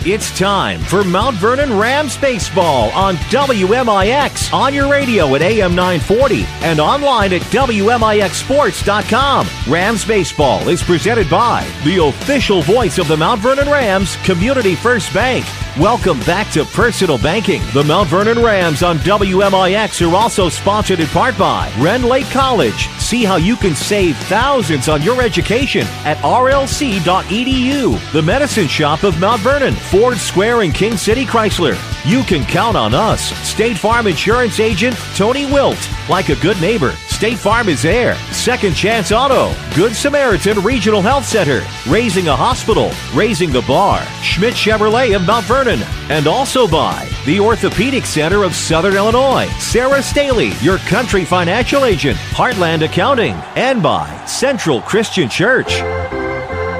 It's time for Mount Vernon Rams baseball on WMIX, on your radio at AM 940 and online at WMIXsports.com. Rams baseball is presented by the official voice of the Mount Vernon Rams, Community First Bank. Welcome back to Personal Banking. The Mount Vernon Rams on WMIX are also sponsored in part by Ren Lake College. See how you can save thousands on your education at rlc.edu. The Medicine Shop of Mount Vernon, Ford Square and King City Chrysler. You can count on us. State Farm Insurance Agent Tony Wilt. Like a good neighbor, State Farm is there. Second Chance Auto, Good Samaritan Regional Health Center, Raising a Hospital, Raising the Bar, Schmidt Chevrolet of Mount Vernon, and also by the Orthopedic Center of Southern Illinois, Sarah Staley, your country financial agent, Heartland Accounting, and by Central Christian Church.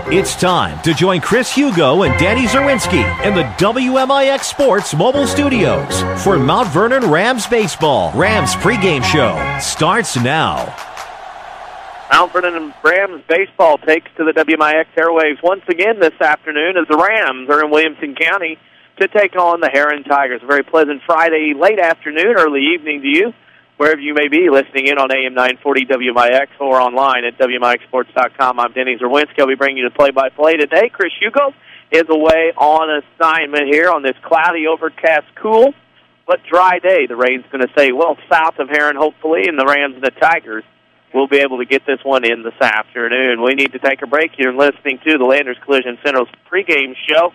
It's time to join Chris Hugo and Danny Czerwinski in the WMIX Sports mobile studios for Mount Vernon Rams baseball. Rams pregame show starts now. Mount Vernon Rams baseball takes to the WMIX airwaves once again this afternoon as the Rams are in Williamson County to take on the Herrin Tigers. A very pleasant Friday, late afternoon, early evening to you, wherever you may be listening in on AM 940 WMIX or online at WMIXsports.com. I'm Danny Czerwinski. I'll be bringing you the play-by-play today. Chris Hugo is away on assignment here on this cloudy, overcast, cool, but dry day. The rain's going to stay well south of Herrin, hopefully, and the Rams and the Tigers will be able to get this one in this afternoon. We need to take a break here and listening to the Landers Collision Center's pregame show.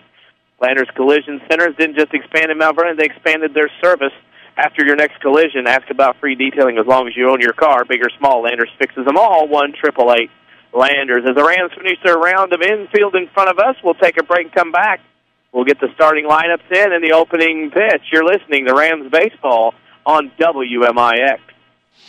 Landers Collision Centers didn't just expand in Mount Vernon, they expanded their service. After your next collision, ask about free detailing as long as you own your car. Big or small, Landers fixes them all. 1-888 Landers. As the Rams finish their round of infield in front of us, we'll take a break and come back. We'll get the starting lineups in and the opening pitch. You're listening to Rams baseball on WMIX.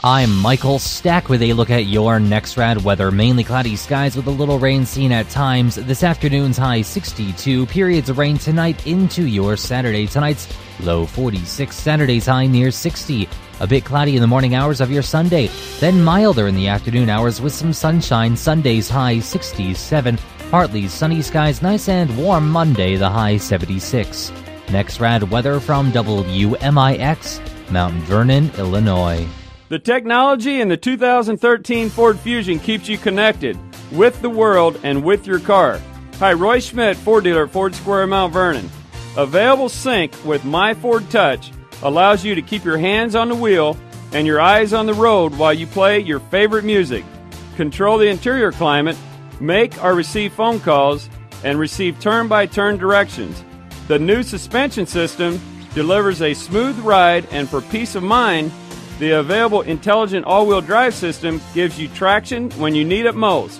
I'm Michael Stack with a look at your next round weather. Mainly cloudy skies with a little rain seen at times. This afternoon's high 62. Periods of rain tonight into your Saturday. Tonight's low 46. Saturday's high near 60. A bit cloudy in the morning hours of your Sunday. Then milder in the afternoon hours with some sunshine. Sunday's high 67. Partly sunny skies, nice and warm Monday, the high 76. Next round weather from WMIX, Mount Vernon, Illinois. The technology in the 2013 Ford Fusion keeps you connected with the world and with your car. Hi, Roy Schmidt, Ford dealer at Ford Square, Mount Vernon. Available sync with My Ford Touch allows you to keep your hands on the wheel and your eyes on the road while you play your favorite music. Control the interior climate, make or receive phone calls, and receive turn-by-turn directions. The new suspension system delivers a smooth ride, and for peace of mind, the available intelligent all-wheel drive system gives you traction when you need it most.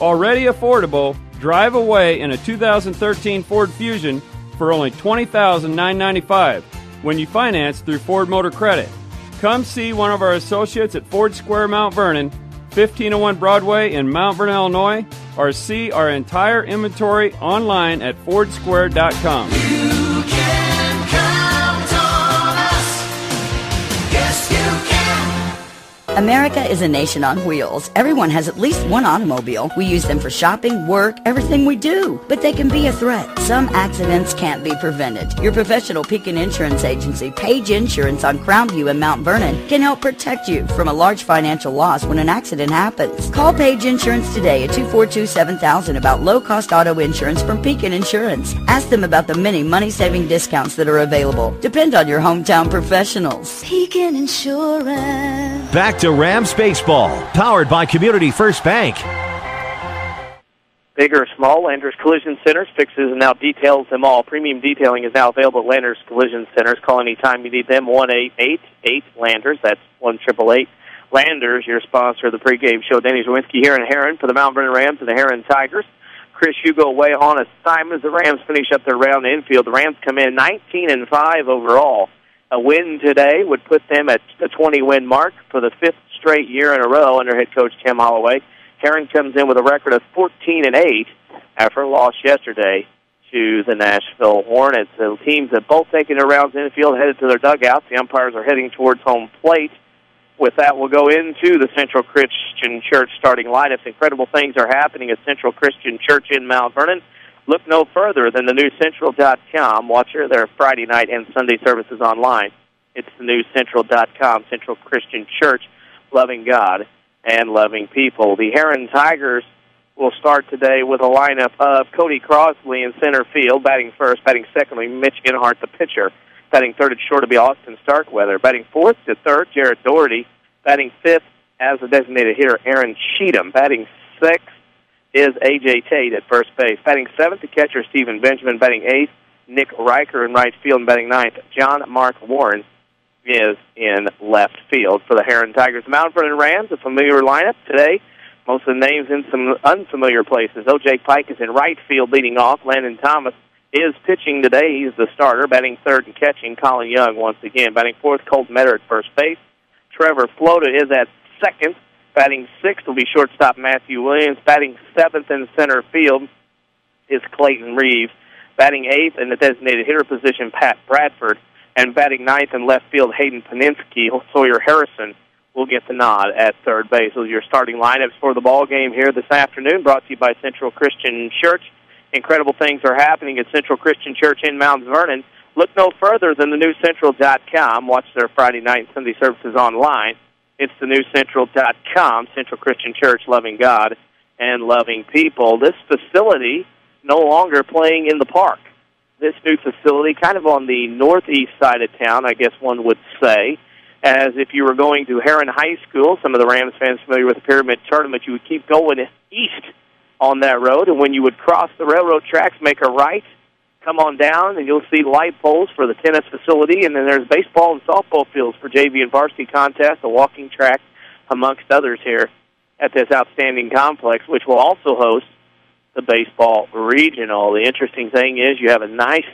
Already affordable, drive away in a 2013 Ford Fusion for only $20,995 when you finance through Ford Motor Credit. Come see one of our associates at Ford Square, Mount Vernon, 1501 Broadway in Mount Vernon, Illinois, or see our entire inventory online at fordsquare.com. You can count on us. Yes, you can. America is a nation on wheels. Everyone has at least one automobile. We use them for shopping, work, everything we do. But they can be a threat. Some accidents can't be prevented. Your professional Pekin Insurance Agency, Page Insurance on Crownview in Mount Vernon, can help protect you from a large financial loss when an accident happens. Call Page Insurance today at 242-7000 about low-cost auto insurance from Pekin Insurance. Ask them about the many money-saving discounts that are available. Depend on your hometown professionals. Pekin Insurance. Back to Rams baseball, powered by Community First Bank. Big or small, Landers Collision Centers fixes and now details them all. Premium detailing is now available at Landers Collision Centers. Call anytime you need them, 1-888-LANDERS. That's 1-888 Landers, your sponsor of the pregame show. Danny Czerwinski here in Herrin for the Mount Vernon Rams and the Herrin Tigers. Chris Hugo away on assignment as the Rams finish up their round infield. The Rams come in 19-5 overall. A win today would put them at the 20-win mark for the fifth straight year in a row under head coach Tim Holloway. Herrin comes in with a record of 14-8 after a loss yesterday to the Nashville Hornets. The teams have both taken their rounds infield, headed to their dugouts. The umpires are heading towards home plate. With that, we'll go into the Central Christian Church starting lineups. Incredible things are happening at Central Christian Church in Mount Vernon. look no further than thenewscentral.com. Watch their Friday night and Sunday services online. It's thenewscentral.com, Central Christian Church, loving God and loving people. The Herrin Tigers will start today with a lineup of Cody Crosley in center field, batting first, batting second will be Mitch Inhart, the pitcher. Batting third at short will be Austin Starkweather. Batting fourth to third, Jared Doherty. Batting fifth as a designated hitter, Aaron Cheatham. Batting sixth is A.J. Tate at first base. Batting seventh, the catcher, Stephen Benjamin. Batting eighth, Nick Riker in right field. And batting ninth, John Mark Warren is in left field for the Herrin Tigers. Mount Vernon Rams, a familiar lineup today. Most of the names in some unfamiliar places. Jake Pike is in right field leading off. Landon Thomas is pitching today. He's the starter. Batting third and catching, Colin Young once again. Batting fourth, Colt Metter at first base. Trevor Flota is at second. Batting sixth will be shortstop Matthew Williams. Batting seventh in center field is Clayton Reeves. Batting eighth in the designated hitter position, Pat Bradford. And batting ninth in left field, Hayden Paninsky. Sawyer Harrison will get the nod at third base. Those are your starting lineups for the ball game here this afternoon, brought to you by Central Christian Church. Incredible things are happening at Central Christian Church in Mount Vernon. Look no further than thenewscentral.com. Watch their Friday night and Sunday services online. It's thenewscentral.com, Central Christian Church, loving God and loving people. This facility no longer playing in the park. This new facility kind of on the northeast side of town, I guess one would say, as if you were going to Herrin High School. Some of the Rams fans familiar with the Pyramid Tournament, you would keep going east on that road, and when you would cross the railroad tracks, make a right, come on down, and you'll see light poles for the tennis facility, and then there's baseball and softball fields for JV and varsity contests, a walking track, amongst others here at this outstanding complex, which will also host the baseball regional. The interesting thing is you have a nice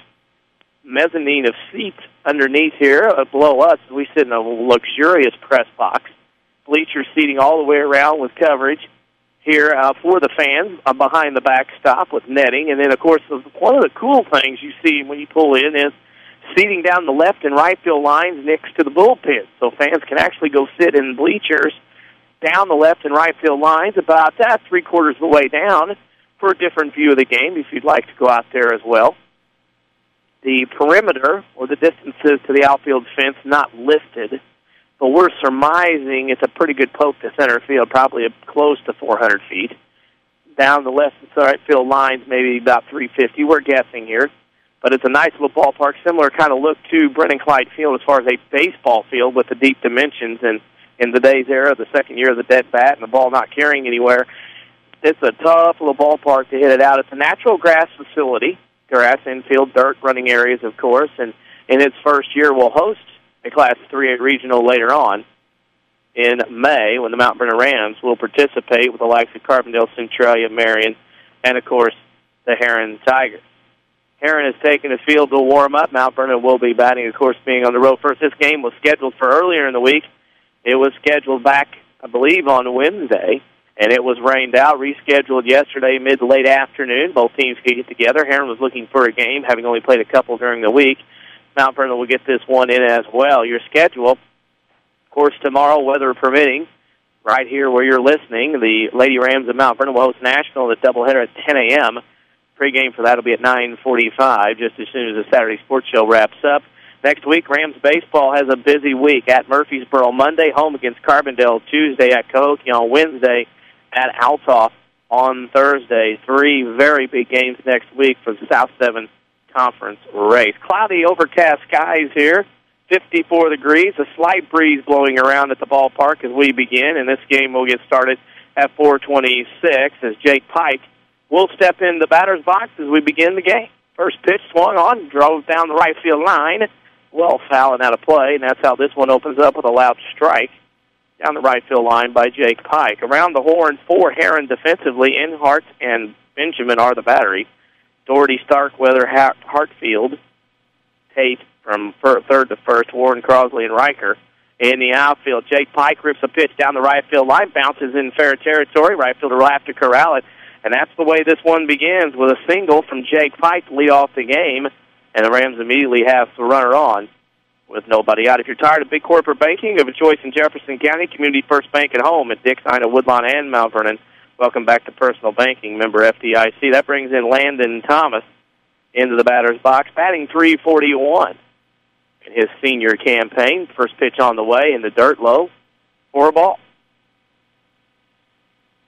mezzanine of seats underneath here. Below us, we sit in a luxurious press box, bleacher seating all the way around with coverage here for the fans behind the backstop with netting. And then, of course, one of the cool things you see when you pull in is seating down the left and right field lines next to the bullpen. So fans can actually go sit in bleachers down the left and right field lines about three-quarters of the way down for a different view of the game if you'd like to go out there as well. The perimeter, or the distances to the outfield fence, not listed, but we're surmising it's a pretty good poke to center field, probably close to 400 feet. Down the left and right field lines, maybe about 350. We're guessing here. But it's a nice little ballpark, similar kind of look to Brennan Clyde Field as far as a baseball field with the deep dimensions. And in today's era, the second year of the dead bat and the ball not carrying anywhere, it's a tough little ballpark to hit it out. It's a natural grass facility. Grass, infield, dirt, running areas, of course, and in its first year will host a Class 3A regional later on in May when the Mount Vernon Rams will participate with the likes of Carbondale, Centralia, Marion, and, of course, the Herrin Tigers. Herrin has taken the field to warm up. Mount Vernon will be batting, of course, being on the road first. This game was scheduled for earlier in the week. It was scheduled back, I believe, on Wednesday. And it was rained out, rescheduled yesterday mid to late afternoon. Both teams could get together. Herrin was looking for a game, having only played a couple during the week. Mount Vernon will get this one in as well. Your schedule, of course, tomorrow, weather permitting, right here where you're listening, the Lady Rams of Mount Vernon will host Nashville, the doubleheader at 10 a.m. Pre-game for that will be at 9:45, just as soon as the Saturday Sports Show wraps up. Next week, Rams baseball has a busy week at Murfreesboro Monday, home against Carbondale Tuesday, at Cahokia on Wednesday, at Altoff on Thursday. Three very big games next week for the South 7 Conference race. Cloudy, overcast skies here, 54 degrees, a slight breeze blowing around at the ballpark as we begin, and this game will get started at 4:26 as Jake Pike will step in the batter's box as we begin the game. First pitch swung on, drove down the right field line, well foul and out of play, and that's how this one opens up with a loud strike down the right field line by Jake Pike. Around the horn for Herrin defensively, Inhart and Benjamin are the battery. Doherty, Starkweather, Hartfield, Tate from third to first, Warren, Crosley, and Riker. In the outfield, Jake Pike rips a pitch down the right field line, bounces in fair territory. Right fielder will have to corral it. And that's the way this one begins, with a single from Jake Pike to lead off the game. And the Rams immediately have the runner on with nobody out. If you're tired of big corporate banking, of a choice in Jefferson County, Community First Bank at home at Dix, Ina, Woodlawn, and Mount Vernon. Welcome back to Personal Banking, member FDIC. That brings in Landon Thomas into the batter's box, batting .341 in his senior campaign. First pitch on the way in the dirt, low for a ball.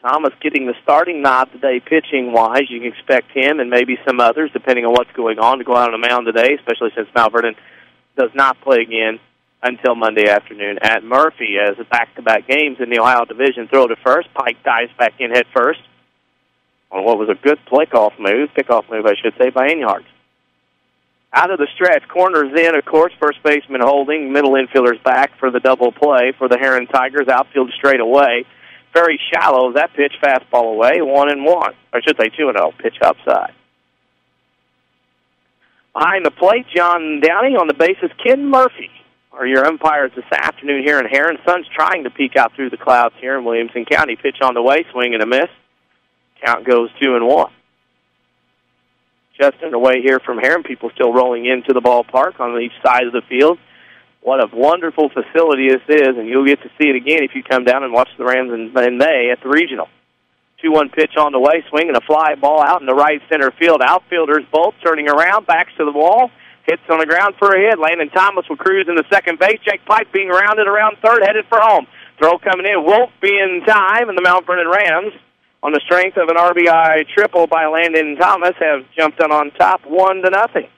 Thomas getting the starting nod today pitching-wise. You can expect him and maybe some others, depending on what's going on, to go out on the mound today, especially since Mount Vernon does not play again until Monday afternoon at Murphy, as the back-to-back games in the Ohio Division. Throw to first. Pike dives back in head first on what was a good pickoff move, I should say, by Enyhart. Out of the stretch, corners in, of course, first baseman holding, middle infielder's back for the double play for the Herrin Tigers, outfield straight away. Very shallow, that pitch, fastball away, 1-1. I should say 2-0, pitch outside. Behind the plate, John Downey. On the bases, Ken Murphy are your umpires this afternoon here in Herrin. Sun's trying to peek out through the clouds here in Williamson County. Pitch on the way, swing and a miss. Count goes 2-1. Just underway here from Herrin. People still rolling into the ballpark on each side of the field. What a wonderful facility this is, and you'll get to see it again if you come down and watch the Rams in May at the Regional. 2-1 pitch on the way, swinging a fly ball out in the right center field. Outfielders both turning around, backs to the wall, hits on the ground for a hit. Landon Thomas will cruise into second base. Jake Pike being rounded around third, headed for home. Throw coming in, won't be in time, and the Mount Vernon Rams, on the strength of an RBI triple by Landon Thomas, have jumped on top 1-0.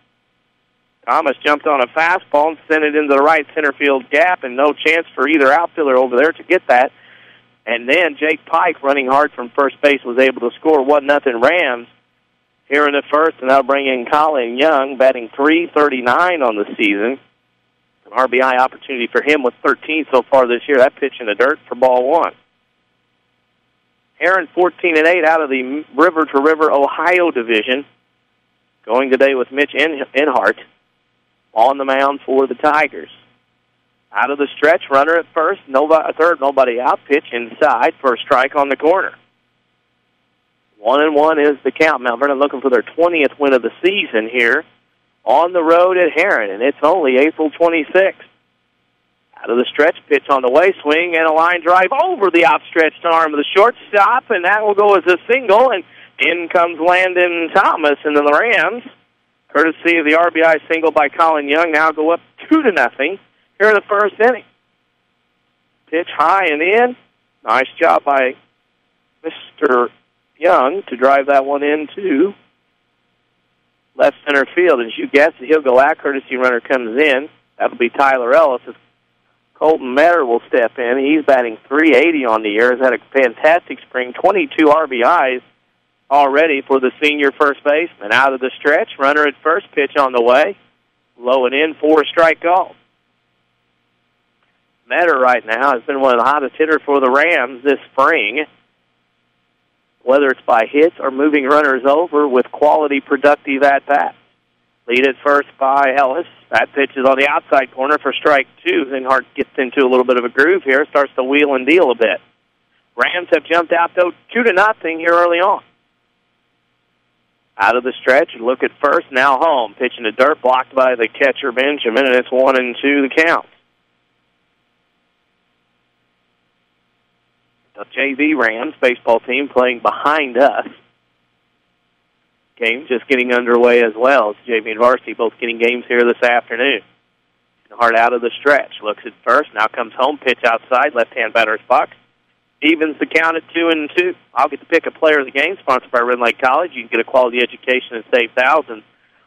Thomas jumped on a fastball and sent it into the right center field gap, and no chance for either outfielder over there to get that. And then Jake Pike, running hard from first base, was able to score 1-0 Rams here in the first, and that'll bring in Colin Young, batting .339 on the season. An RBI opportunity for him with 13 so far this year. That pitch in the dirt for ball one. Herrin 14-8 out of the River to River Ohio division. Going today with Mitch Enyhart on the mound for the Tigers. Out of the stretch, runner at first, third, nobody out. Pitch inside for a strike on the corner. 1-1 is the count. Mount Vernon looking for their 20th win of the season here on the road at Herrin, and it's only April 26th. Out of the stretch, pitch on the way, swing and a line drive over the outstretched arm of the shortstop, and that will go as a single, and in comes Landon Thomas, and then the Rams, courtesy of the RBI single by Colin Young, now go up 2-0 here in the first inning. Pitch high and in. Nice job by Mr. Young to drive that one into left center field. As you guessed, he'll go out. Courtesy runner comes in. That'll be Tyler Ellis. As Colton Metter will step in. He's batting .380 on the year. Has had a fantastic spring. 22 RBIs already for the senior first baseman. Out of the stretch, runner at first, pitch on the way. Low and in, 4-strike call. Metter right now has been one of the hottest hitters for the Rams this spring, whether it's by hits or moving runners over with quality, productive at-bats. Lead at first by Ellis. That pitch is on the outside corner for strike two. Enyhart gets into a little bit of a groove here, starts to wheel and deal a bit. Rams have jumped out, though, 2-0 here early on. Out of the stretch, look at first, now home. Pitch in the dirt, blocked by the catcher Benjamin, and it's 1-2 the count. The JV Rams baseball team playing behind us. Game just getting underway as well. It's JV and varsity both getting games here this afternoon. Hard out of the stretch. Looks at first. Now comes home. Pitch outside. Left-hand batter's box. Evens the count at 2-2. I'll get to pick a player of the game. Sponsored by Red Lake College. You can get a quality education and save thousands.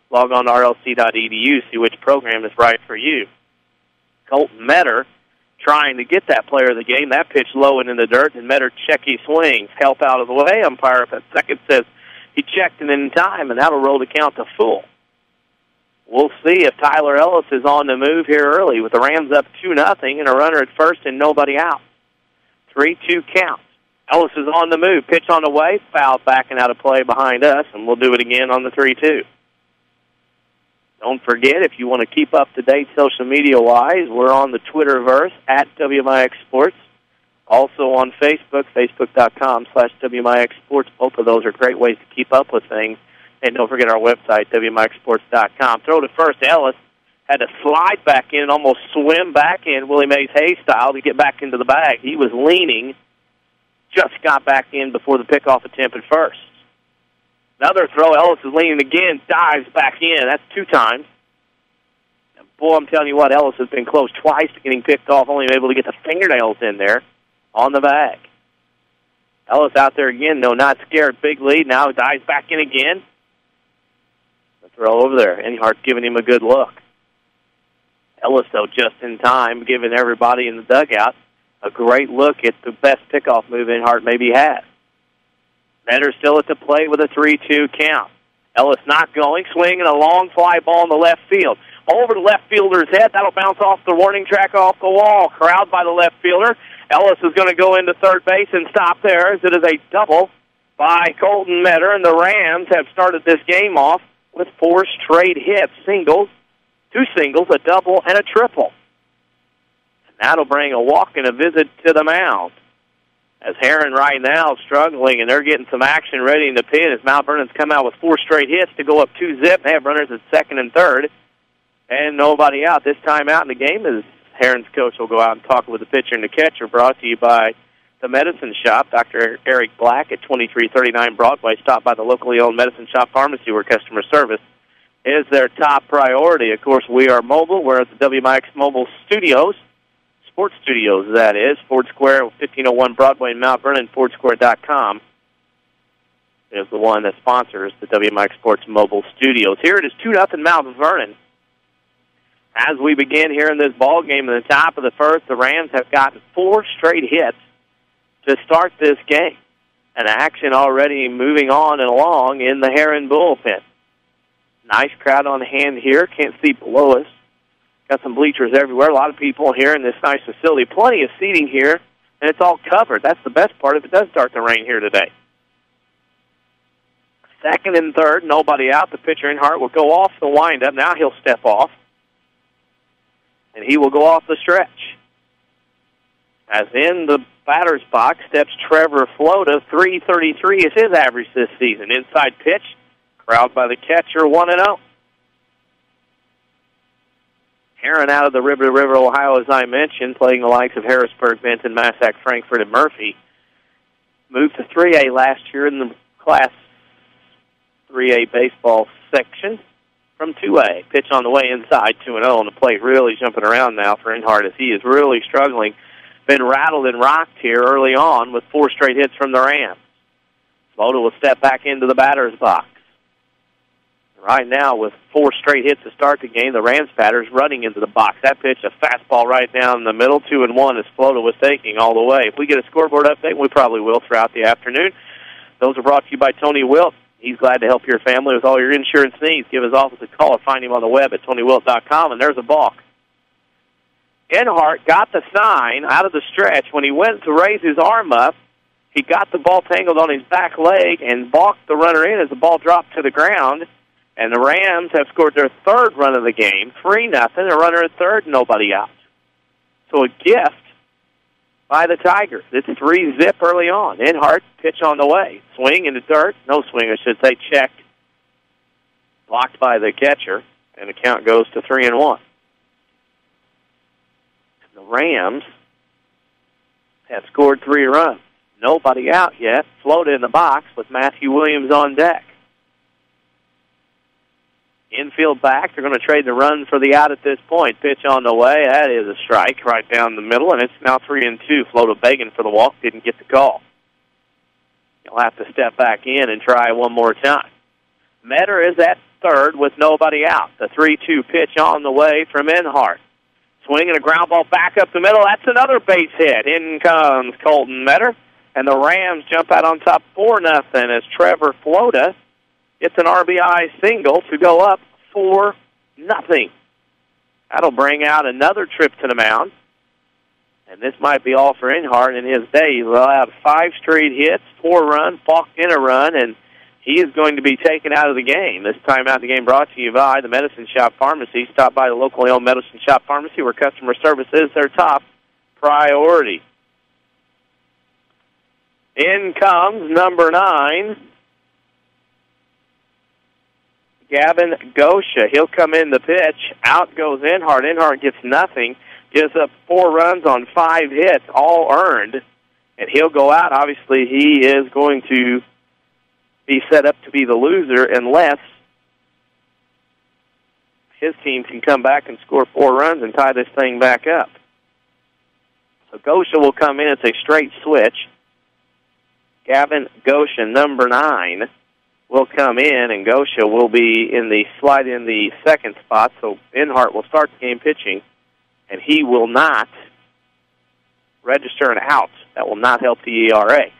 Log on to rlc.edu. See which program is right for you. Colton Metter trying to get that player of the game. That pitch low and in the dirt, and Metter checky swings. Help out of the way. Umpire up at second says he checked it in time, and that'll roll the count to full. We'll see if Tyler Ellis is on the move here early with the Rams up 2-0 and a runner at first and nobody out. 3-2 count. Ellis is on the move. Pitch on the way. Foul backing out of play behind us, and we'll do it again on the 3-2. Don't forget, if you want to keep up to date social media-wise, we're on the Twitterverse at WMIX Sports. Also on Facebook, facebook.com/WMIX Sports. Both of those are great ways to keep up with things. And don't forget our website, WMIXsports.com. Throw to first. Ellis had to slide back in and almost swim back in Willie Mays Hayes style to get back into the bag. He was leaning just got back in before the pickoff attempt at first. Another throw. Ellis is leaning again, dives back in. That's 2 times. And boy, I'm telling you what, Ellis has been close twice to getting picked off, only able to get the fingernails in there on the bag. Ellis out there again, no, not scared. Big lead. Now dives back in again. The throw over there. Enhardt giving him a good look. Ellis, though, just in time, giving everybody in the dugout a great look at the best pickoff move Enhardt maybe has. Metter still at the plate with a 3-2 count. Ellis not going, swinging a long fly ball in the left field. Over the left fielder's head. That'll bounce off the warning track off the wall. Corralled by the left fielder. Ellis is going to go into third base and stop there as it is a double by Colton Metter, and the Rams have started this game off with 4 straight hits, singles, 2 singles, a double, and a triple. And that'll bring a walk and a visit to the mound. As Herrin right now is struggling, and they're getting some action ready in the pin as Mount Vernon's come out with 4 straight hits to go up 2-zip. They have runners at second and third, and nobody out. This time out in the game is Herrin's coach will go out and talk with the pitcher and the catcher, brought to you by the Medicine Shop. Dr. Eric Black at 2339 Broadway. Stop by the locally owned Medicine Shop Pharmacy where customer service is their top priority. Of course, we are mobile. We're at the WMIX Mobile Studios. Sports Studios, that is. Ford Square, 1501 Broadway in Mount Vernon. FordSquare.com is the one that sponsors the WMIX Sports Mobile Studios. Here it is 2-0 Mount Vernon. As we begin here in this ball game, in the top of the first, the Rams have gotten 4 straight hits to start this game. And action already moving on and along in the Herrin bullpen. Nice crowd on hand here. Can't see below us. Got some bleachers everywhere. A lot of people here in this nice facility. Plenty of seating here, and it's all covered. That's the best part if it does start to rain here today. Second and third, nobody out. The pitcher Enhardt will go off the windup. Now he'll step off, and he will go off the stretch. As in the batter's box steps Trevor Flota. 333 is his average this season. Inside pitch, corralled by the catcher, 1-0. Herrin out of the River, Ohio, as I mentioned, playing the likes of Harrisburg, Benton, Massac, Frankfort, and Murphy. Moved to 3A last year in the Class 3A baseball section from 2A. Pitch on the way inside, 2-0 on the plate. Really jumping around now for Enhardt as he is really struggling. Been rattled and rocked here early on with 4 straight hits from the Rams. Flota will step back into the batter's box. Right now, with 4 straight hits to start the game, the Rams batter's running into the box. That pitch, a fastball right down the middle, 2-1 as Flota was taking all the way. If we get a scoreboard update, we probably will throughout the afternoon. Those are brought to you by Tony Wilt. He's glad to help your family with all your insurance needs. Give his office a call or find him on the web at TonyWilt.com, and there's a balk. Enhardt got the sign out of the stretch. When he went to raise his arm up, he got the ball tangled on his back leg and balked the runner in as the ball dropped to the ground. And the Rams have scored their 3rd run of the game, 3-0, a runner at third, nobody out. So a gift by the Tigers. It's 3-zip early on. Enhardt, pitch on the way. Swing into dirt. No swing, I should say, checked. Blocked by the catcher, and the count goes to 3-1. The Rams have scored 3 runs. Nobody out yet. Flota in the box with Matthew Williams on deck. Infield back. They're going to trade the run for the out at this point. Pitch on the way. That is a strike right down the middle, and it's now 3-2. Flota begging for the walk. Didn't get the call. He'll have to step back in and try one more time. Metter is at third with nobody out. The 3-2 pitch on the way from Enhardt. Swinging a ground ball back up the middle. That's another base hit. In comes Colton Metter, and the Rams jump out on top 4-0 as Trevor Flota gets an RBI single to go up 4-0. That'll bring out another trip to the mound. And this might be all for Enhardt in his day. He's allowed 5 straight hits, 4 runs, balked in a run, and he is going to be taken out of the game. This time out the game brought to you by the Medicine Shop Pharmacy. Stop by the locally owned Medicine Shop Pharmacy where customer service is their top priority. In comes number 9. Gavin Gosha. He'll come in the pitch. Out goes Enhardt. Enhardt gets nothing. Gives up 4 runs on 5 hits, all earned. and he'll go out. Obviously, he is going to be set up to be the loser unless his team can come back and score 4 runs and tie this thing back up. So Gosha will come in. It's a straight switch. Gavin Gosha, number 9, will come in, and Gosha will be in the second spot. So Benhart will start the game pitching, and he will not register an out. That will not help the ERA.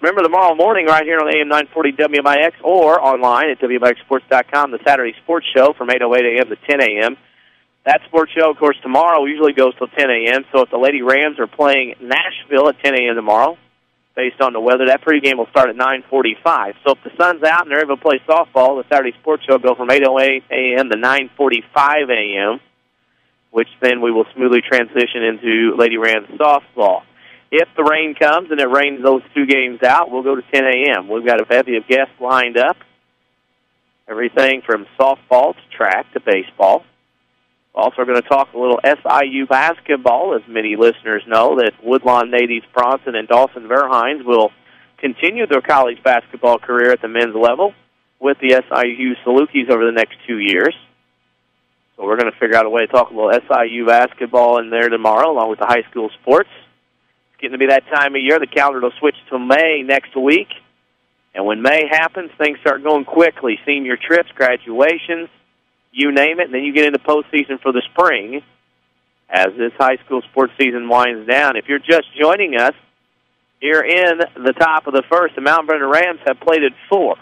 Remember, tomorrow morning right here on AM 940 WMIX or online at WMIXsports.com, the Saturday Sports Show from 8:08 a.m. to 10 a.m. That sports show, of course, tomorrow usually goes till 10 a.m., so if the Lady Rams are playing Nashville at 10 a.m. tomorrow, based on the weather, that pregame will start at 9:45. So if the sun's out and they're able to play softball, the Saturday Sports Show will go from 8:08 a.m. to 9:45 a.m., which then we will smoothly transition into Lady Rams softball. If the rain comes and it rains those 2 games out, we'll go to 10 a.m. We've got a bevy of guests lined up, everything from softball to track to baseball. Also going to talk a little SIU basketball, as many listeners know that Woodlawn natives Bronson and Dawson Verhines will continue their college basketball career at the men's level with the SIU Salukis over the next 2 years. So we're going to figure out a way to talk a little SIU basketball in there tomorrow, along with the high school sports. It's getting to be that time of year. The calendar will switch to May next week. And when May happens, things start going quickly. Senior trips, graduations, you name it, and then you get into postseason for the spring as this high school sports season winds down. If you're just joining us, here in the top of the first, the Mount Vernon Rams have played at 4.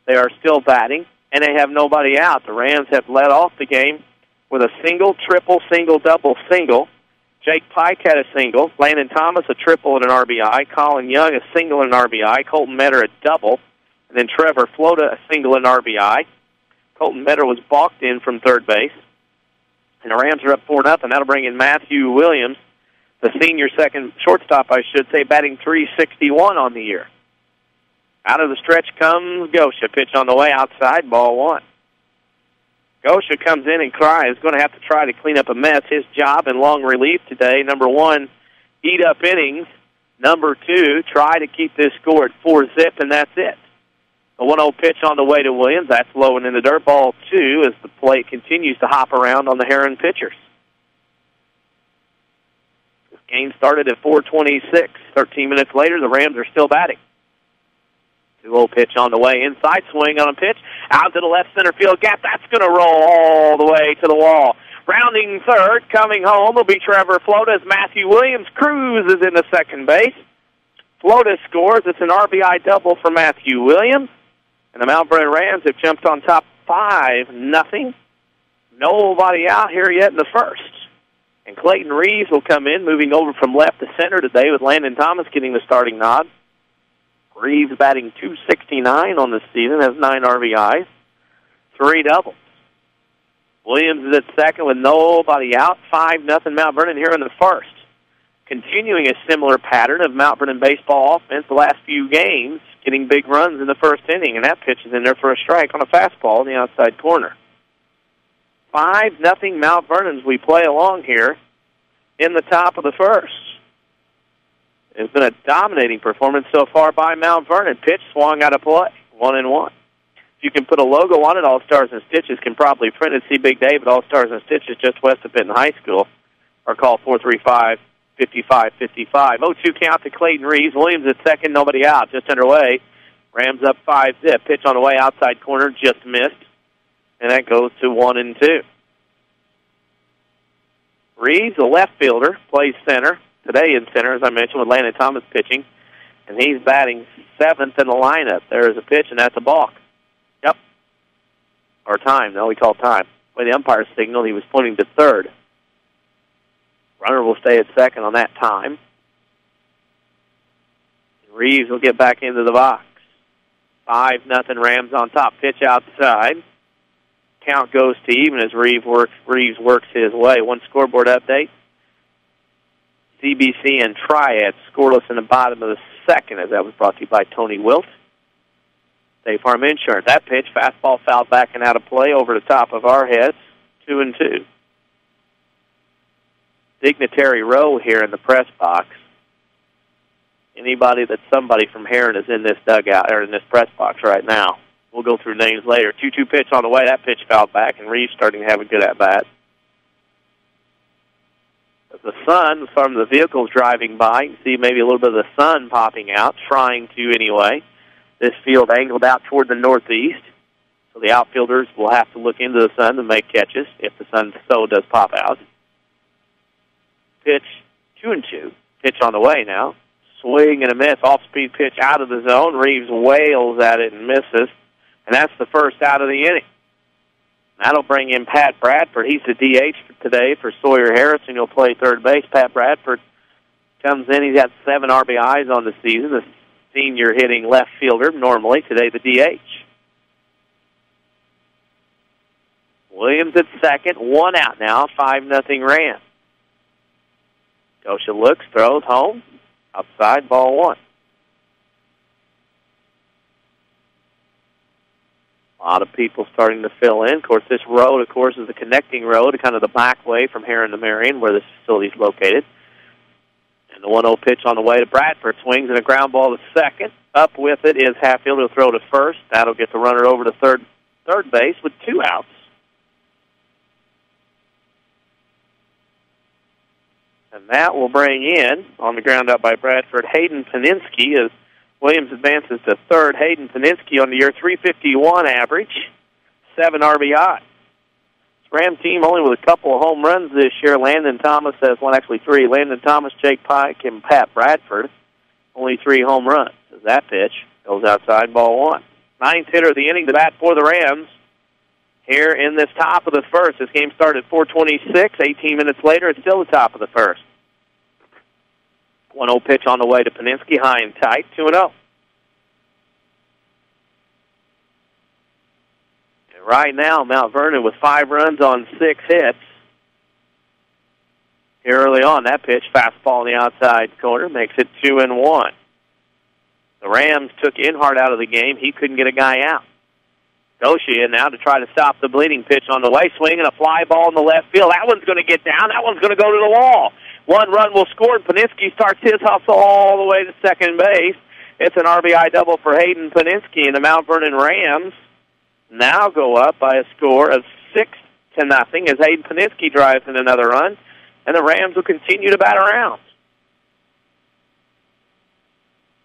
They are still batting, and they have nobody out. The Rams have led off the game with a single, triple, single, double, single. Jake Pike had a single. Landon Thomas a triple and an RBI. Colin Young a single and an RBI. Colton Metter a double. And then Trevor Flota a single and an RBI. Colton Metter was balked in from third base. And the Rams are up 4-0. That'll bring in Matthew Williams, the senior second shortstop, I should say, batting .361 on the year. Out of the stretch comes Gosha. Pitch on the way outside, ball 1. Gosha comes in and is going to have to try to clean up a mess. His job in long relief today, number 1, eat up innings. Number 2, try to keep this score at 4-zip, and that's it. A 1-0 pitch on the way to Williams. That's low and in the dirt. Ball 2 as the plate continues to hop around on the Herrin pitchers. This game started at 4:26. 13 minutes later, the Rams are still batting. 2-0 pitch on the way. Inside swing on a pitch. Out to the left center field gap. That's going to roll all the way to the wall. Rounding third, coming home will be Trevor Flota as Matthew Williams cruises into second base. Flota scores. It's an RBI double for Matthew Williams. And the Mount Vernon Rams have jumped on top 5-0. Nobody out here yet in the first. And Clayton Reeves will come in, moving over from left to center today with Landon Thomas getting the starting nod. Reeves batting .269 on the season, has 9 RBIs, 3 doubles. Williams is at second with nobody out, 5-0 Mount Vernon here in the first. Continuing a similar pattern of Mount Vernon baseball offense the last few games, getting big runs in the first inning, and that pitch is in there for a strike on a fastball in the outside corner. 5-0 Mount Vernon as we play along here in the top of the first. It's been a dominating performance so far by Mount Vernon. Pitch swung out of play, 1-1. If you can put a logo on it, All Stars and Stitches can probably print it. See Big Dave at All Stars and Stitches just west of Benton High School, or call 435-5555. 0-2 count to Clayton Reeves. Williams at second, nobody out, just underway. Rams up 5-zip. Pitch on the way, outside corner, just missed. And that goes to 1-2. Reeves, the left fielder, plays center. Today in center, as I mentioned, with Landon Thomas pitching. And he's batting 7th in the lineup. There is a pitch, and that's a balk. Yep. Or time. No, we call time. By the umpire signal, he was pointing to third. Runner will stay at second on that time. Reeves will get back into the box. 5-0 Rams on top. Pitch outside. Count goes to even as Reeves works his way. One scoreboard update. CBC and Triad scoreless in the bottom of the second, as that was brought to you by Tony Wilt. State Farm Insurance. That pitch, fastball fouled back and out of play over the top of our heads. 2-2. Dignitary row here in the press box. anybody that's somebody from Herrin is in this dugout or in this press box right now. We'll go through names later. 2-2 pitch on the way. That pitch fouled back, and Reeves starting to have a good at-bat. The sun from the vehicles driving by, you can see maybe a little bit of the sun popping out, trying to anyway. This field angled out toward the northeast, so the outfielders will have to look into the sun to make catches if the sun so does pop out. Pitch 2-2. Pitch on the way now. Swing and a miss. Off-speed pitch out of the zone. Reeves wails at it and misses. And that's the first out of the inning. That'll bring in Pat Bradford. He's the DH today for Sawyer Harrison. He'll play third base. Pat Bradford comes in. He's got 7 RBIs on the season. The senior hitting left fielder normally. Today the DH. Williams at second. 1 out now. 5-0 Rams. Gosha looks, throws, home. Outside, ball 1. A lot of people starting to fill in. Of course, this road, is a connecting road, kind of the back way from Herrin to Marion, where this facility is located. And the 1-0 pitch on the way to Bradford. Swings and a ground ball to second. Up with it is Hatfield. He'll throw to first. That'll get the runner over to third base with 2 outs. And that will bring in, on the ground out by Bradford, Hayden Paninsky as Williams advances to third. Hayden Paninsky on the year, 351 average, 7 RBI. Ram team only with a couple of home runs this year. Landon Thomas has one, actually 3. Landon Thomas, Jake Pike, and Pat Bradford, only 3 home runs. As that pitch goes outside, ball 1. 9th hitter of the inning to bat for the Rams. Here in this top of the first. This game started at 4:26. 18 minutes later, it's still the top of the first. 1-0 pitch on the way to Paninsky, high and tight, 2-0. And right now, Mount Vernon with 5 runs on 6 hits. Here early on, that pitch, fastball in the outside corner, makes it 2-1. The Rams took Inhart out of the game. He couldn't get a guy out. Gosha in now to try to stop the bleeding pitch on the way. Swinging a fly ball in the left field. That one's going to get down. That one's going to go to the wall. 1 run will score, and Paninsky starts his hustle all the way to second base. It's an RBI double for Hayden Paninsky, and the Mount Vernon Rams now go up by a score of 6-0 as Hayden Paninsky drives in another run, and the Rams will continue to bat around.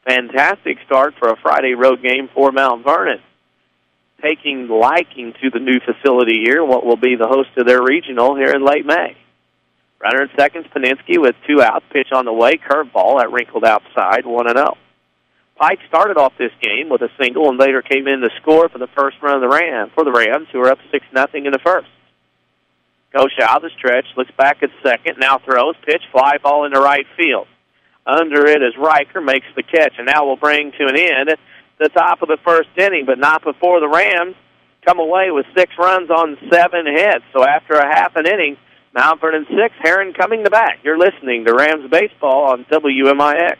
Fantastic start for a Friday road game for Mount Vernon. Taking liking to the new facility here, what will be the host of their regional here in late May. Runner at second, Paninsky with 2 outs. Pitch on the way, curveball that wrinkled outside, 1-0. Pike started off this game with a single and later came in to score for the first run of the Rams, who are up 6-0 in the first. Gosha out the stretch, looks back at second, now throws, pitch, fly ball into right field. Under it is Riker, makes the catch, and now we'll bring to an end the top of the first inning, but not before the Rams come away with 6 runs on 7 hits. So after a half an inning, Mount Vernon 6, Herrin coming to bat. You're listening to Rams Baseball on WMIX.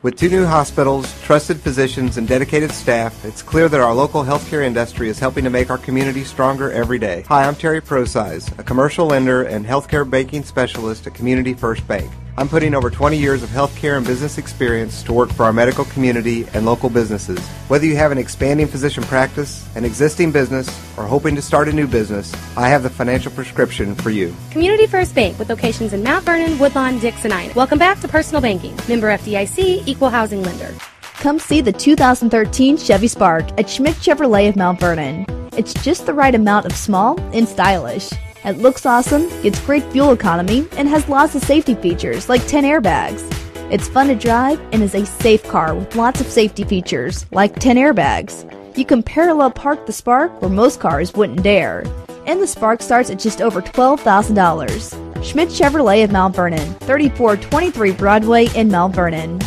With 2 new hospitals, trusted physicians, and dedicated staff, it's clear that our local healthcare industry is helping to make our community stronger every day. Hi, I'm Terry Prosize, a commercial lender and healthcare banking specialist at Community First Bank. I'm putting over 20 years of healthcare and business experience to work for our medical community and local businesses. Whether you have an expanding physician practice, an existing business, or hoping to start a new business, I have the financial prescription for you. Community First Bank with locations in Mount Vernon, Woodlawn, Dixon, Ina. Welcome back to Personal Banking. Member FDIC, Equal Housing Lender. Come see the 2013 Chevy Spark at Schmidt Chevrolet of Mount Vernon. It's just the right amount of small and stylish. It looks awesome, gets great fuel economy, and has lots of safety features like 10 airbags. It's fun to drive and is a safe car with lots of safety features like 10 airbags. You can parallel park the Spark where most cars wouldn't dare. And the Spark starts at just over $12,000. Schmidt Chevrolet of Mount Vernon, 3423 Broadway in Mount Vernon.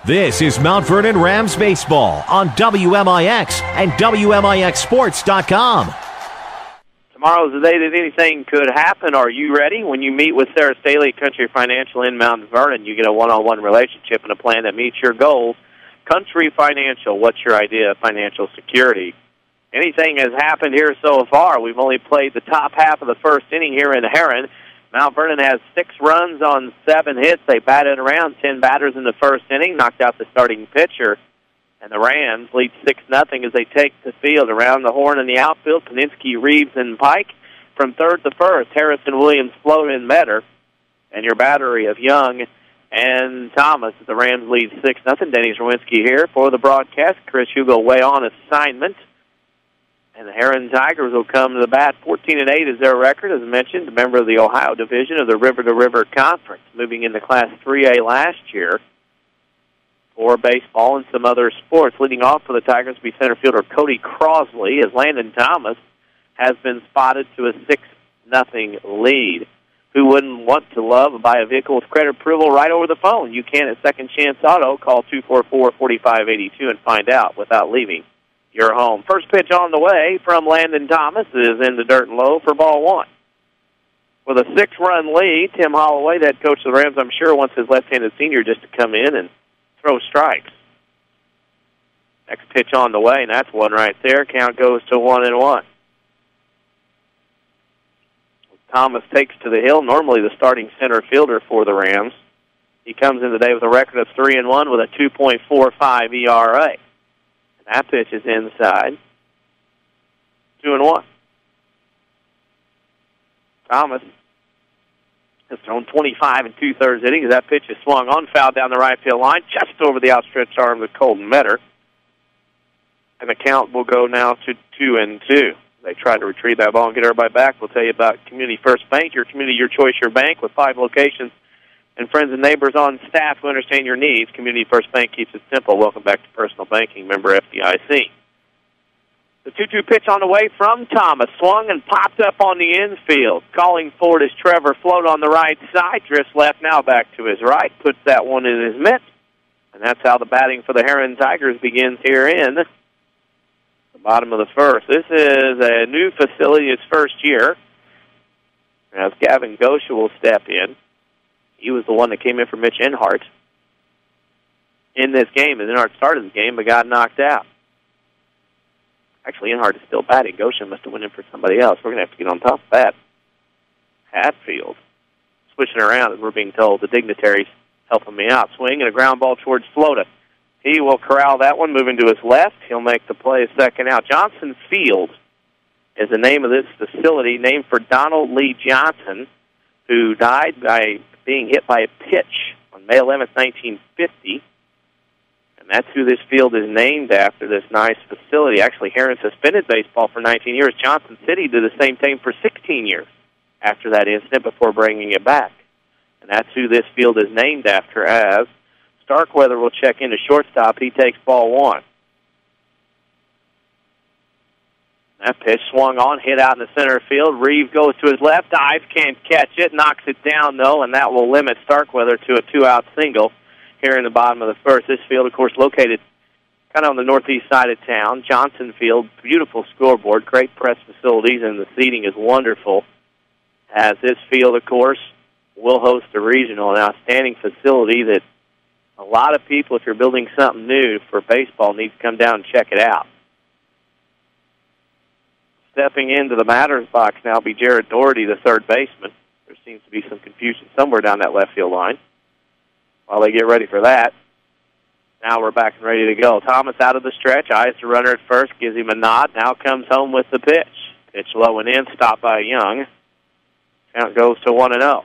This is Mount Vernon Rams Baseball on WMIX and WMIXSports.com. Tomorrow's the day that anything could happen. Are you ready? When you meet with Sarah Staley at Country Financial in Mount Vernon, you get a one-on-one relationship and a plan that meets your goals. Country Financial, what's your idea of financial security? Anything has happened here so far. We've only played the top half of the first inning here in Herrin. Mount Vernon has 6 runs on 7 hits. They batted around 10 batters in the first inning, knocked out the starting pitcher. And the Rams lead 6-0 as they take the field. Around the horn in the outfield, Paninsky, Reeves, and Pike. From third to first, Harrison, Williams, Float, and Metter. And your battery of Young and Thomas. The Rams lead 6-0. Denny Czerwinski here for the broadcast. Chris Hugo away on assignment. And the Herrin Tigers will come to the bat. 14-8 is their record, as mentioned, a member of the Ohio Division of the River to River Conference, moving into Class 3A last year for baseball and some other sports. Leading off for the Tigers will be center fielder Cody Crosley, as Landon Thomas has been spotted to a 6-0 lead. Who wouldn't want to love or buy a vehicle with credit approval right over the phone? You can at Second Chance Auto. Call 244-4582 and find out without leaving your home. First pitch on the way from Landon Thomas is in the dirt and low for ball 1. With a 6-run lead, Tim Holloway, the head coach of the Rams, I'm sure wants his left-handed senior just to come in and throw strikes. Next pitch on the way, and that's one right there. Count goes to 1-1. Thomas takes to the hill, normally the starting center fielder for the Rams. He comes in today with a record of 3-1 with a 2.45 ERA. And that pitch is inside. 2-1. Thomas has thrown 25 2/3 innings. That pitch is swung on, foul down the right field line, just over the outstretched arms of Colton Metter. And the count will go now to 2-2. They try to retrieve that ball and get everybody back. We'll tell you about Community First Bank, your community, your choice, your bank, with 5 locations and friends and neighbors on staff who understand your needs. Community First Bank keeps it simple. Welcome back to Personal Banking, member FDIC. The 2-2 pitch on the way from Thomas. Swung and popped up on the infield. Calling for it is Trevor Float on the right side. Drifts left, now back to his right. Puts that one in his mitt. And that's how the batting for the Herrin Tigers begins here in the bottom of the first. This is a new facility, his first year. As Gavin Gosha will step in. He was the one that came in for Mitch Enhart in this game. And Enhart started the game but got knocked out. Actually, Enhart is still batting. Goshen must have went in for somebody else. We're going to have to get on top of that. Hatfield switching around, as we're being told. The dignitaries helping me out. Swing and a ground ball towards Flota. He will corral that one, moving to his left. He'll make the play a second out. Johnson Field is the name of this facility, named for Donald Lee Johnson, who died by being hit by a pitch on May 11th, 1950. And that's who this field is named after, this nice facility. Actually, Herrin suspended baseball for 19 years. Johnson City did the same thing for 16 years after that incident before bringing it back. And that's who this field is named after, as Starkweather will check into shortstop. He takes ball 1. That pitch swung on, hit out in the center field. Reeve goes to his left. Dives, can't catch it. Knocks it down, though, and that will limit Starkweather to a 2-out single here in the bottom of the first. This field, of course, located kind of on the northeast side of town. Johnson Field, beautiful scoreboard, great press facilities, and the seating is wonderful. As this field, of course, will host a regional, an outstanding facility that a lot of people, if you're building something new for baseball, need to come down and check it out. Stepping into the batter's box now will be Jared Doherty, the third baseman. There seems to be some confusion somewhere down that left field line. While they get ready for that, now we're back and ready to go. Thomas out of the stretch, eyes the runner at first, gives him a nod, now comes home with the pitch. Pitch low and in, stopped by Young. Count goes to 1-0.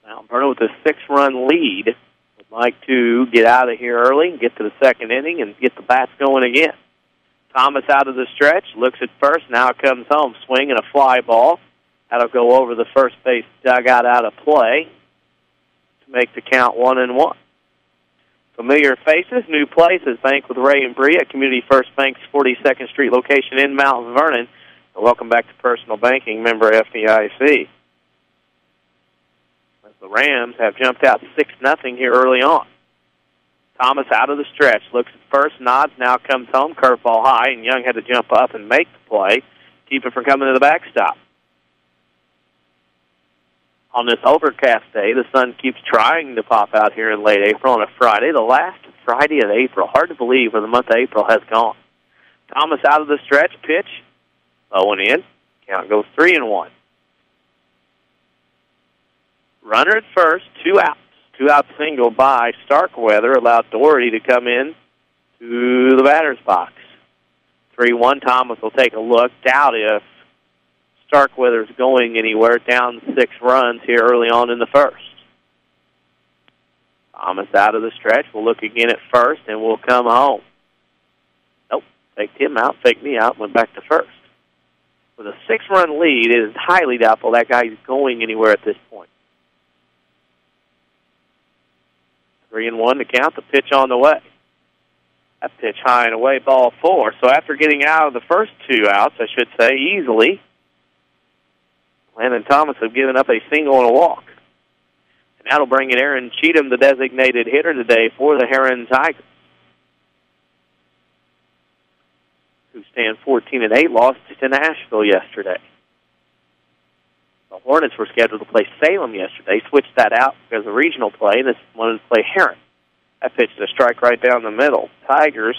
Now Vernon with a 6-run lead would like to get out of here early, get to the second inning, and get the bats going again. Thomas out of the stretch, looks at first, now comes home, swing and a fly ball. That'll go over the first base dugout out of play to make the count 1-1. Familiar faces, new places. Bank with Ray and Bree at Community First Bank's 42nd Street location in Mount Vernon. And welcome back to Personal Banking, member FDIC. As the Rams have jumped out 6-0 here early on. Thomas out of the stretch, looks at first, nods, now comes home, curveball high, and Young had to jump up and make the play, keep it from coming to the backstop. On this overcast day, the sun keeps trying to pop out here in late April on a Friday, the last Friday of April. Hard to believe where the month of April has gone. Thomas out of the stretch, pitch Low and in. Count goes 3-1. Runner at first, 2 outs. 2-out single by Starkweather allowed Doherty to come in to the batter's box. 3-1. Thomas will take a look. Doubt if Starkweather's going anywhere. Down 6 runs here early on in the first. Thomas out of the stretch. We'll look again at first, and we'll come home. Nope. Faked him out, faked me out, went back to first. With a 6-run lead, it is highly doubtful that guy's going anywhere at this point. 3-1 to count. The pitch on the way. That pitch high and away, ball 4. So after getting out of the first 2 outs, I should say, easily, Landon Thomas have given up a single and a walk. And that'll bring in Aaron Cheatham, the designated hitter today for the Herrin Tigers, who stand 14-8, lost to Nashville yesterday. The Hornets were scheduled to play Salem yesterday, switched that out because of regional play, and this wanted to play Herrin. That pitch is a strike right down the middle. Tigers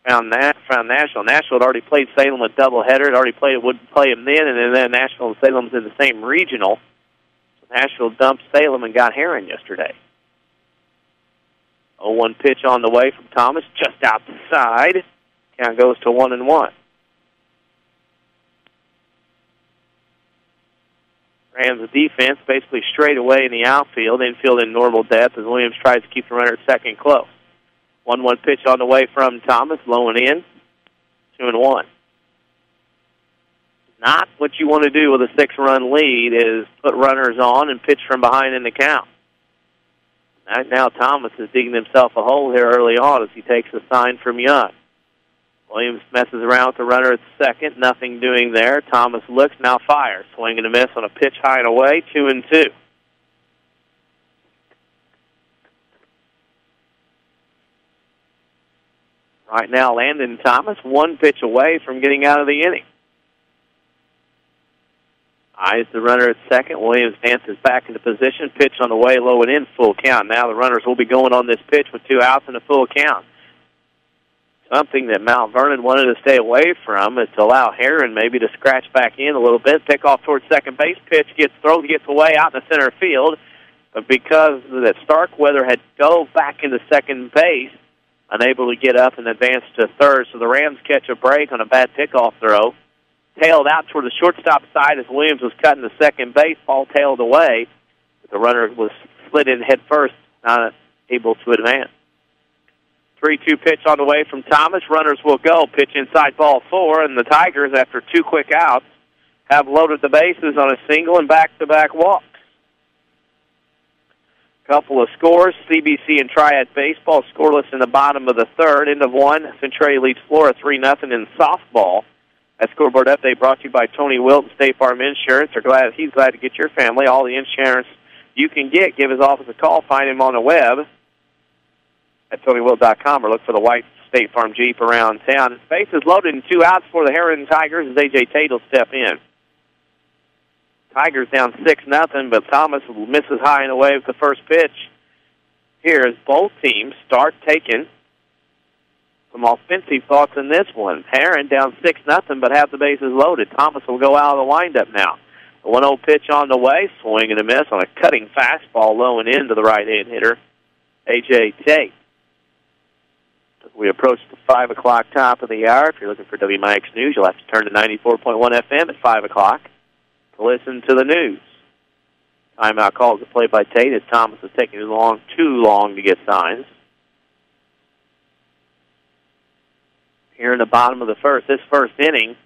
found Nashville. Nashville had already played Salem a doubleheader. It already wouldn't play them then, and then Nashville and Salem's in the same regional. So Nashville dumped Salem and got Herrin yesterday. 0-1 pitch on the way from Thomas, just outside. Count goes to 1-1. Rams' defense basically straight away in the outfield, infield in normal depth as Williams tries to keep the runner at second close. 1-1 pitch on the way from Thomas, low and in, 2-1. Not what you want to do with a 6-run lead is put runners on and pitch from behind in the count. Right now Thomas is digging himself a hole here early on as he takes a sign from Young. Williams messes around with the runner at second. Nothing doing there. Thomas looks, now fires. Swing and a miss on a pitch high and away, 2-2. Right now, Landon Thomas, 1 pitch away from getting out of the inning. Eyes the runner at second. Williams dances back into position. Pitch on the way, low and in, full count. Now the runners will be going on this pitch with 2 outs and a full count. Something that Mount Vernon wanted to stay away from is to allow Herrin maybe to scratch back in a little bit, pick off towards second base. Pitch gets away out in the center field. But because that Starkweather had dove back into second base, unable to get up and advance to third, so the Rams catch a break on a bad pickoff throw. Tailed out toward the shortstop side as Williams was cutting to second base. Ball tailed away. But the runner was slid in head first, not able to advance. 3-2 pitch on the way from Thomas. Runners will go. Pitch inside, ball 4, and the Tigers, after 2 quick outs, have loaded the bases on a single and back-to-back walks. Couple of scores. CBC and Triad Baseball scoreless in the bottom of the third. End of 1. Centralia leads Flora 3-0 in softball. That scoreboard update brought to you by Tony Wilton, State Farm Insurance. He's glad to get your family all the insurance you can get. Give his office a call. Find him on the web at TonyWilt.com or look for the white State Farm Jeep around town. Bases loaded and 2 outs for the Herrin Tigers as A.J. Tate will step in. Tigers down 6-0, but Thomas misses high and away with the first pitch. Here as both teams start taking some offensive thoughts in this one. Herrin down 6-0, but have the bases loaded. Thomas will go out of the windup now. The 1-0 pitch on the way, swing and a miss on a cutting fastball low and in to the right-hand hitter, A.J. Tate. As we approach the 5 o'clock top of the hour, if you're looking for WMIX News, you'll have to turn to 94.1 FM at 5 o'clock to listen to the news. Timeout calls to play by Tate as Thomas is taking too long to get signs. Here in the bottom of the first, this first inning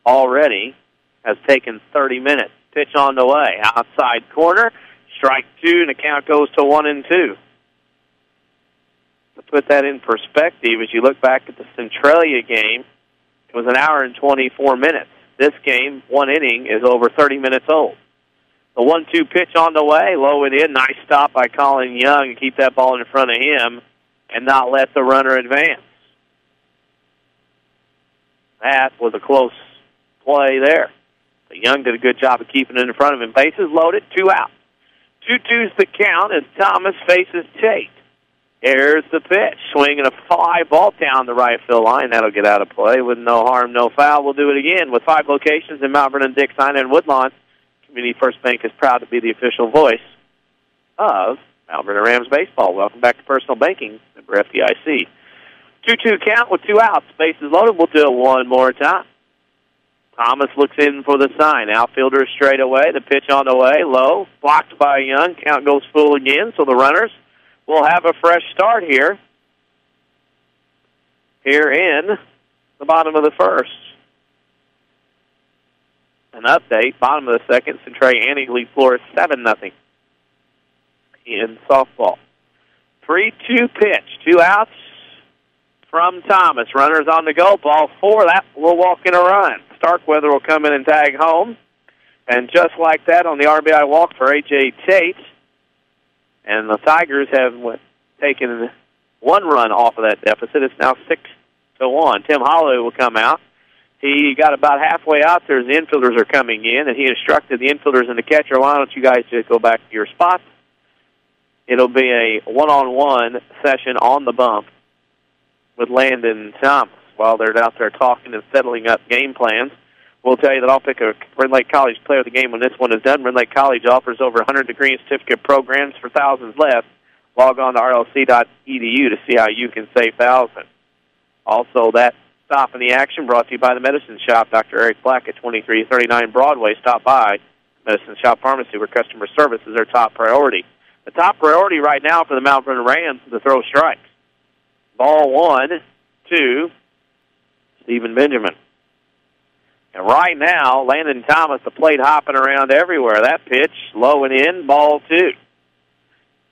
already has taken 30 minutes. Pitch on the way, outside corner, strike 2, and the count goes to 1-2. To put that in perspective, as you look back at the Centralia game, it was an hour and 24 minutes. This game, 1 inning, is over 30 minutes old. The 1-2 pitch on the way, low and in. Nice stop by Colin Young to keep that ball in front of him and not let the runner advance. That was a close play there. But Young did a good job of keeping it in front of him. Bases loaded, 2 out. 2-2's the count as Thomas faces Tate. Here's the pitch. Swinging a fly ball down the right field line. That'll get out of play with no harm, no foul. We'll do it again with 5 locations in Mount Vernon, Dix, Ina, and Woodlawn. Community First Bank is proud to be the official voice of Mount Vernon Rams baseball. Welcome back to Personal Banking, member FDIC. 2-2 count with 2 outs. Bases loaded. We'll do it one more time. Thomas looks in for the sign. Outfielder straight away. The pitch on the way. Low. Blocked by Young. Count goes full again. So the runners will have a fresh start here in the bottom of the first. An update. Bottom of the second. Centray Annie leads Flores 7-0 in softball. 3-2 pitch. 2 outs from Thomas. Runners on the go. Ball 4. That will walk in a run. Starkweather will come in and tag home. And just like that on the RBI walk for A.J. Tate. And the Tigers have taken 1 run off of that deficit. It's now 6-1. Tim Holloway will come out. He got about halfway out there as the infielders are coming in, and he instructed the infielders and the catcher, why don't you guys just go back to your spots? It'll be a one-on-one session on the bump with Landon Thomas while they're out there talking and settling up game plans. We'll tell you that I'll pick a Red Lake College player of the game when this one is done. Red Lake College offers over 100 degree and certificate programs for thousands less. Log on to rlc.edu to see how you can save thousands. Also, that stop in the action brought to you by the Medicine Shop. Dr. Eric Black at 2339 Broadway. Stop by Medicine Shop Pharmacy, where customer service is their top priority. The top priority right now for the Mount Vernon Rams is to throw strikes. Ball 1 to Stephen Benjamin. And right now, Landon Thomas, the plate hopping around everywhere. That pitch, low and in, ball 2.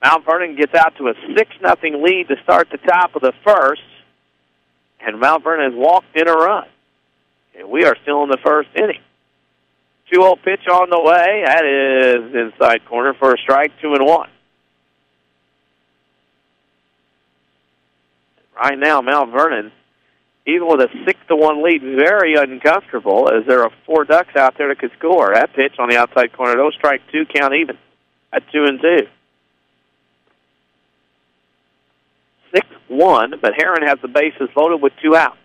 Mount Vernon gets out to a 6-0 lead to start the top of the first. And Mount Vernon has walked in a run. And we are still in the first inning. 2-0 pitch on the way. That is inside corner for a strike, 2-1. Right now, Mount Vernon, even with a 6-1 lead, very uncomfortable as there are 4 Ducks out there that could score. That pitch on the outside corner, those strike 2, count even at 2-2. 6-1, but Herrin has the bases loaded with 2 outs.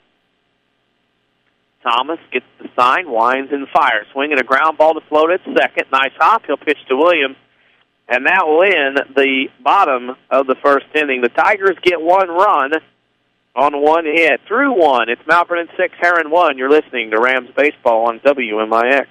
Thomas gets the sign, winds and fires. Swinging a ground ball to float at second. Nice hop. He'll pitch to Williams. And that will end the bottom of the first inning. The Tigers get 1 run on 1 hit. Through 1, it's Mount Vernon 6, Herrin 1. You're listening to Rams Baseball on WMIX.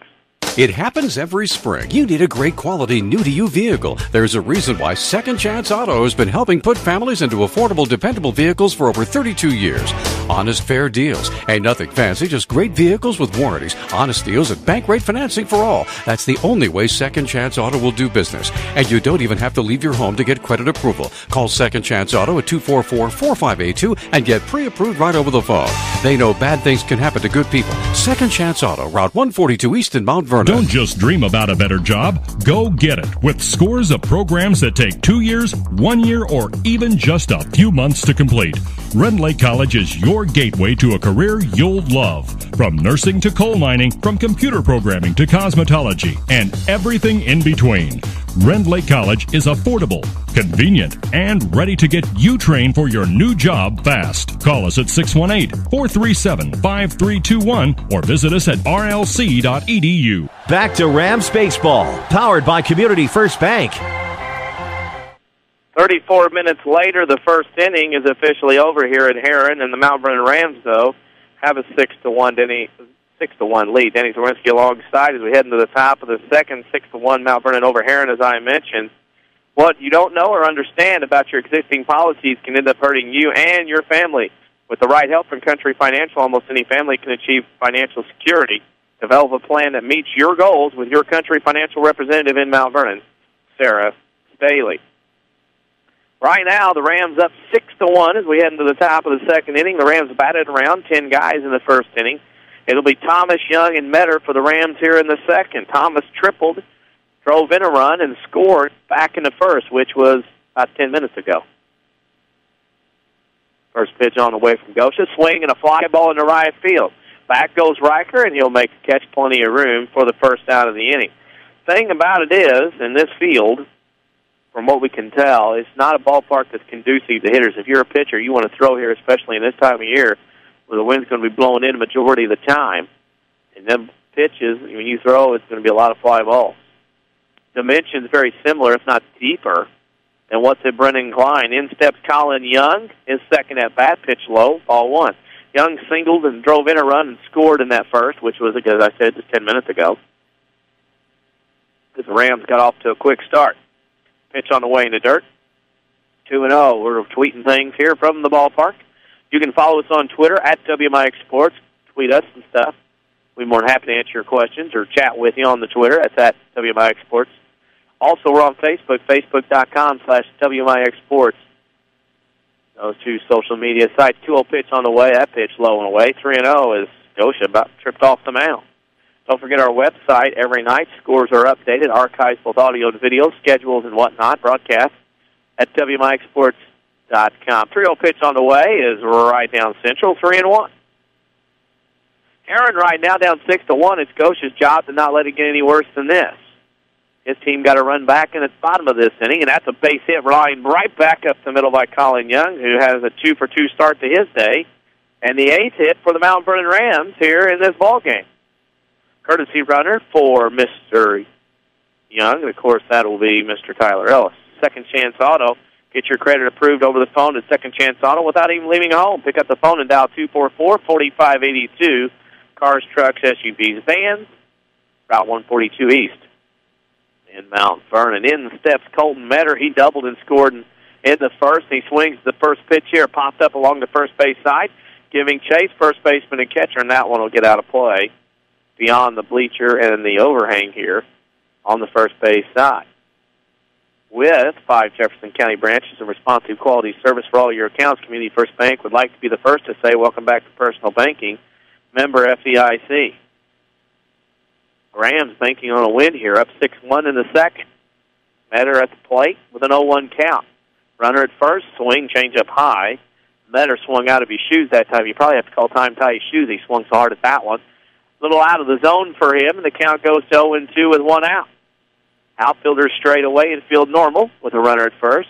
It happens every spring. You need a great quality new-to-you vehicle. There's a reason why Second Chance Auto has been helping put families into affordable, dependable vehicles for over 32 years. Honest, fair deals. Ain't nothing fancy, just great vehicles with warranties, honest deals, and bank rate financing for all. That's the only way Second Chance Auto will do business. And you don't even have to leave your home to get credit approval. Call Second Chance Auto at 244-4582 and get pre-approved right over the phone. They know bad things can happen to good people. Second Chance Auto, Route 142 East in Mount Vernon. Don't just dream about a better job. Go get it with scores of programs that take 2 years, 1 year, or even just a few months to complete. Red Lake College is your gateway to a career you'll love. From nursing to coal mining, from computer programming to cosmetology, and everything in between. Red Lake College is affordable, convenient, and ready to get you trained for your new job fast. Call us at 618-437-5321 or visit us at rlc.edu. Back to Rams Baseball, powered by Community First Bank. 34 minutes later, the first inning is officially over here at Herrin, and the Mount Vernon Rams, though, have a 6-1 lead. Denny Czerwinski alongside as we head into the top of the second. 6-1 Mount Vernon over Herrin, as I mentioned. What you don't know or understand about your existing policies can end up hurting you and your family. With the right help from Country Financial, almost any family can achieve financial security. Develop a plan that meets your goals with your Country Financial representative in Mount Vernon, Sarah Staley. Right now, the Rams up 6-1 as we head into the top of the second inning. The Rams batted around 10 guys in the first inning. It'll be Thomas, Young, and Metter for the Rams here in the second. Thomas tripled, drove in a run, and scored back in the first, which was about 10 minutes ago. First pitch on the way from Gosha. Swing and a fly ball into right field. Back goes Riker, and he'll make the catch, plenty of room for the first out of the inning. Thing about it is, in this field, from what we can tell, it's not a ballpark that's conducive to hitters. If you're a pitcher, you want to throw here, especially in this time of year, where the wind's going to be blowing in the majority of the time. And then pitches, when you throw, it's going to be a lot of fly balls. Dimensions very similar, if not deeper, than what's at Brennan Klein. In steps Colin Young, his second at-bat, pitch low, ball one. Young singled and drove in a run and scored in that first, which was, as I said, just 10 minutes ago. Because the Rams got off to a quick start. Pitch on the way in the dirt. 2-0. We're tweeting things here from the ballpark. You can follow us on Twitter at WMIX Sports. Tweet us and stuff. We'd be more than happy to answer your questions or chat with you on the Twitter. That's at WMIX Sports. Also, we're on Facebook, facebook.com/WMIX Sports. Those two social media sites. 2-0 pitch on the way. That pitch low and away. 3-0 is Gosha about tripped off the mound. Don't forget our website. Every night, scores are updated. Archives, both audio and video, schedules and whatnot. Broadcast at WMIXsports.com. 3-0 pitch on the way is right down central. 3-1. Herrin right now down 6-1. It's Gosha's job to not let it get any worse than this. His team got a run back in the bottom of this inning, and that's a base hit line right back up the middle by Colin Young, who has a 2-for-2 start to his day, and the 8th hit for the Mount Vernon Rams here in this ballgame. Courtesy runner for Mr. Young, and of course that will be Mr. Tyler Ellis. Second Chance Auto. Get your credit approved over the phone at Second Chance Auto without even leaving home. Pick up the phone and dial 244-4582. Cars, trucks, SUVs, vans, Route 142 East in Mount Vernon. In steps Colton Metter. He doubled and scored in the first. He swings the first pitch here, popped up along the first base side, giving chase, first baseman and catcher, and that one will get out of play beyond the bleacher and the overhang here on the first base side. With 5 Jefferson County branches and responsive quality service for all your accounts, Community First Bank would like to be the first to say welcome back to personal banking. Member FDIC. Rams banking on a win here, up 6-1 in the second. Metter at the plate with an 0-1 count. Runner at first, swing, change up high. Metter swung out of his shoes that time. You probably have to call time, tie his shoes. He swung so hard at that one. A little out of the zone for him, and the count goes to 0-2 with one out. Outfielder straight away and field normal with a runner at first.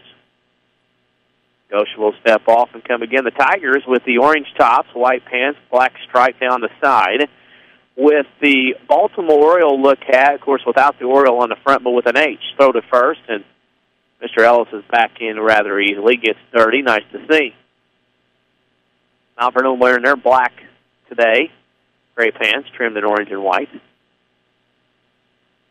Gosha will step off and come again. The Tigers with the orange tops, white pants, black stripe down the side. With the Baltimore Oriole look at, of course, without the Oriole on the front, but with an H. Throw to first, and Mr. Ellis is back in rather easily. Gets dirty. Nice to see. Mount Vernon wearing their black today. Gray pants, trimmed in orange and white.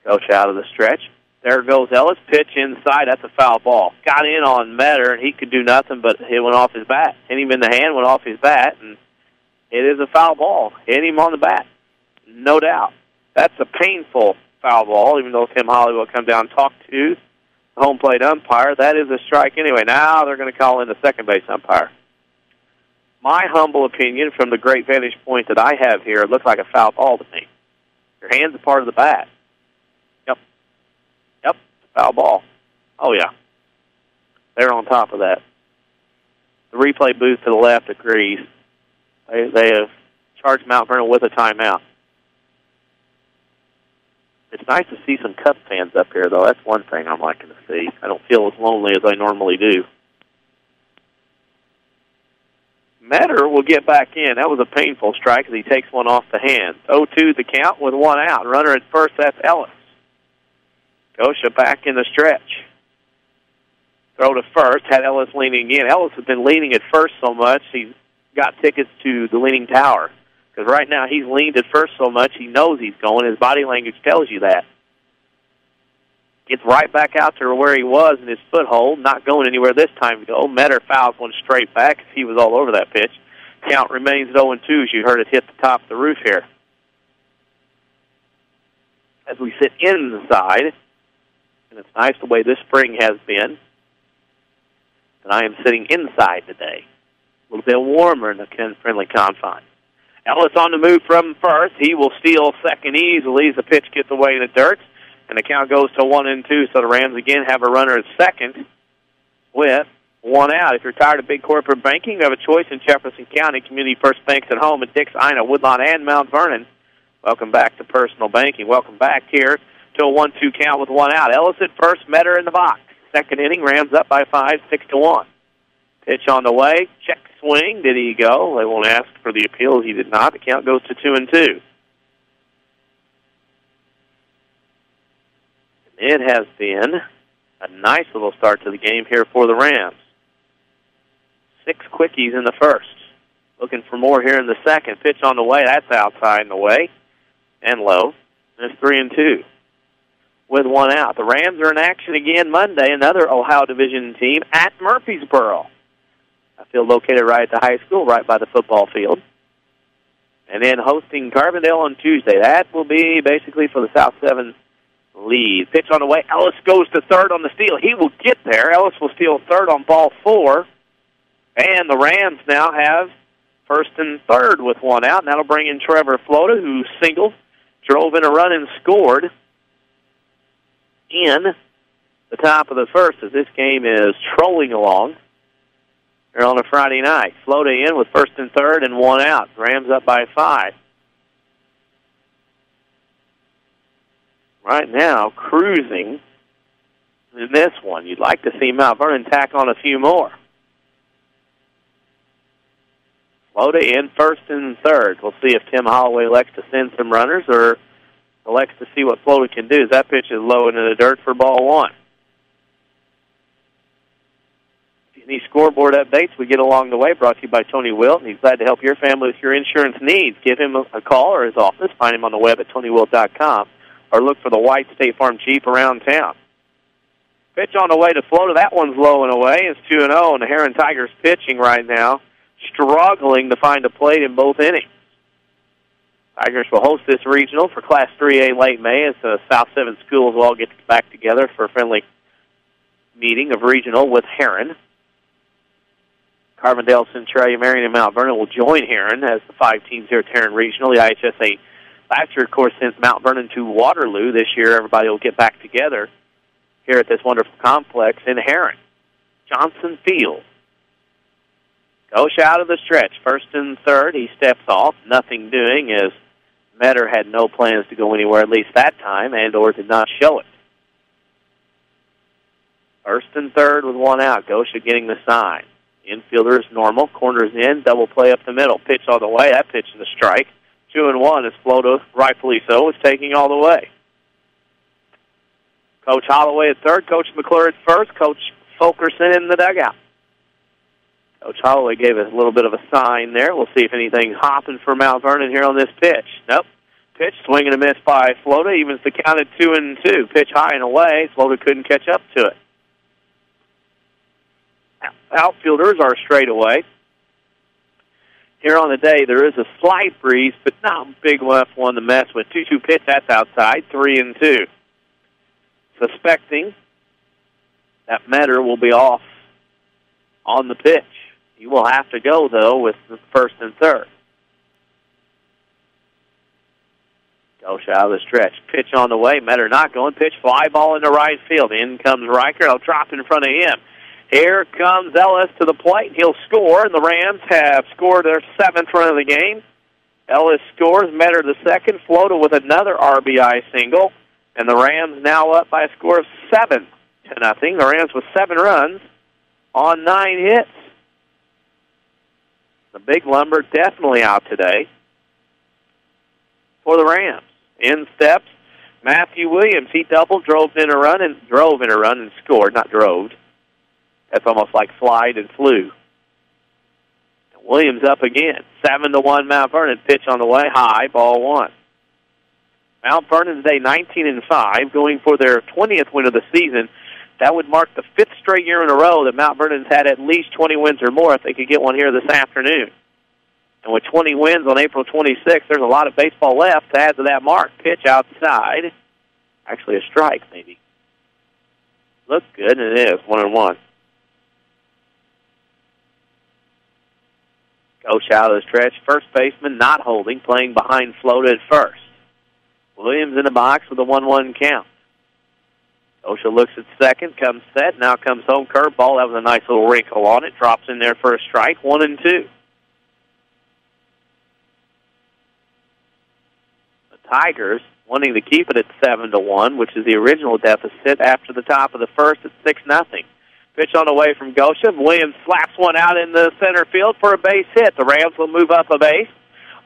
Gosha out of the stretch. There goes Ellis. Pitch inside. That's a foul ball. Got in on Metter, and he could do nothing, but it went off his bat. Hit him in the hand, went off his bat, and it is a foul ball. Hit him on the bat. No doubt. That's a painful foul ball, even though Tim Holly will come down and talk to the home plate umpire. That is a strike anyway. Now they're going to call in the second base umpire. My humble opinion, from the great vantage point that I have here, it looks like a foul ball to me. Your hand's a part of the bat. Yep, foul ball. Oh, yeah. They're on top of that. The replay booth to the left agrees. They have charged Mount Vernon with a timeout. It's nice to see some Cub fans up here, though. That's one thing I'm liking to see. I don't feel as lonely as I normally do. Metter will get back in. That was a painful strike as he takes one off the hand. 0-2 the count with one out. Runner at first, that's Ellis. Gosha back in the stretch. Throw to first, had Ellis leaning in. Ellis has been leaning at first so much, he's got tickets to the Leaning Tower. Because right now he's leaned at first so much, he knows he's going. His body language tells you that. Gets right back out to where he was in his foothold, not going anywhere this time to go. Metter fouls one straight back as he was all over that pitch. Count remains at 0-2 as you heard it hit the top of the roof here. As we sit inside, and it's nice the way this spring has been, and I am sitting inside today. A little bit warmer in the friendly confines. Ellis on the move from first. He will steal second easily as the pitch gets away in the dirt. And the count goes to 1-2, so the Rams again have a runner at second with one out. If you're tired of big corporate banking, you have a choice in Jefferson County. Community First Banks at home at Dix, Ina, Woodlawn, and Mount Vernon. Welcome back to personal banking. Welcome back here to a 1-2 count with one out. Ellis at first, Metter in the box. second inning. Rams up by 5, 6-1. Pitch on the way. Check swing. Did he go? They won't ask for the appeal. He did not. The count goes to 2-2. It has been a nice little start to the game here for the Rams. 6 quickies in the first. Looking for more here in the second. Pitch on the way. That's outside and away and low. And it's 3-2 with one out. The Rams are in action again Monday. Another Ohio Division team at Murfreesboro. A field located right at the high school, right by the football field. And then hosting Carbondale on Tuesday. That will be basically for the South 7 lead. Pitch on the way. Ellis goes to third on the steal. He will get there. Ellis will steal third on ball 4. And the Rams now have first and third with one out. And that'll bring in Trevor Flota, who singled, drove in a run, and scored in the top of the first as this game is trolling along here on a Friday night. Flota in with first and third and one out. Rams up by 5. Right now, cruising in this one. You'd like to see Mount Vernon tack on a few more. Flota in first and third. We'll see if Tim Holloway elects to send some runners or elects to see what Flota can do. That pitch is low into the dirt for ball 1. Any scoreboard updates we get along the way brought to you by Tony Wilt. He's glad to help your family with your insurance needs. Give him a call or his office. Find him on the web at TonyWilt.com or look for the white State Farm Jeep around town. Pitch on the way to Flota. That one's low and away. It's 2-0, and the Herrin Tigers pitching right now, struggling to find a plate in both innings. Tigers will host this regional for Class 3A late May as the South 7 schools will all get back together for a friendly meeting of regional with Herrin. Carbondale, Centralia, Marion, and Mount Vernon will join Herrin as the 5 teams here at Herrin Regional. The IHSA last year, of course, sent Mount Vernon to Waterloo. This year, everybody will get back together here at this wonderful complex in Herrin. Johnson Field. Goes out of the stretch. First and third, he steps off. Nothing doing as Metter had no plans to go anywhere, at least that time, and/or did not show it. First and third with one out. Gosha getting the sign. Infielder is normal. Corners in. Double play up the middle. Pitch all the way. That pitch is a strike. 2-1 as Flota, rightfully so, is taking all the way. Coach Holloway at third. Coach McClure at first. Coach Fulkerson in the dugout. Coach Holloway gave us a little bit of a sign there. We'll see if anything's hopping for Mount Vernon here on this pitch. Nope. Pitch, swing and a miss by Flota. Evens the count at 2-2. Pitch high and away. Flota couldn't catch up to it. Outfielders are straight away. Here on the day, there is a slight breeze, but not big enough one to mess with. 2-2 pitch, that's outside, 3-2. Suspecting that Metter will be off on the pitch. He will have to go, though, with the first and third. Goes out of the stretch. Pitch on the way. Metter not going. Pitch, fly ball into right field. In comes Riker. He'll drop in front of him. Here comes Ellis to the plate. He'll score, and the Rams have scored their 7th run of the game. Ellis scores. Metter the second. Flota with another RBI single, and the Rams now up by a score of 7-0. The Rams with 7 runs on 9 hits. The big lumber definitely out today for the Rams. In steps Matthew Williams. He doubled, drove in a run and scored. Not drove. That's almost like flied and flew. And Williams up again. 7-1 Mount Vernon. Pitch on the way. High. Ball 1. Mount Vernon today 19-5, going for their 20th win of the season. That would mark the 5th straight year in a row that Mount Vernon's had at least 20 wins or more if they could get one here this afternoon. And with 20 wins on April 26th, there's a lot of baseball left to add to that mark. Pitch outside. Actually a strike, maybe. Looks good, and it is. 1-1. Coach out of the stretch. First baseman not holding, playing behind Flota at first. Williams in the box with a 1-1 count. Osha looks at second, comes set, now comes home. Curveball, that was a nice little wrinkle on it. Drops in there for a strike, 1-2. The Tigers, wanting to keep it at 7-1, which is the original deficit after the top of the first at 6-0. Pitch on the way from Gosha. Williams slaps one out in the center field for a base hit. The Rams will move up a base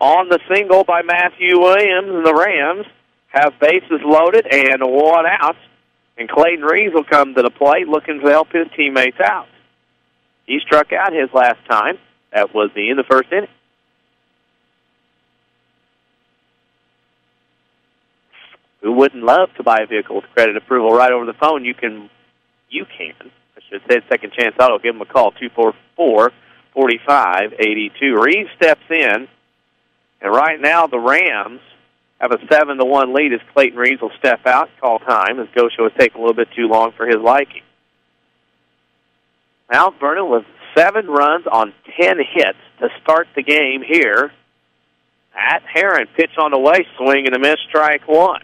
on the single by Matthew Williams, and the Rams have bases loaded and one out. And Clayton Reeves will come to the plate looking to help his teammates out. He struck out his last time. That was the end of the first inning. Who wouldn't love to buy a vehicle with credit approval right over the phone? You can. I should say Second Chance Auto. Give them a call, 244-4582. Reeves steps in, and right now the Rams have a 7-1 lead as Clayton Reeves will step out, call time, as Gosha was taking a little bit too long for his liking. Mount Vernon with 7 runs on 10 hits to start the game here at Herrin. Pitch on the way, swing and a miss, strike one.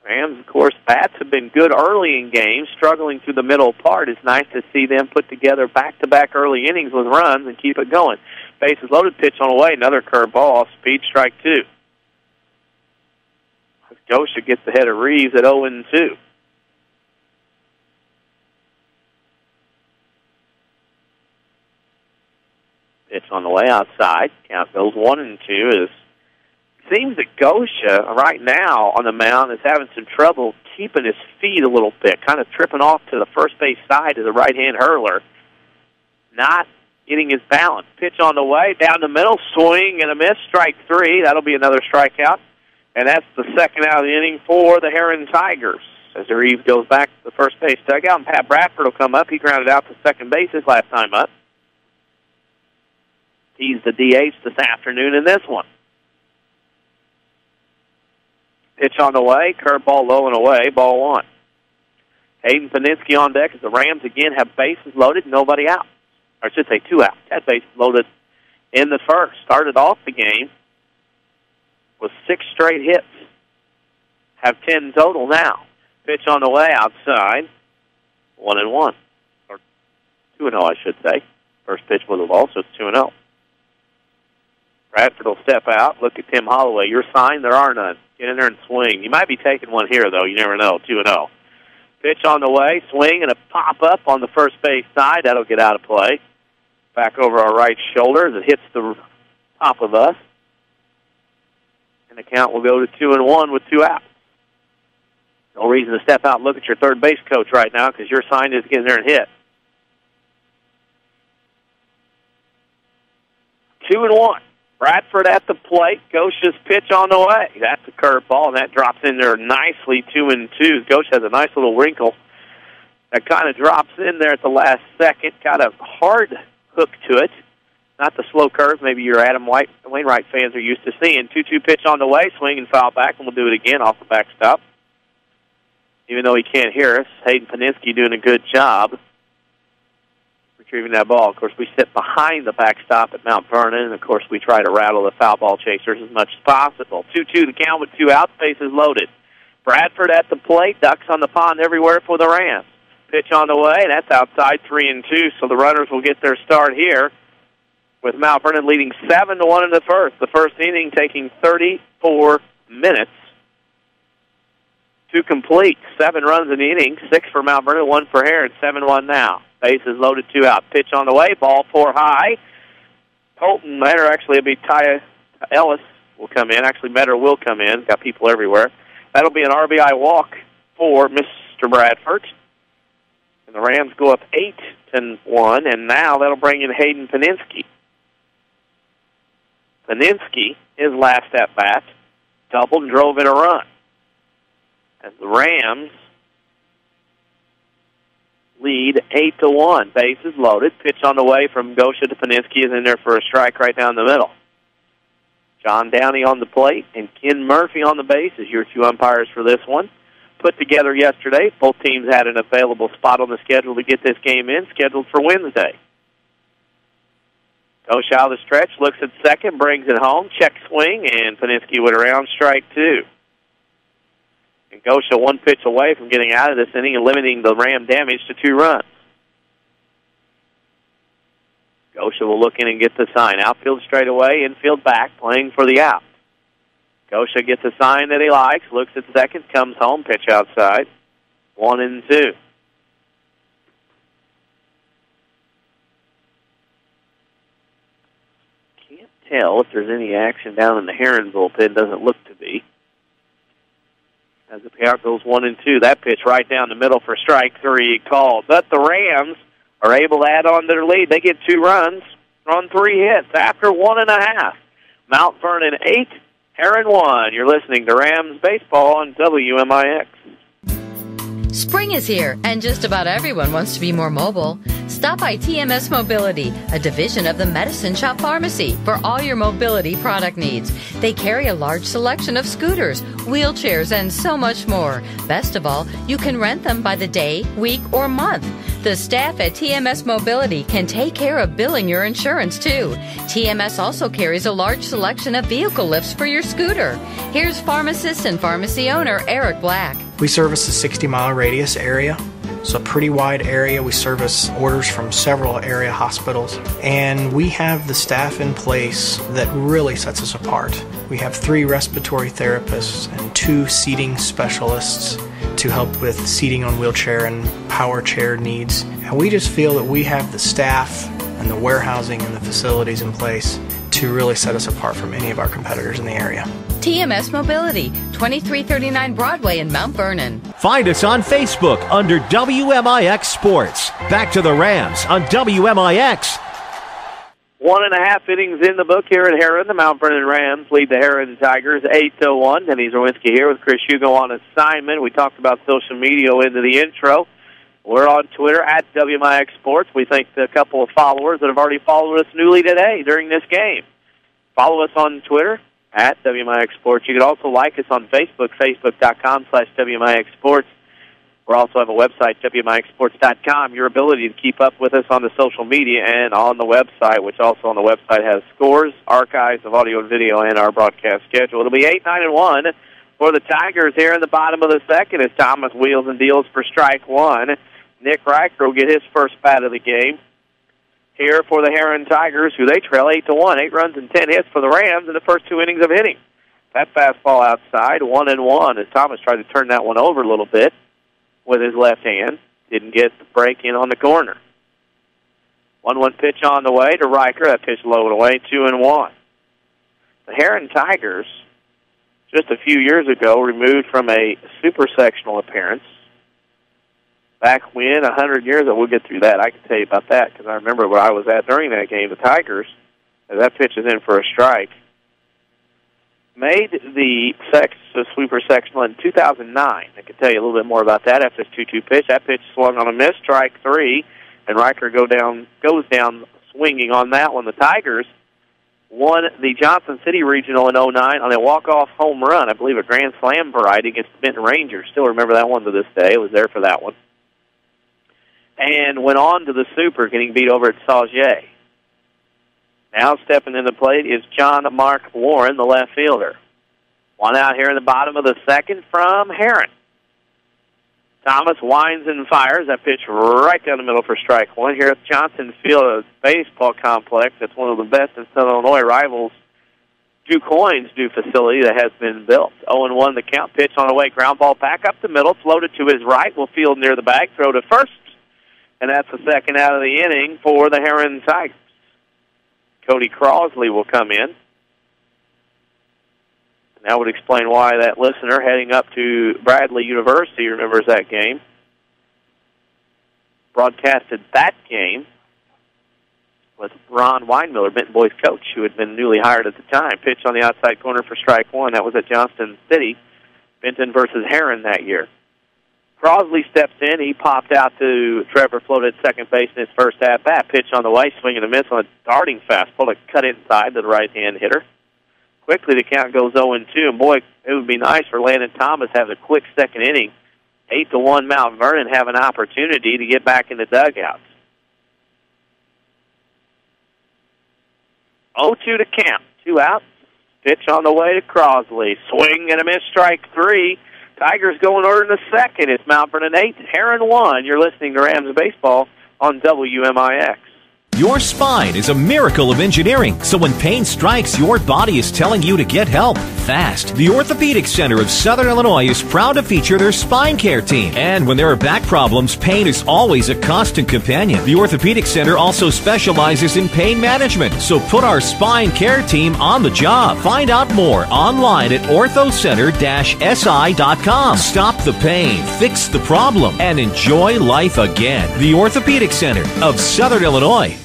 Rams, of course, bats have been good early in games, struggling through the middle part. It's nice to see them put together back-to-back early innings with runs and keep it going. Bases loaded, pitch on the way, another curveball, speed, strike two. Gosha gets ahead of Reeves at 0-2. Pitch on the way outside. Count goes 1-2 as seems that Gosha right now on the mound is having some trouble keeping his feet a little bit, kind of tripping off to the first base side of the right-hand hurler, not getting his balance. Pitch on the way, down the middle, swing and a miss, strike three. That'll be another strikeout, and that's the second out of the inning for the Herrin Tigers. As Reeves goes back to the first base dugout, and Pat Bradford will come up. He grounded out to second base his last time up. He's the DH this afternoon in this one. Pitch on the way, curveball low and away, ball one. Hayden Paninsky on deck as the Rams again have bases loaded, nobody out. Or I should say 2 outs. Had bases loaded in the first. Started off the game with 6 straight hits. Have 10 total now. Pitch on the way outside, 1-1. Or 2-0, I should say. First pitch was a ball, so it's 2-0. Bradford will step out. Look at Tim Holloway. Your sign, there are none. Get in there and swing. You might be taking one here, though. You never know. 2-0. Pitch on the way. Swing and a pop-up on the first base side. That'll get out of play. Back over our right shoulder as it hits the top of us. And the count will go to 2-1 with 2 outs. No reason to step out and look at your third base coach right now because your sign is getting there and hit. 2-1. Bradford at the plate. Gosha's pitch on the way. That's a curveball, and that drops in there nicely, 2-2. Gosha has a nice little wrinkle that kind of drops in there at the last second. Got a hard hook to it. Not the slow curve maybe your Adam Wainwright fans are used to seeing. 2-2 pitch on the way. Swing and foul back, and we'll do it again off the backstop. Even though he can't hear us, Hayden Paninsky doing a good job retrieving that ball. Of course, we sit behind the backstop at Mount Vernon, and of course, we try to rattle the foul ball chasers as much as possible. 2-2 the count with 2 outs, bases loaded. Bradford at the plate, ducks on the pond everywhere for the Rams. Pitch on the way, that's outside, 3-2, so the runners will get their start here with Mount Vernon leading 7-1 in the first. The first inning taking 34 minutes to complete. 7 runs in the inning, 6 for Mount Vernon, 1 for Herrin, 7-1 now. Bases loaded, 2 out. Pitch on the way, ball 4 high. Holton Metter, actually it'll be Ty Ellis will come in. Actually, Metter will come in. Got people everywhere. That'll be an RBI walk for Mr. Bradford. And the Rams go up 8-1, and now that'll bring in Hayden Paninsky. Paninsky, his last at-bat, doubled and drove in a run. As the Rams lead 8-1. Bases loaded. Pitch on the way from Gosha to Paninsky is in there for a strike right down the middle. John Downey on the plate and Ken Murphy on the base is your 2 umpires for this one. Put together yesterday. Both teams had an available spot on the schedule to get this game in, scheduled for Wednesday. Gosha out of the stretch, looks at second, brings it home, check swing, and Paninsky went around, strike 2. And Gosha 1 pitch away from getting out of this inning and limiting the Ram damage to 2 runs. Gosha will look in and get the sign. Outfield straight away, infield back, playing for the out. Gosha gets a sign that he likes, looks at second, comes home, pitch outside. 1-2. Can't tell if there's any action down in the Herrin bullpen. Doesn't look to be. As the payout goes 1-2, that pitch right down the middle for strike 3 called. But the Rams are able to add on to their lead. They get 2 runs on 3 hits after 1.5. Mount Vernon 8, Herrin 1. You're listening to Rams Baseball on WMIX. Spring is here, and just about everyone wants to be more mobile. Stop by TMS Mobility, a division of the Medicine Shop Pharmacy, for all your mobility product needs. They carry a large selection of scooters, wheelchairs, and so much more. Best of all, you can rent them by the day, week, or month. The staff at TMS Mobility can take care of billing your insurance, too. TMS also carries a large selection of vehicle lifts for your scooter. Here's pharmacist and pharmacy owner Eric Black. We service a 60-mile radius area. It's a pretty wide area. We service orders from several area hospitals, and we have the staff in place that really sets us apart. We have 3 respiratory therapists and 2 seating specialists to help with seating on wheelchair and power chair needs. And we just feel that we have the staff and the warehousing and the facilities in place to really set us apart from any of our competitors in the area. TMS Mobility, 2339 Broadway in Mount Vernon. Find us on Facebook under WMIX Sports. Back to the Rams on WMIX. 1.5 innings in the book here at Herrin. The Mount Vernon Rams lead the Herrin Tigers 8-1. Denny Czerwinski here with Chris Hugo on assignment. We talked about social media into the intro. We're on Twitter at WMIX Sports. We thank the couple of followers that have already followed us newly today during this game. Follow us on Twitter at WMIX Sports. You can also like us on Facebook, facebook.com/WMIX Sports. We also have a website, WMIXsports.com. Your ability to keep up with us on the social media and on the website, which also on the website has scores, archives of audio and video, and our broadcast schedule. It'll be 8, 9, and 1 for the Tigers here in the bottom of the second as Thomas wheels and deals for strike 1. Nick Riker will get his first bat of the game here for the Herrin Tigers, who they trail 8-1. 8 runs and 10 hits for the Rams in the first 2 innings of hitting. That fastball outside, 1-1, as Thomas tried to turn that one over a little bit with his left hand. Didn't get the break in on the corner. 1-1 pitch on the way to Riker. That pitch low and away, 2-1. The Herrin Tigers, just a few years ago, removed from a super sectional appearance. Back when, 100 years ago, we'll get through that. I can tell you about that because I remember where I was at during that game. The Tigers, as that pitch is in for a strike, made the super sectional in 2009. I can tell you a little bit more about that after this 2-2 pitch. That pitch swung on a miss, strike 3, and Riker goes down swinging on that one. The Tigers won the Johnson City Regional in 2009 on a walk-off home run, I believe a Grand Slam variety against the Benton Rangers. Still remember that one to this day. I was there for that one. And went on to the Super, getting beat over at Sauget. Now stepping in the plate is John Mark Warren, the left fielder. 1 out here in the bottom of the second from Herrin. Thomas winds and fires. That pitch right down the middle for strike 1 here at Johnson Field, a baseball complex that's one of the best in Southern Illinois. Rivals DuQuoin's new facility that has been built. 0-1 the count. Pitch on the way. Ground ball back up the middle. Floated to his right. Will field near the bag. Throw to first. And that's the second out of the inning for the Herrin Tigers. Cody Crosley will come in. And that would explain why that listener heading up to Bradley University remembers that game. Broadcasted that game with Ron Weinmiller, Benton Boys coach, who had been newly hired at the time. Pitch on the outside corner for strike 1. That was at Johnston City, Benton versus Herrin that year. Crosley steps in. He popped out to Trevor Float at second base in his first at-bat. Pitch on the way, swing and a miss on a darting fastball to cut inside to the right-hand hitter. Quickly, the count goes 0-2, and boy, it would be nice for Landon Thomas to have a quick second inning. 8-1 Mount Vernon have an opportunity to get back in the dugouts. 0-2 to count. 2 outs. Pitch on the way to Crosley. Swing and a miss, strike 3. Tigers go in order in the second. It's Mount Vernon 8, Herrin 1. You're listening to Rams Baseball on WMIX. Your spine is a miracle of engineering, so when pain strikes, your body is telling you to get help fast. The Orthopedic Center of Southern Illinois is proud to feature their spine care team. And when there are back problems, pain is always a constant companion. The Orthopedic Center also specializes in pain management, so put our spine care team on the job. Find out more online at orthocenter-si.com. Stop the pain, fix the problem, and enjoy life again. The Orthopedic Center of Southern Illinois.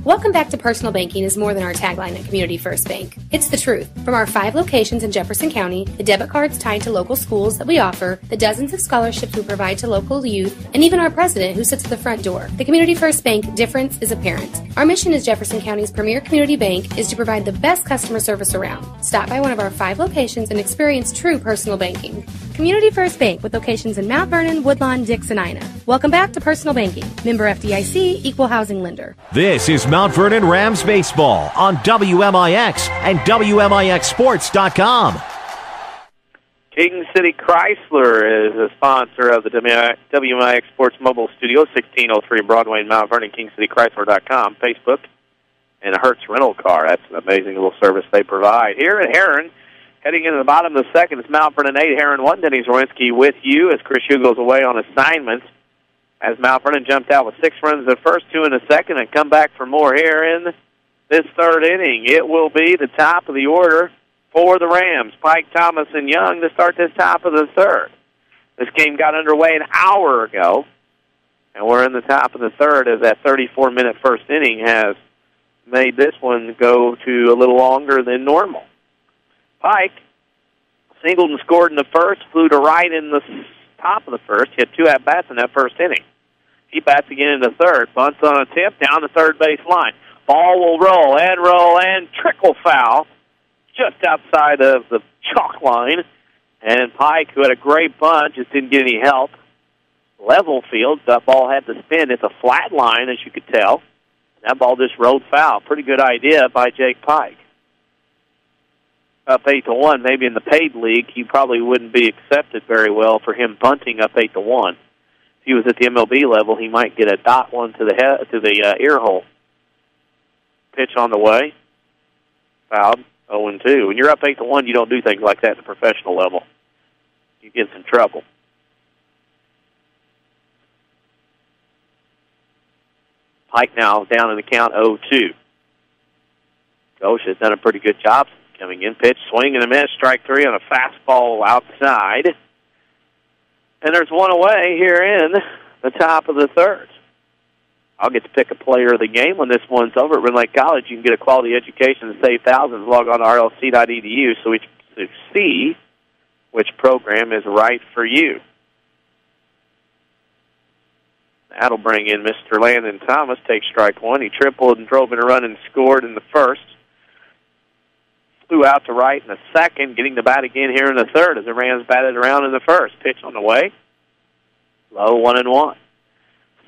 Welcome back to Personal Banking is more than our tagline at Community First Bank. It's the truth. From our 5 locations in Jefferson County, the debit cards tied to local schools that we offer, the dozens of scholarships we provide to local youth, and even our president who sits at the front door. The Community First Bank difference is apparent. Our mission as Jefferson County's premier community bank is to provide the best customer service around. Stop by one of our 5 locations and experience true personal banking. Community First Bank with locations in Mount Vernon, Woodlawn, Dix, and Ina. Welcome back to Personal Banking. Member FDIC, Equal Housing Lender. This is Mount Vernon Rams baseball on WMIX and WMIXsports.com. King City Chrysler is a sponsor of the WMIX Sports Mobile Studio, 1603 Broadway in Mount Vernon, KingCityChrysler.com, Facebook, and a Hertz rental car. That's an amazing little service they provide. Here at Herrin, heading into the bottom of the second, it's Mount Vernon 8, Herrin 1. Denny Czerwinski with you as Chris Hugo's away on assignment. As Mount Vernon jumped out with 6 runs in the first, 2 in the second, and come back for more here in this third inning. It will be the top of the order for the Rams. Pike, Thomas, and Young to start this top of the third. This game got underway an hour ago, and we're in the top of the third as that 34-minute first inning has made this one go to a little longer than normal. Pike singled and scored in the first, flew to right in the top of the first. He had 2 at-bats in that first inning. He bats again in the third. Bunts on a tip down the third base line. Ball will roll and trickle foul just outside of the chalk line. And Pike, who had a great bunt, just didn't get any help. Level field. That ball had to spin. It's a flat line, as you could tell. That ball just rolled foul. Pretty good idea by Jake Pike. Up 8-1, maybe in the paid league, he probably wouldn't be accepted very well for him bunting up 8-1. If he was at the MLB level, he might get a dot one to the ear hole. Pitch on the way, fouled, 0-2. When you're up 8-1, you don't do things like that at the professional level. You get in trouble. Pike now down in the count 0-2. Ghosh has done a pretty good job coming in. Pitch, swing and a miss, strike 3 on a fastball outside. And there's one away here in the top of the third. I'll get to pick a player of the game when this one's over at Red Lake College. You can get a quality education and save thousands. Log on to rlc.edu so we can see which program is right for you. That'll bring in Mr. Landon Thomas. Take strike 1. He tripled and drove in a run and scored in the first. Flew out to right in the second, getting the bat again here in the third as the Rams batted around in the first. Pitch on the way. Low 1-1.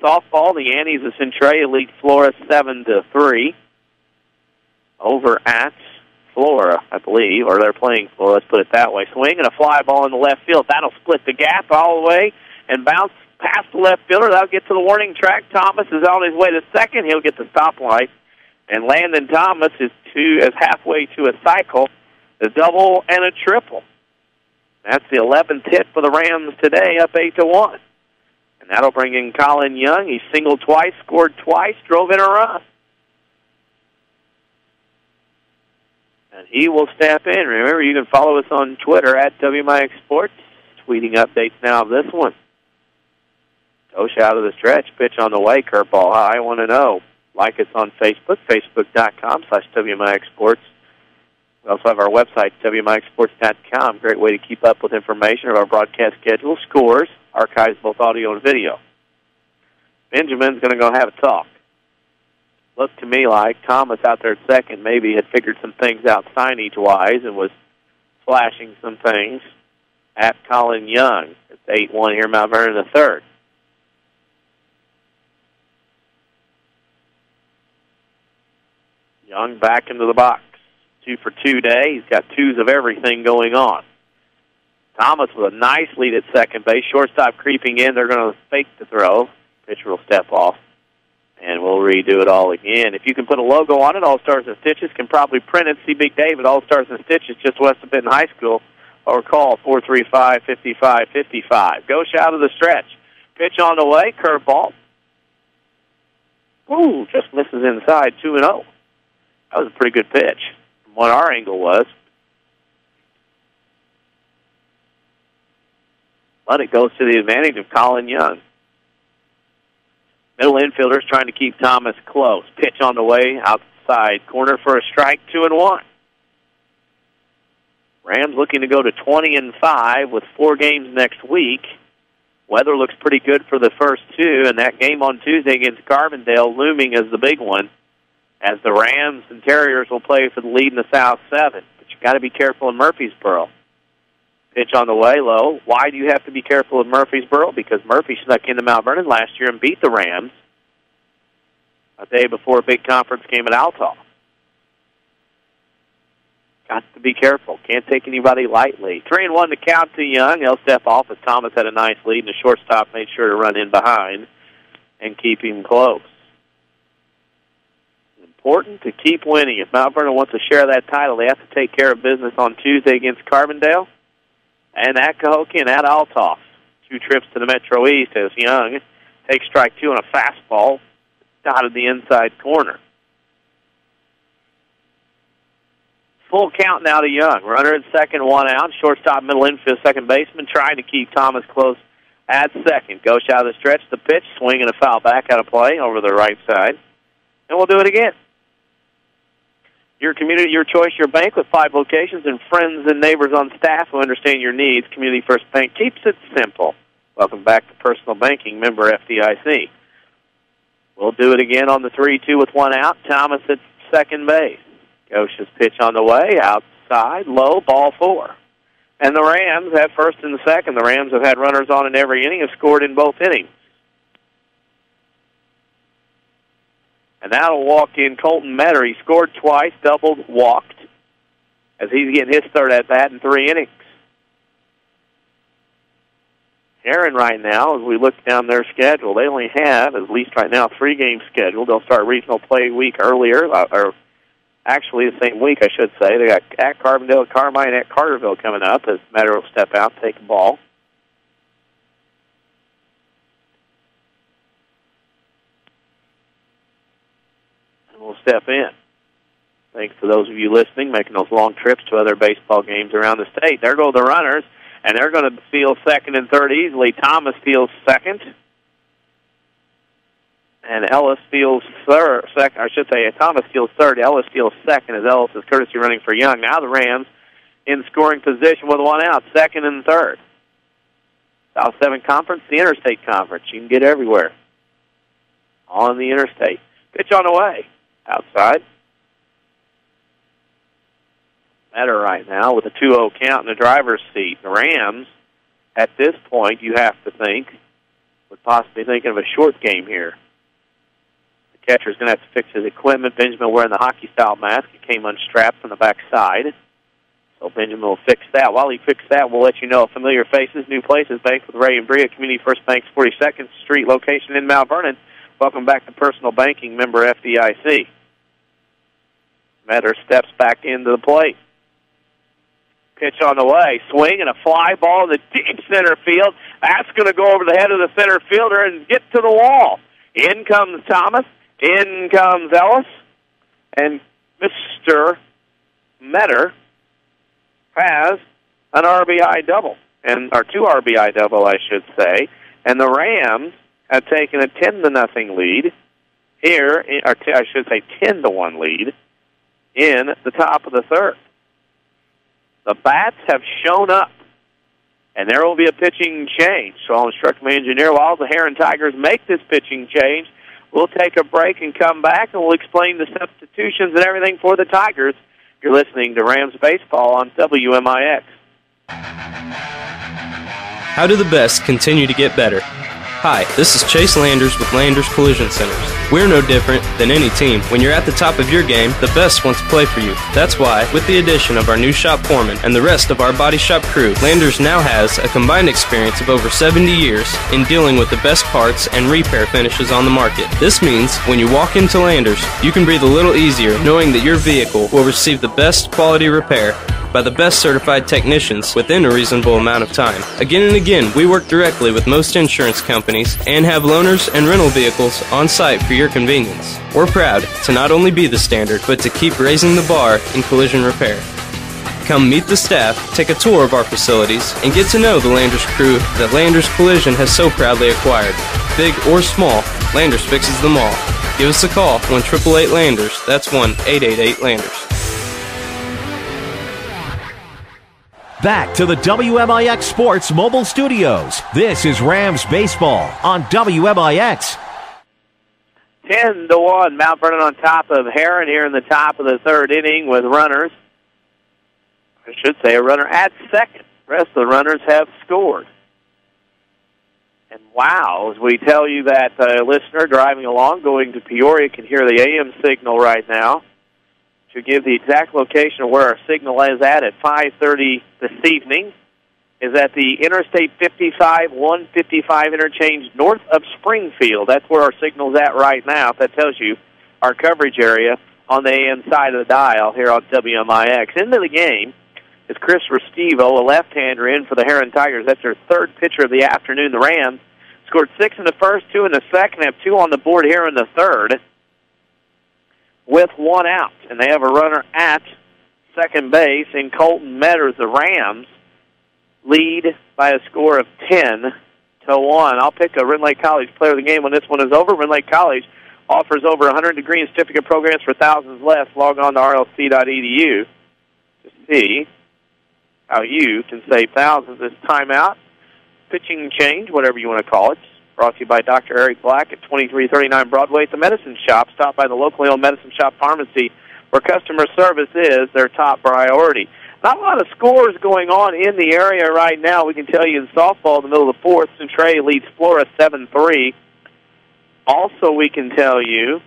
Softball, the Annies of Centralia lead Flora 7-3 over at Flora, I believe, or they're playing Flora, let's put it that way. Swing and a fly ball in the left field. That'll split the gap all the way and bounce past the left fielder. That'll get to the warning track. Thomas is on his way to second. He'll get the stoplight. And Landon Thomas is halfway to a cycle, a double and a triple. That's the 11th hit for the Rams today, up 8-1. And that'll bring in Colin Young. He singled twice, scored twice, drove in a run. And he will step in. Remember, you can follow us on Twitter at WMIX Sports, tweeting updates now of this one. Ghosh out of the stretch, pitch on the way, curveball high, 1-0. Like us on Facebook, facebook.com/WMIX Sports. We also have our website, WMIXsports.com. Great way to keep up with information of our broadcast schedule, scores, archives, both audio and video. Benjamin's going to go have a talk. Looked to me like Thomas out there at second maybe had figured some things out signage-wise and was flashing some things at Colin Young. It's 8-1 here, Mount Vernon in the third. Young back into the box. 2 for 2 day. He's got 2s of everything going on. Thomas with a nice lead at second base. Shortstop creeping in. They're going to fake the throw. Pitcher will step off, and we'll redo it all again. If you can put a logo on it, All Stars and Stitches can probably print it. See Big David, All Stars and Stitches, just west of Benton High School, or call 435-5555. Gauche out of the stretch. Pitch on the way, curveball. Ooh, just misses inside, 2-0. That was a pretty good pitch from what our angle was. But it goes to the advantage of Colin Young. Middle infielders trying to keep Thomas close. Pitch on the way, outside corner for a strike, 2-1. Rams looking to go to 20-5 with 4 games next week. Weather looks pretty good for the first 2, and that game on Tuesday against Carbondale looming as the big one, as the Rams and Terriers will play for the lead in the South 7. But you got to be careful in Murfreesboro. Pitch on the way, low. Why do you have to be careful in Murfreesboro? Because Murphy snuck into Mount Vernon last year and beat the Rams a day before a big conference game at Althoff. Got to be careful. Can't take anybody lightly. 3-1 to count to Young. He'll step off as Thomas had a nice lead, and the shortstop made sure to run in behind and keep him close. Important to keep winning. If Mount Vernon wants to share that title, they have to take care of business on Tuesday against Carbondale and at Cahokia and at Althoff. 2 trips to the Metro East as Young takes strike 2 on a fastball dotted the inside corner. Full count now to Young. Runner at second, 1 out. Shortstop, middle infield, second baseman trying to keep Thomas close at second. Goes out of the stretch. The pitch, swing and a foul back out of play over the right side. And we'll do it again. Your community, your choice, your bank with 5 locations and friends and neighbors on staff who understand your needs. Community First Bank keeps it simple. Welcome back to Personal Banking, member FDIC. We'll do it again on the 3-2 with 1 out. Thomas at second base. Gosha's pitch on the way, outside, low, ball 4. And the Rams have first and second. The Rams have had runners on in every inning, have scored in both innings. And now will walk in Colton Metter. He scored twice, doubled, walked, as he's getting his third at bat in 3 innings. Herrin right now, as we look down their schedule, they only have, at least right now, 3 games scheduled. They'll start regional play a week earlier, or actually the same week, I should say. They got at Carbondale, Carmine, at Carterville coming up as Metter will step out, take the ball. Will step in. Thanks to those of you listening, making those long trips to other baseball games around the state. There go the runners, and they're going to field second and third easily. Thomas fields second, and Ellis fields third. Thomas fields third. Ellis fields second as Ellis is courtesy running for Young. Now the Rams in scoring position with 1 out, second and third. South 7 Conference, the Interstate Conference. You can get everywhere on the Interstate. Pitch on the way. Outside. Metter right now with a 2-0 count in the driver's seat. The Rams, at this point, you have to think, would possibly thinking of a short game here. The catcher's going to have to fix his equipment. Benjamin wearing the hockey-style mask. It came unstrapped from the backside. So Benjamin will fix that. While he fixes that, we'll let you know familiar faces, new places, bank with Ray and Bria, Community First Bank's 42nd Street location in Mount Vernon. Welcome back to Personal Banking, member FDIC. Metter steps back into the plate. Pitch on the way. Swing and a fly ball in the deep center field. That's going to go over the head of the center fielder and get to the wall. In comes Thomas. In comes Ellis. And Mr. Metter has an RBI double, or 2 RBI double, I should say. And the Rams have taken a 10-0 lead here, or I should say 10-1 lead in the top of the third. The bats have shown up, and there will be a pitching change. So I'll instruct my engineer while the Herrin Tigers make this pitching change. We'll take a break and come back, and we'll explain the substitutions and everything for the Tigers. You're listening to Rams Baseball on WMIX. How do the best continue to get better? Hi, this is Chase Landers with Landers Collision Centers. We're no different than any team. When you're at the top of your game, the best want to play for you. That's why, with the addition of our new shop foreman and the rest of our body shop crew, Landers now has a combined experience of over 70 years in dealing with the best parts and repair finishes on the market. This means when you walk into Landers, you can breathe a little easier knowing that your vehicle will receive the best quality repair by the best certified technicians within a reasonable amount of time. Again and again, we work directly with most insurance companies and have loaners and rental vehicles on site for your convenience. We're proud to not only be the standard, but to keep raising the bar in collision repair. Come meet the staff, take a tour of our facilities, and get to know the Landers crew that Landers Collision has so proudly acquired. Big or small, Landers fixes them all. Give us a call, 1-888-LANDERS. That's 1-888-LANDERS. Back to the WMIX Sports Mobile Studios. This is Rams Baseball on WMIX. 10-1, Mount Vernon on top of Herrin here in the top of the third inning with runners. I should say a runner at second. The rest of the runners have scored. And wow, as we tell you that a listener driving along going to Peoria can hear the AM signal right now. To give the exact location of where our signal is at 5:30 this evening, is at the Interstate 55-155 interchange north of Springfield. That's where our signal's at right now. If that tells you our coverage area on the AM side of the dial here on WMIX. Into the game is Chris Restivo, a left-hander in for the Herrin Tigers. That's their third pitcher of the afternoon. The Rams scored 6 in the first, 2 in the second, have 2 on the board here in the third, with 1 out. And they have a runner at second base in Colton Metters. The Rams lead by a score of 10-1. I'll pick a Rend Lake College player of the game when this one is over. Rend Lake College offers over 100-degree and certificate programs for thousands less. Log on to rlc.edu to see how you can save thousands. This timeout, pitching change, whatever you want to call it, brought to you by Dr. Eric Black at 2339 Broadway at the Medicine Shop. Stop by the locally owned Medicine Shop Pharmacy, where customer service is their top priority. Not a lot of scores going on in the area right now. We can tell you in softball, in the middle of the fourth, Centrae leads Flora 7-3. Also, we can tell you,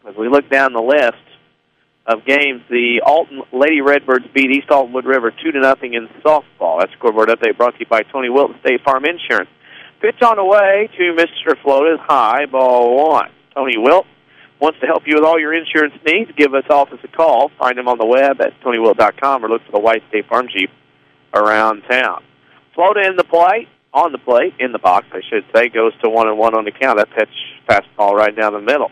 as we look down the list of games, the Alton Lady Redbirds beat East Alton Wood River 2-0 in softball. That scoreboard update brought to you by Tony Wilton, State Farm Insurance. Pitch on the way to Mr. Float is high, ball 1. Tony Wilt wants to help you with all your insurance needs. Give us office a call. Find him on the web at TonyWilt.com or look for the white State Farm Jeep around town. Float in the plate, on the plate, in the box, I should say, goes to 1-1 on the count. That pitch, fastball right down the middle.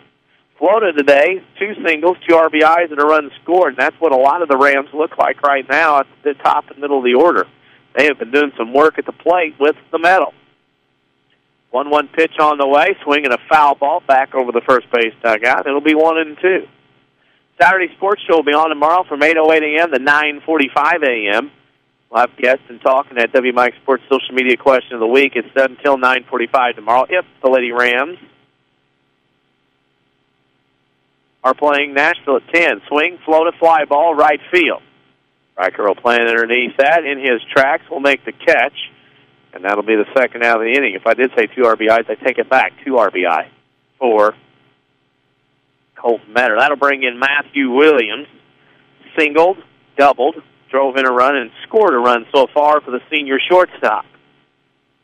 Flota today, 2 singles, 2 RBIs, and a run scored, and that's what a lot of the Rams look like right now at the top and middle of the order. They have been doing some work at the plate with the metal. 1-1 pitch on the way, swinging a foul ball back over the first base dugout. It'll be 1-2. Saturday Sports Show will be on tomorrow from 8:08 a.m. to 9:45 a.m. We'll have guests and talking at WMIX Sports Social Media Question of the Week. It's until 9:45 tomorrow if the Lady Rams are playing Nashville at 10. Swing, float a fly ball, right field. Riker will play underneath that. In his tracks will make the catch. And that'll be the second out of the inning. If I did say 2 RBIs, I take it back. 2 RBI for Colton Metter. That'll bring in Matthew Williams. Singled, doubled, drove in a run, and scored a run so far for the senior shortstop.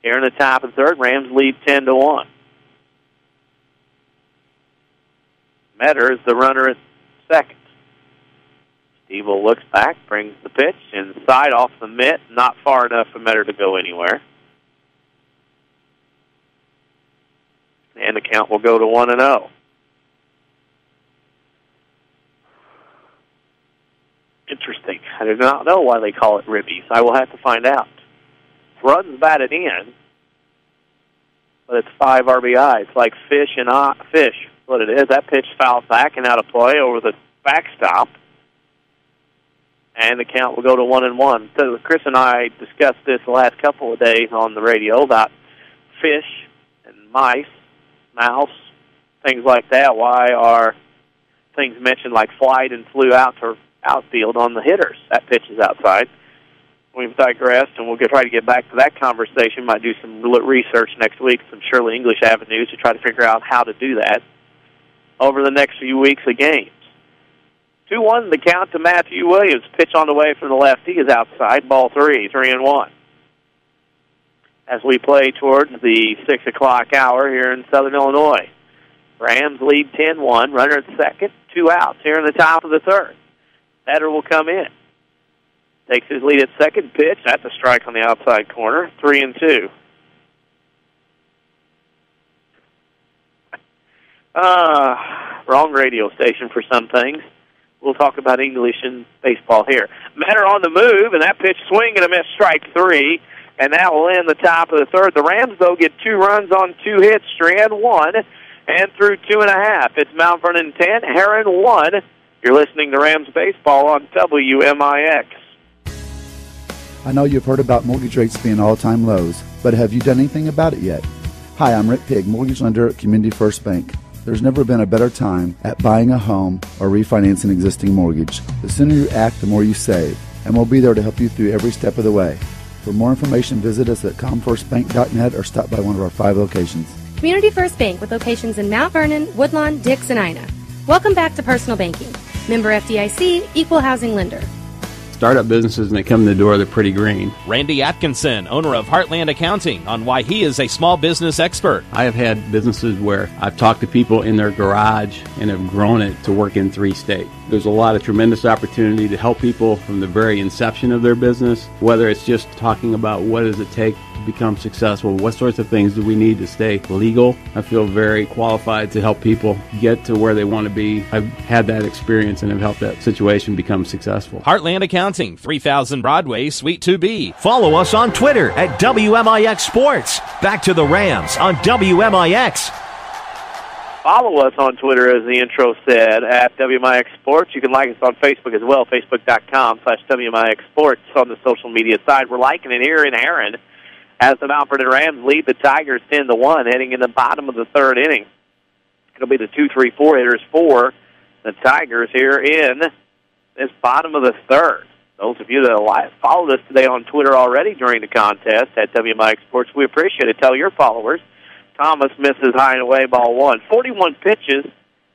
Here in the top of the third, Rams lead 10-1. Metter is the runner at second. Stevel looks back, brings the pitch inside off the mitt, not far enough for Metter to go anywhere. And the count will go to 1-0. Interesting. I do not know why they call it ribbies. I will have to find out. Runs batted in, but it's 5 RBIs. It's like fish and fish. What it is. That pitch fouls back and out of play over the backstop. And the count will go to 1-1. So Chris and I discussed this the last couple of days on the radio about fish and mice, mouse, things like that. Why are things mentioned like flied and flew out to outfield on the hitters? That pitch is outside. We've digressed, and we'll try to get back to that conversation. Might do some research next week, some Shirley English avenues to try to figure out how to do that over the next few weeks of games. 2-1 the count to Matthew Williams. Pitch on the way from the left. He is outside. Ball 3-1. As we play towards the 6 o'clock hour here in Southern Illinois. Rams lead 10-1. Runner at second. 2 outs here in the top of the third. Batter will come in. Takes his lead at second. Pitch. That's a strike on the outside corner. 3-2. Wrong radio station for some things. We'll talk about English and baseball here. Batter on the move, and that pitch swing and a miss, strike 3. And that will end the top of the third. The Rams, though, get 2 runs on 2 hits. Strand 1, and through 2.5. It's Mount Vernon 10, Herrin 1. You're listening to Rams baseball on WMIX. I know you've heard about mortgage rates being all-time lows, but have you done anything about it yet? Hi, I'm Rick Pigg, mortgage lender at Community First Bank. There's never been a better time at buying a home or refinancing an existing mortgage. The sooner you act, the more you save, and we'll be there to help you through every step of the way. For more information, visit us at comfirstbank.net or stop by one of our 5 locations. Community First Bank with locations in Mount Vernon, Woodlawn, Dix, and Ina. Welcome back to Personal Banking. Member FDIC, Equal Housing Lender. Startup businesses, and they come in the door, they're pretty green. Randy Atkinson, owner of Heartland Accounting, on why he is a small business expert. I have had businesses where I've talked to people in their garage and have grown it to work in 3 states. There's a lot of tremendous opportunity to help people from the very inception of their business, whether it's just talking about what does it take to become successful, what sorts of things do we need to stay legal. I feel very qualified to help people get to where they want to be. I've had that experience and have helped that situation become successful. Heartland Accounting, 3000 Broadway, Suite 2B. Follow us on Twitter at WMIX Sports. Back to the Rams on WMIX. Follow us on Twitter, as the intro said, at WMIX Sports. You can like us on Facebook as well, facebook.com/WMIX Sports on the social media side. We're liking it here in Herrin as the Mount Vernon Rams lead the Tigers 10-1 heading in the bottom of the third inning. It'll be the 2-3-4 hitters for the Tigers here in this bottom of the third. Those of you that have followed us today on Twitter already during the contest at WMIX Sports, we appreciate it. Tell your followers. Thomas misses high and away, ball 1. 41 pitches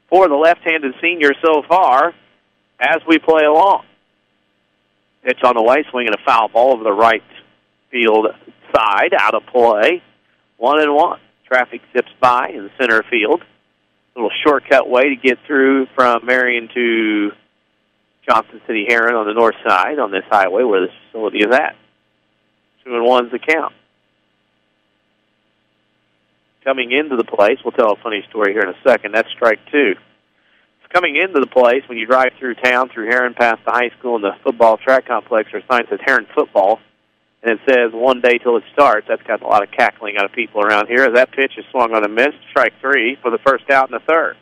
for the left-handed senior so far as we play along. Pitch on the way, swinging a foul ball over the right field side, out of play. 1-1. Traffic zips by in the center field. A little shortcut way to get through from Marion to Johnson City Herrin on the north side on this highway where this facility is at. 2-1's the count. Coming into the place, we'll tell a funny story here in a second. That's strike 2. It's coming into the place when you drive through town, through Herrin, past the high school and the football track complex. There's a sign that says Herrin Football, and it says 1 day till it starts. That's got a lot of cackling out of people around here. As that pitch is swung on a miss, strike 3 for the first out in the third.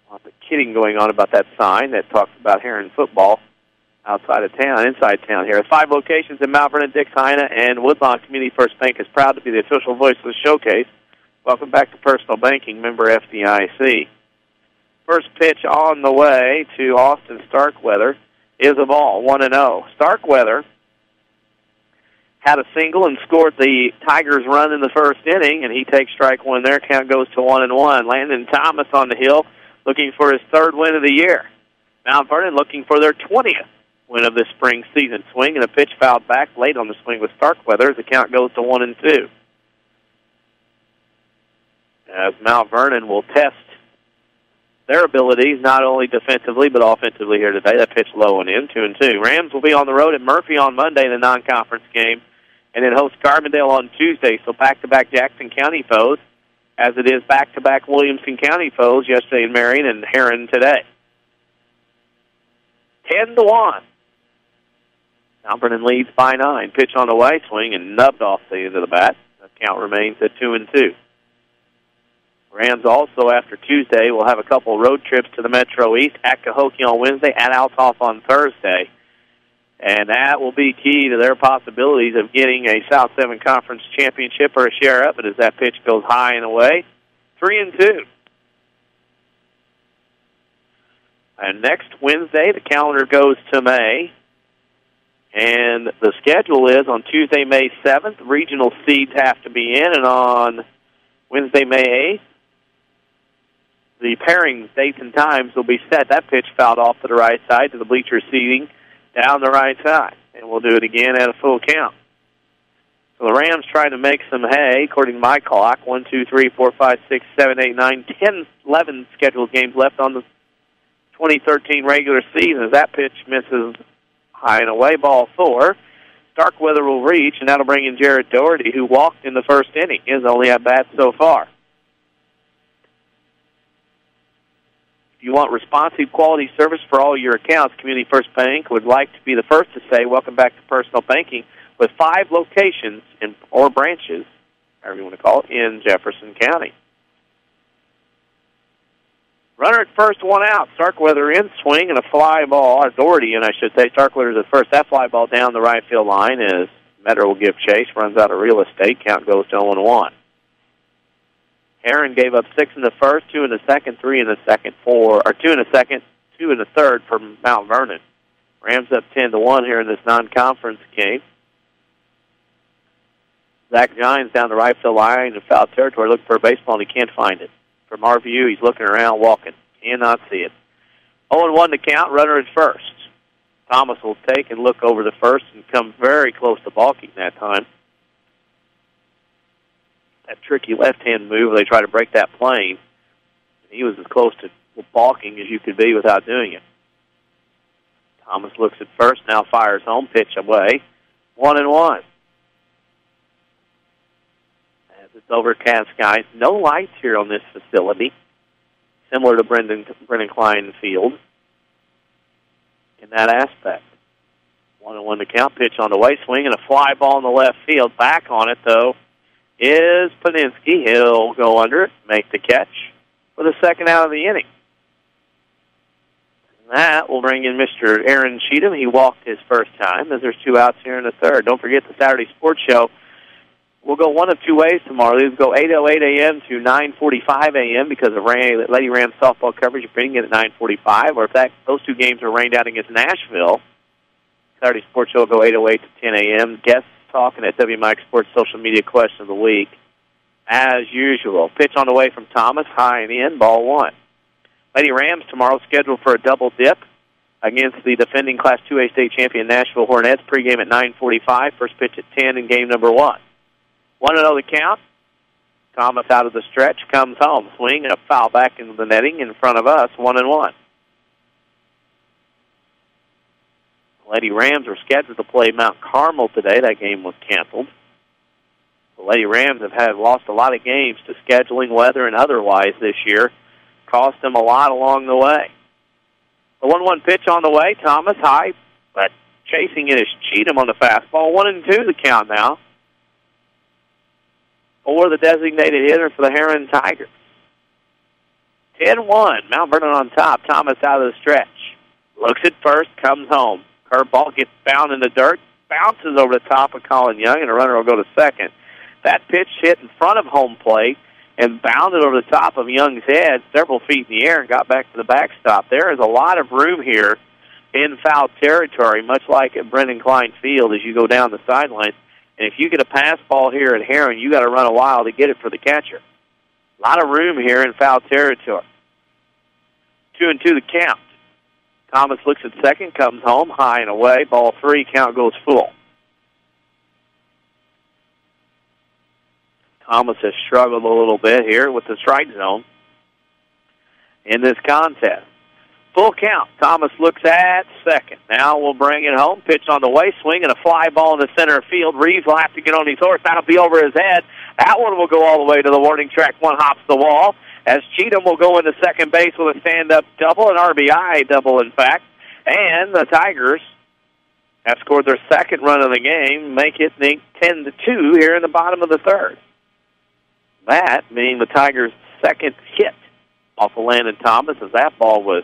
A lot of kidding going on about that sign that talks about Herrin Football. Outside of town, inside town here. 5 locations in Mount Vernon, Dix, Ina, and Woodlawn. Community First Bank is proud to be the official voice of the showcase. Welcome back to Personal Banking, member FDIC. First pitch on the way to Austin Starkweather is a ball, 1-0. Starkweather had a single and scored the Tigers' run in the first inning, and he takes strike 1 there. Count goes to 1-1. Landon Thomas on the hill looking for his 3rd win of the year. Mount Vernon looking for their 20th. Win of this spring season. Swing and a pitch fouled back late on the swing with Starkweather. The count goes to 1-2. As Mount Vernon will test their abilities, not only defensively but offensively here today. That pitch low and in, 2-2. Rams will be on the road at Murphy on Monday in the non-conference game, and then host Carbondale on Tuesday. So back-to-back Jackson County foes, as it is back-to-back Williamson County foes yesterday in Marion and Herrin today. 10-1. Mount Vernon leads by 9. Pitch on the way, swing, and nubbed off the end of the bat. The count remains at 2-2. Rams also, after Tuesday, will have a couple road trips to the Metro East, at Cahokia on Wednesday, at Althoff on Thursday. And that will be key to their possibilities of getting a South 7 Conference championship or a share of it as that pitch goes high and away. 3-2. And next Wednesday, the calendar goes to May. And the schedule is on Tuesday, May 7th, regional seeds have to be in, and on Wednesday, May 8th, the pairing dates and times will be set. That pitch fouled off to the right side to the bleacher seating down the right side. And we'll do it again at a full count. So the Rams trying to make some hay, according to my clock. 1, 2, 3, 4, 5, 6, 7, 8, 9, 10, 11 scheduled games left on the 2013 regular season. As that pitch misses high and away, ball 4. Starkweather will reach, and that'll bring in Jared Doherty, who walked in the first inning. His only at-bat so far. If you want responsive quality service for all your accounts, Community First Bank would like to be the first to say, welcome back to personal banking, with 5 locations or branches, however you want to call it, in Jefferson County. Runner at first, 1 out. Starkweather in swing and a fly ball, or Doherty in, I should say. Starkweather's at first. That fly ball down the right field line as Metter will give chase, runs out of real estate. Count goes to 0-1. Herrin gave up 6 in the first, 2 in the second, 3 in the second, 2 in the second, 2 in the third for Mount Vernon. Rams up 10-1 here in this non-conference game. Zach Gines down the right field line in foul territory looking for a baseball, and he can't find it. From our view, he's looking around, walking. Cannot see it. 0-1 to count, runner at first. Thomas will take and look over the first and come very close to balking that time. That tricky left-hand move, they try to break that plane. He was as close to balking as you could be without doing it. Thomas looks at first, now fires home, pitch away. 1-1. As it's overcast skies, no lights here on this facility, similar to Brendan Klein Field in that aspect. 1-1 to count, pitch on the way, swing, and a fly ball in the left field. Back on it, though, is Paninsky. He'll go under it, make the catch for the second out of the inning. And that will bring in Mr. Aaron Cheatham. He walked his first time, as there's 2 outs here in the third. Don't forget the Saturday Sports Show. We'll go one of 2 ways tomorrow. We'll go 8:08 a.m. to 9:45 a.m. because of Lady Rams softball coverage. You're bringing it at 9:45, or if those 2 games are rained out against Nashville, Saturday Sports Show will go 8:08 to 10 a.m. Guests talking at WMIX Sports social media question of the week, as usual. Pitch on the way from Thomas, high and in, ball 1. Lady Rams tomorrow scheduled for a double dip against the defending Class 2A state champion Nashville Hornets. Pregame at 9:45, first pitch at 10 in game number 1. 1-0 the count. Thomas out of the stretch, comes home. Swing and a foul back into the netting in front of us, 1-1. Lady Rams were scheduled to play Mount Carmel today. That game was canceled. The Lady Rams have lost a lot of games to scheduling, weather, and otherwise this year. Cost them a lot along the way. The 1-1 pitch on the way. Thomas high, but chasing it is Cheatham on the fastball. 1-2 the count now. For the designated hitter for the Herrin Tigers. 10-1. Mount Vernon on top. Thomas out of the stretch. Looks at first, comes home. Curveball gets bound in the dirt, bounces over the top of Colin Young, and a runner will go to second. That pitch hit in front of home plate and bounded over the top of Young's head several feet in the air and got back to the backstop. There is a lot of room here in foul territory, much like at Brendan Klein Field as you go down the sideline. And if you get a pass ball here at Herrin, you got to run a while to get it for the catcher. A lot of room here in foul territory. 2-2 the count. Thomas looks at second, comes home, high and away. Ball 3, count goes full. Thomas has struggled a little bit here with the strike zone in this contest. Full count. Thomas looks at second. Now we'll bring it home. Pitch on the way, swing, and a fly ball in the center field. Reeves will have to get on his horse. That'll be over his head. That one will go all the way to the warning track. One hops the wall. As Cheatham will go into second base with a stand-up double, an RBI double, in fact. And the Tigers have scored their second run of the game, make it 10-2 here in the bottom of the third. That being the Tigers' second hit off of Landon Thomas, as that ball was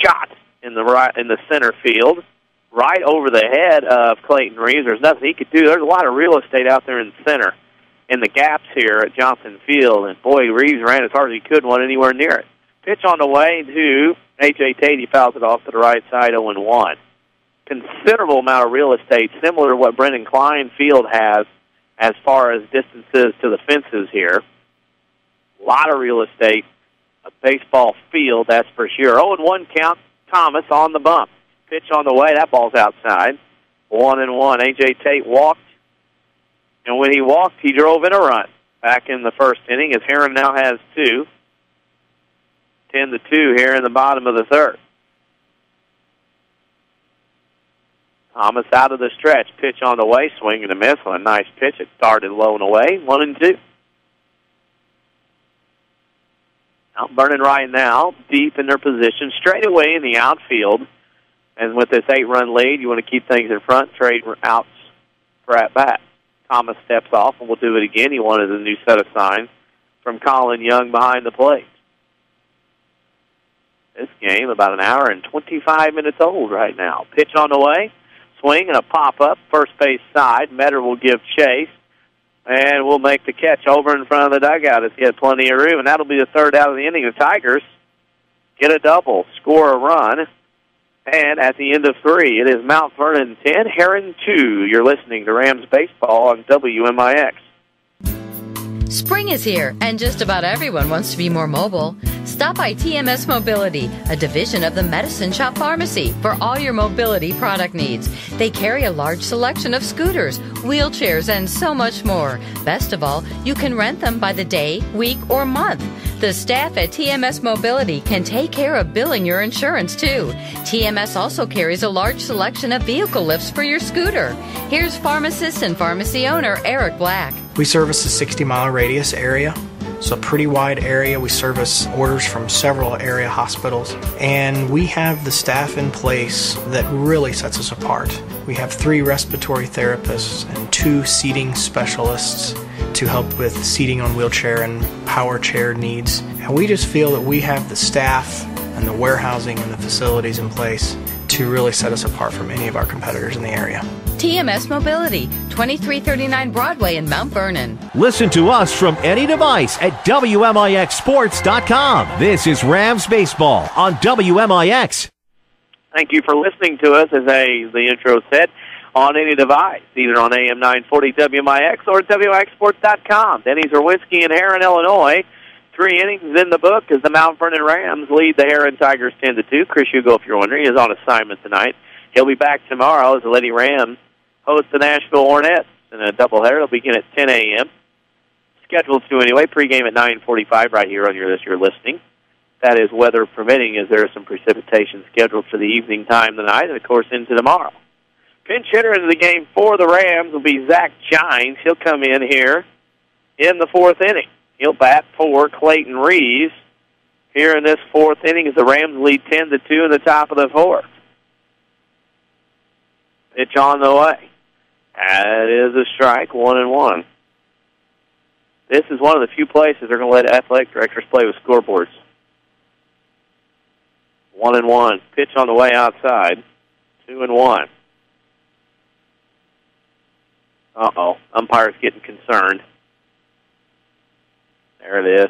shot in the center field, right over the head of Clayton Reeves. There's nothing he could do. There's a lot of real estate out there in the center, in the gaps here at Johnson Field, and boy, Reeves ran as hard as he could, wasn't anywhere near it. Pitch on the way to A.J. Tate. He fouls it off to the right side, 0-1. considerable amount of real estate, similar to what Brendan Klein Field has as far as distances to the fences here. A lot of real estate, a baseball field, that's for sure. 0-1 count, Thomas on the bump. Pitch on the way, that ball's outside. 1-1. A.J. Tate walked, and when he walked, he drove in a run back in the first inning, as Herrin now has 2. 10-2 here in the bottom of the third. Thomas out of the stretch. Pitch on the way. Swing and a miss on a nice pitch. It started low and away. 1-2. Mount Vernon right now, deep in their position, straight away in the outfield. And with this 8-run lead, you want to keep things in front, trade outs for at-bat. Thomas steps off, and we'll do it again. He wanted a new set of signs from Colin Young behind the plate. This game, about an hour and 25 minutes old right now. Pitch on the way. Swing and a pop-up, first base side. Metter will give chase, and we'll make the catch over in front of the dugout as he has plenty of room, and that'll be the third out of the inning. The Tigers get a double, score a run, and at the end of 3, it is Mount Vernon 10, Herrin 2. You're listening to Rams Baseball on WMIX. Spring is here, and just about everyone wants to be more mobile. Stop by TMS Mobility, a division of the Medicine Shop Pharmacy, for all your mobility product needs. They carry a large selection of scooters, wheelchairs, and so much more. Best of all, you can rent them by the day, week, or month. The staff at TMS Mobility can take care of billing your insurance, too. TMS also carries a large selection of vehicle lifts for your scooter. Here's pharmacist and pharmacy owner Eric Black. We service a 60-mile radius area. It's a pretty wide area. We service orders from several area hospitals, and we have the staff in place that really sets us apart. We have 3 respiratory therapists and 2 seating specialists to help with seating on wheelchair and power chair needs. And we just feel that we have the staff and the warehousing and the facilities in place to really set us apart from any of our competitors in the area. TMS Mobility, 2339 Broadway in Mount Vernon. Listen to us from any device at WMIXsports.com. This is Rams Baseball on WMIX. Thank you for listening to us, as the intro said, on any device, either on AM 940 WMIX or WMIXsports.com. Denny Czerwinski in Herrin, Illinois. 3 innings in the book as the Mount Vernon Rams lead the Herrin Tigers 10-2. Chris Hugo, if you're wondering, is on assignment tonight. He'll be back tomorrow as the Lady Rams host the Nashville Hornets in a doubleheader. It'll begin at 10 a.m. Scheduled to anyway. Pregame at 9:45 right here on your list. You're listening. That is weather permitting, as there is some precipitation scheduled for the evening time tonight and, of course, into tomorrow. Pinch hitter into the game for the Rams will be Zach Gines. He'll come in here in the 4th inning. He'll bat for Clayton Reeves here in this 4th inning as the Rams lead 10-2 in the top of the 4th. Pitch on the way. That is a strike, 1-1. This is one of the few places they're going to let athletic directors play with scoreboards. 1-1. Pitch on the way outside. 2-1. Uh-oh. Umpire's getting concerned. There it is.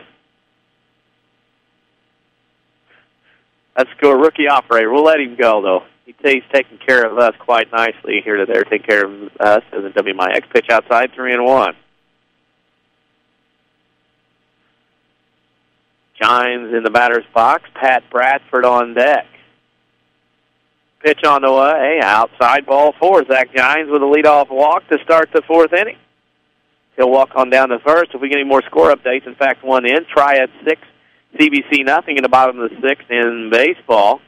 Let's go, rookie operator. We'll let him go, though. He's taking care of us quite nicely here today. Taking care of us as a WMIX. Pitch outside, 3-1. Gines in the batter's box. Pat Bradford on deck. Pitch on the way. Outside, ball 4. Zach Gines with a leadoff walk to start the 4th inning. He'll walk on down to first. If we get any more score updates, in fact, one in. Triad 6, CBC nothing in the bottom of the 6th in baseball.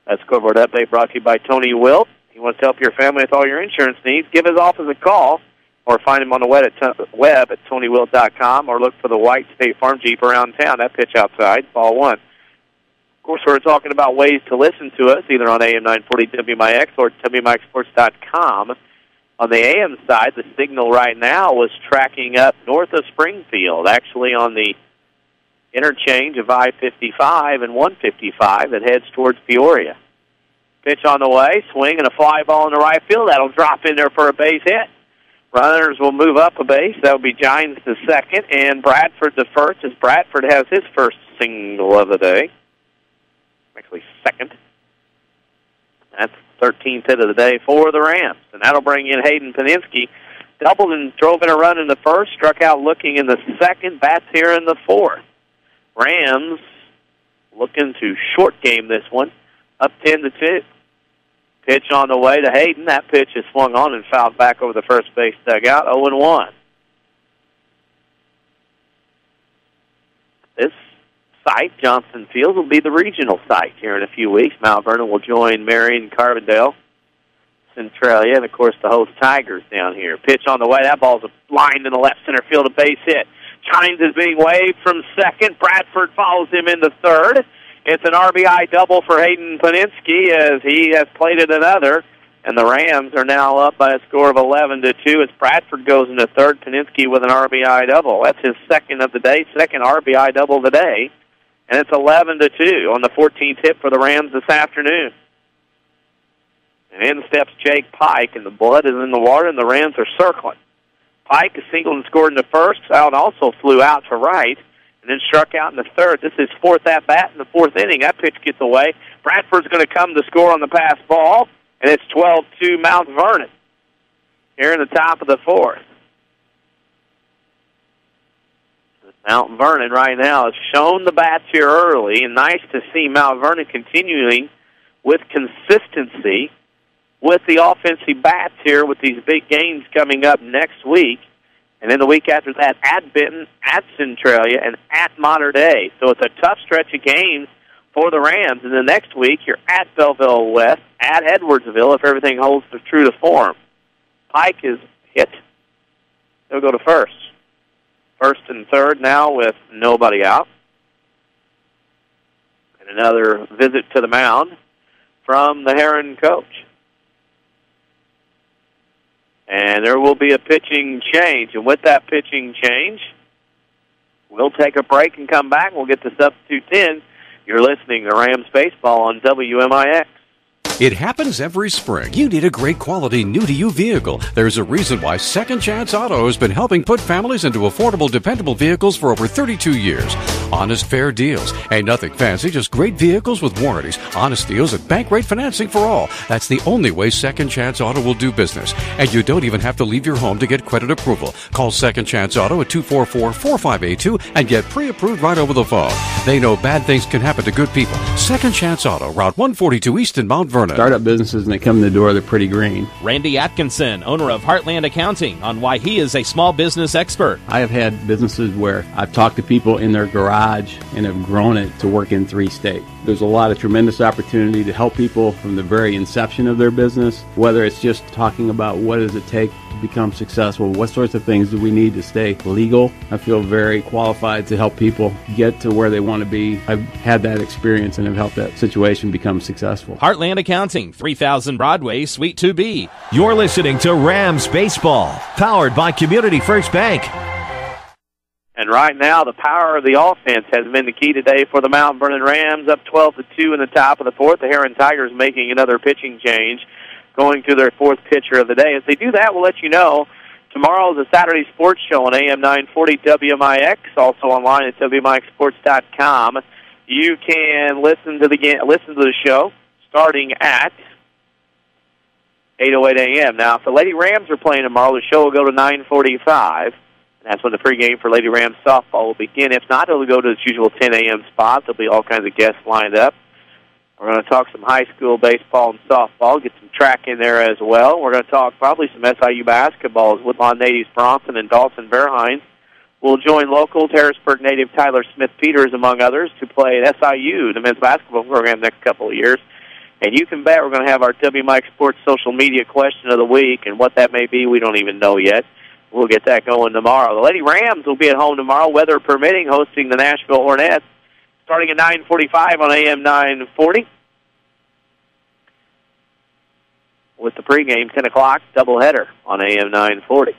That scoreboard update brought to you by Tony Wilt. He wants to help your family with all your insurance needs. Give his office a call or find him on the web at TonyWilt.com or look for the white State Farm Jeep around town. That pitch outside, ball 1. Of course, we're talking about ways to listen to us, either on AM 940 WMIX or WMIXsports.com. On the AM side, the signal right now was tracking up north of Springfield, actually on the interchange of I-55 and 155 that heads towards Peoria. Pitch on the way, swing and a fly ball in the right field. That'll drop in there for a base hit. Runners will move up a base. That'll be Gines to second and Bradford to first, as Bradford has his first single of the day. Actually second. That's 13th hit of the day for the Rams. And that'll bring in Hayden Paninsky. Doubled and drove in a run in the first, struck out looking in the second, bats here in the fourth. Rams looking to short game this one, up 10-2. Pitch on the way to Hayden. That pitch is swung on and fouled back over the first base dugout, 0-1. This site, Johnson Field, will be the regional site here in a few weeks. Mount Vernon will join Marion, Carbondale, Centralia, and, of course, the host Tigers down here. Pitch on the way. That ball's lined in the left center field, a base hit. Chines is being waved from second. Bradford follows him into third. It's an RBI double for Hayden Paninsky as he has plated another, and the Rams are now up by a score of 11-2 as Bradford goes into third. Paninsky with an RBI double. That's his second of the day, second RBI double of the day, and it's 11-2 on the 14th hit for the Rams this afternoon. And in steps Jake Pike, and the blood is in the water, and the Rams are circling. Pike is singled and scored into first. Out also flew out to right, and then struck out in the third. This is fourth at-bat in the fourth inning. That pitch gets away. Bradford's going to come to score on the pass ball, and it's 12-2 Mount Vernon here in the top of the fourth. Mount Vernon right now has shown the bats here early, and nice to see Mount Vernon continuing with consistency with the offensive bats here with these big games coming up next week. And then the week after that, at Benton, at Centralia, and at Mater Dei. So it's a tough stretch of games for the Rams. And then next week, you're at Belleville West, at Edwardsville, if everything holds true to form. Pike is hit. He'll go to first. First and third now with nobody out. And another visit to the mound from the Herrin coach. And there will be a pitching change. And with that pitching change, we'll take a break and come back. We'll get to Substitute 10. You're listening to Rams Baseball on WMIX. It happens every spring. You need a great quality new-to-you vehicle. There's a reason why Second Chance Auto has been helping put families into affordable, dependable vehicles for over 32 years. Honest, fair deals. Ain't nothing fancy, just great vehicles with warranties. Honest deals and bank rate financing for all. That's the only way Second Chance Auto will do business. And you don't even have to leave your home to get credit approval. Call Second Chance Auto at 244-4582 and get pre-approved right over the phone. They know bad things can happen to good people. Second Chance Auto, Route 142 East in Mount Vernon. Startup businesses, and they come in the door, they're pretty green. Randy Atkinson, owner of Heartland Accounting, on why he is a small business expert. I have had businesses where I've talked to people in their garage and have grown it to work in 3 states. There's a lot of tremendous opportunity to help people from the very inception of their business, whether it's just talking about what does it take to become successful, what sorts of things do we need to stay legal. I feel very qualified to help people get to where they want to be. I've had that experience and have helped that situation become successful. Heartland Accounting, 3000 Broadway, Suite 2B. You're listening to Rams Baseball, powered by Community First Bank. And right now, the power of the offense has been the key today for the Mount Vernon Rams, up 12-2 in the top of the fourth. The Herrin Tigers making another pitching change, going to their fourth pitcher of the day. As they do that, we'll let you know. Tomorrow is a Saturday sports show on AM 940 WMIX, also online at WMIXsports.com. You can listen to the show starting at 8:08 a.m. Now, if the Lady Rams are playing tomorrow, the show will go to 9:45. That's when the pregame for Lady Rams softball will begin. If not, it'll go to its usual 10 a.m. spot. There'll be all kinds of guests lined up. We're going to talk some high school baseball and softball, get some track in there as well. We're going to talk probably some SIU basketball as Woodlawn natives Bronson and Dawson Bearhines will join local Harrisburg native Tyler Smith-Peters, among others, to play at SIU, the men's basketball program, next couple of years. And you can bet we're going to have our WMIX Sports social media question of the week, and what that may be, we don't even know yet. We'll get that going tomorrow. The Lady Rams will be at home tomorrow, weather permitting, hosting the Nashville Hornets, starting at 9:45 on AM 940. With the pregame, 10 o'clock, doubleheader on AM 940.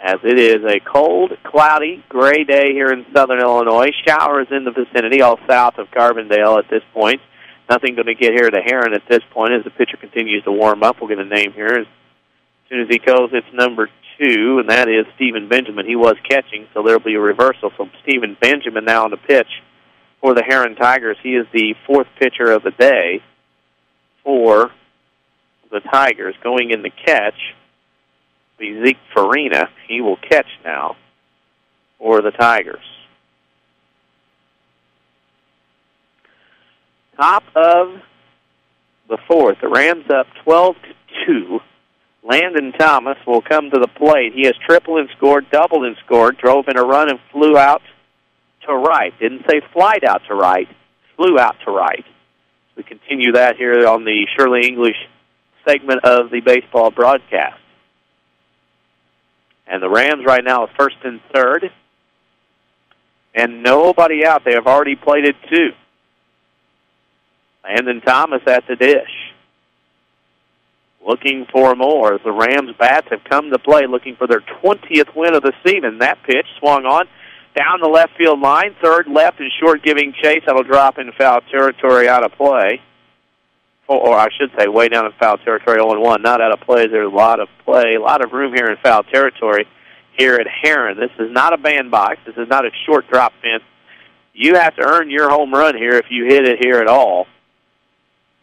As it is a cold, cloudy, gray day here in southern Illinois. Showers in the vicinity, all south of Carbondale at this point. Nothing going to get here to Herrin at this point as the pitcher continues to warm up. We'll get a name here. As soon as he goes, it's number 2, and that is Stephen Benjamin. He was catching, so there will be a reversal. So Stephen Benjamin now on the pitch for the Herrin Tigers. He is the fourth pitcher of the day. for the Tigers. Going in the catch, be Zeke Farina. He will catch now for the Tigers. Top of the fourth. The Rams up 12-2. Landon Thomas will come to the plate. He has tripled and scored, doubled and scored, drove in a run and flew out to right. Didn't say flied out to right, flew out to right. We continue that here on the Shirley English segment of the baseball broadcast. And the Rams right now are first and third. And nobody out. They have already played it 2. Landon Thomas at the dish. Looking for more as the Rams bats have come to play, looking for their 20th win of the season. That pitch swung on down the left field line, third left and short giving chase. That'll drop in foul territory, out of play. Or I should say way down in foul territory, 0-1. Not out of play. There's a lot of play, a lot of room here in foul territory here at Herrin. This is not a bandbox. This is not a short drop fence. You have to earn your home run here if you hit it here at all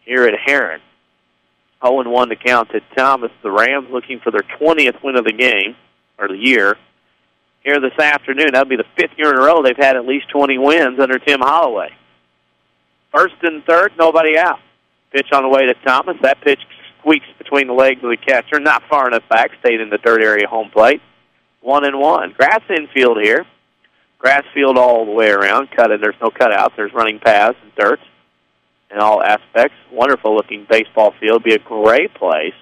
here at Herrin. 0-1 to count to Thomas. The Rams looking for their 20th win of the game, or the year, here this afternoon. That'll be the 5th year in a row they've had at least 20 wins under Tim Holloway. First and third, nobody out. Pitch on the way to Thomas. That pitch squeaks between the legs of the catcher. Not far enough back. Stayed in the dirt area home plate. 1-1. Grass infield here. Grass field all the way around. There's no cutouts. There's running paths and dirt in all aspects. Wonderful-looking baseball field. Be a great place.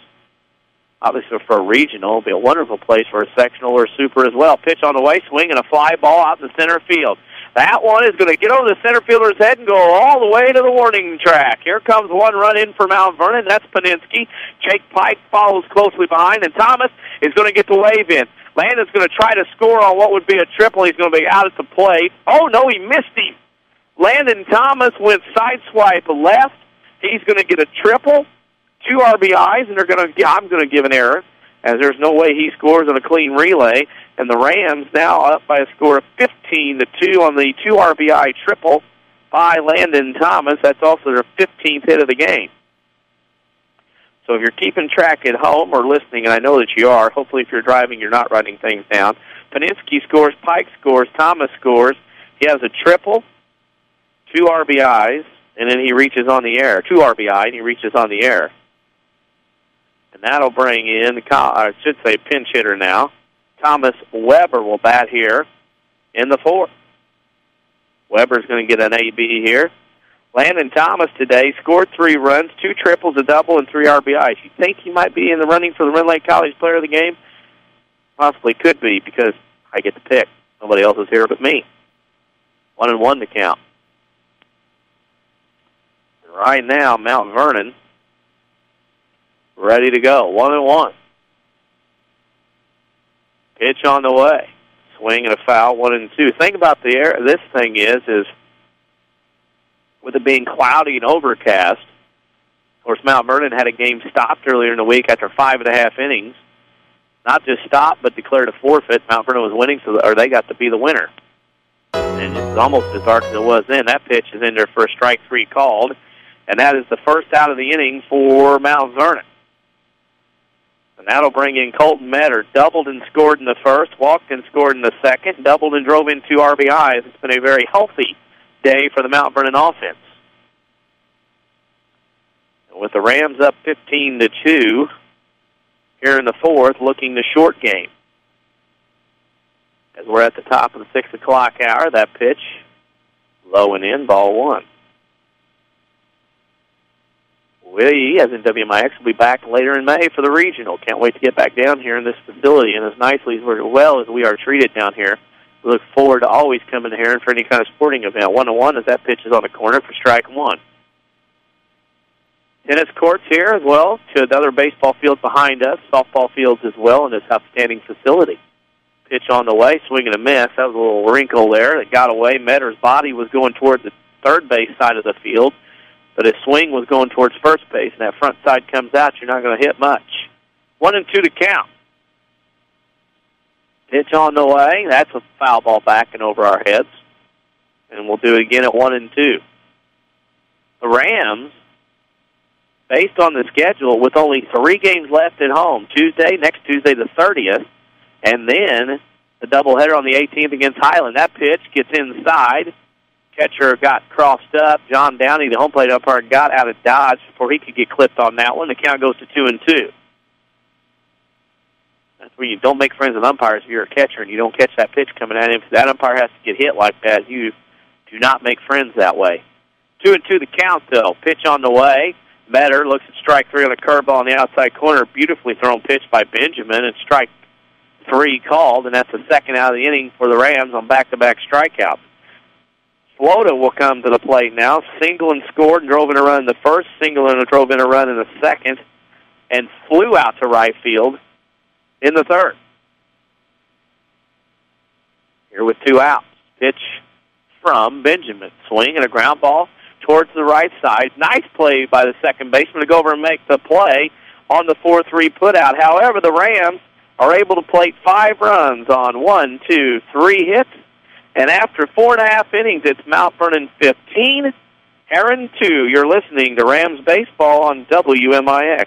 Obviously, for a regional, it'll be a wonderful place for a sectional or super as well. Pitch on the way, swing, and a fly ball out in the center field. That one is going to get over the center fielder's head and go all the way to the warning track. Here comes one run in for Mount Vernon. That's Paninsky. Jake Pike follows closely behind, and Thomas is going to get the wave in. Landon's going to try to score on what would be a triple. He's going to be out at the plate. Oh, no, he missed him. Landon Thomas went sideswipe left. He's going to get a triple, 2 RBIs, and I'm going to give an error, as there's no way he scores on a clean relay. And the Rams now up by a score of 15-2 on the 2 RBI triple by Landon Thomas. That's also their 15th hit of the game. So if you're keeping track at home or listening, and I know that you are, hopefully if you're driving you're not writing things down, Paninsky scores, Pike scores, Thomas scores. He has a triple, 2 RBIs, and then he reaches on the air. 2 RBI, and he reaches on the air. And that'll bring in, I should say, pinch hitter now. Thomas Weber will bat here in the 4th. Weber's going to get an AB here. Landon Thomas today scored 3 runs, 2 triples, a double, and 3 RBIs. You think he might be in the running for the Rend Lake College Player of the Game? Possibly could be, because I get to pick. Nobody else is here but me. 1-1 to count. And right now, Mount Vernon ready to go. 1-1. Pitch on the way. Swing and a foul, 1-2. Thing about this thing is with it being cloudy and overcast, of course, Mount Vernon had a game stopped earlier in the week after 5.5 innings. Not just stopped, but declared a forfeit. Mount Vernon was winning, or they got to be the winner. And it's almost as dark as it was then. That pitch is in there for a strike 3 called, and that is the first out of the inning for Mount Vernon. And that'll bring in Colton Metter. Doubled and scored in the first, walked and scored in the second, doubled and drove in 2 RBIs. It's been a very healthy day for the Mount Vernon offense. And with the Rams up 15-2 here in the 4th, looking the short game. As we're at the top of the 6 o'clock hour, that pitch, low and in, ball 1. We, as in WMIX, will be back later in May for the regional. Can't wait to get back down here in this facility. And as nicely as well as we are treated down here, we look forward to always coming here for any kind of sporting event. 1-1 as that pitch is on the corner for strike 1. Tennis courts here as well, to another baseball field behind us, softball fields as well in this outstanding facility. Pitch on the way, swing and a miss. That was a little wrinkle there that got away. Metter's body was going toward the third base side of the field, but his swing was going towards first base, and that front side comes out. You're not going to hit much. 1-2 to count. Pitch on the way. That's a foul ball back and over our heads. And we'll do it again at 1-2. The Rams based on the schedule, with only 3 games left at home, next Tuesday the 30th, and then the doubleheader on the 18th against Highland. That pitch gets inside. Catcher got crossed up. John Downey, the home plate umpire, got out of dodge before he could get clipped on that one. The count goes to 2-2. That's where you don't make friends with umpires if you're a catcher and you don't catch that pitch coming at him. If that umpire has to get hit like that, you do not make friends that way. 2-2 the count, though. Pitch on the way. Metter looks at strike 3 on a curveball on the outside corner. Beautifully thrown pitch by Benjamin, and strike 3 called, and that's the second out of the inning for the Rams on back-to-back strikeouts. Flota will come to the plate now. Single and scored and drove in a run in the first, single and drove in a run in the second, and flew out to right field in the third. Here with 2 outs. Pitch from Benjamin. Swing and a ground ball towards the right side. Nice play by the second baseman to go over and make the play on the 4-3 putout. However, the Rams are able to plate 5 runs on 1, 2, 3 hits. And after 4.5 innings, it's Mount Vernon 15, Herrin 2. You're listening to Rams Baseball on WMIX.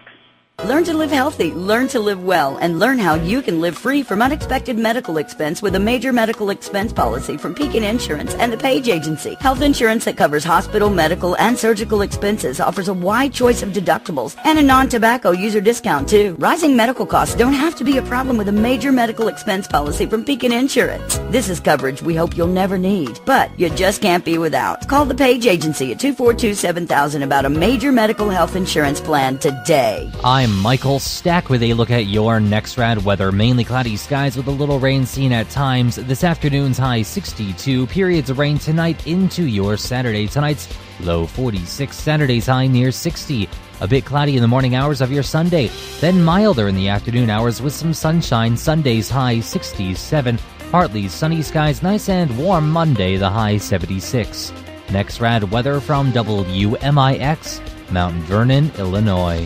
Learn to live healthy, learn to live well, and learn how you can live free from unexpected medical expense with a major medical expense policy from Pekin Insurance and the Page Agency. Health insurance that covers hospital, medical, and surgical expenses offers a wide choice of deductibles and a non-tobacco user discount, too. Rising medical costs don't have to be a problem with a major medical expense policy from Pekin Insurance. This is coverage we hope you'll never need, but you just can't be without. Call the Page Agency at 242-7000 about a major medical health insurance plan today. I'm Michael Stack with a look at your next rad weather. Mainly cloudy skies with a little rain seen at times. This afternoon's high 62. Periods of rain tonight into your Saturday. Tonight's low 46. Saturday's high near 60. A bit cloudy in the morning hours of your Sunday. Then milder in the afternoon hours with some sunshine. Sunday's high 67. Partly sunny skies, nice and warm Monday, the high 76. Next rad weather from WMIX, Mount Vernon, Illinois.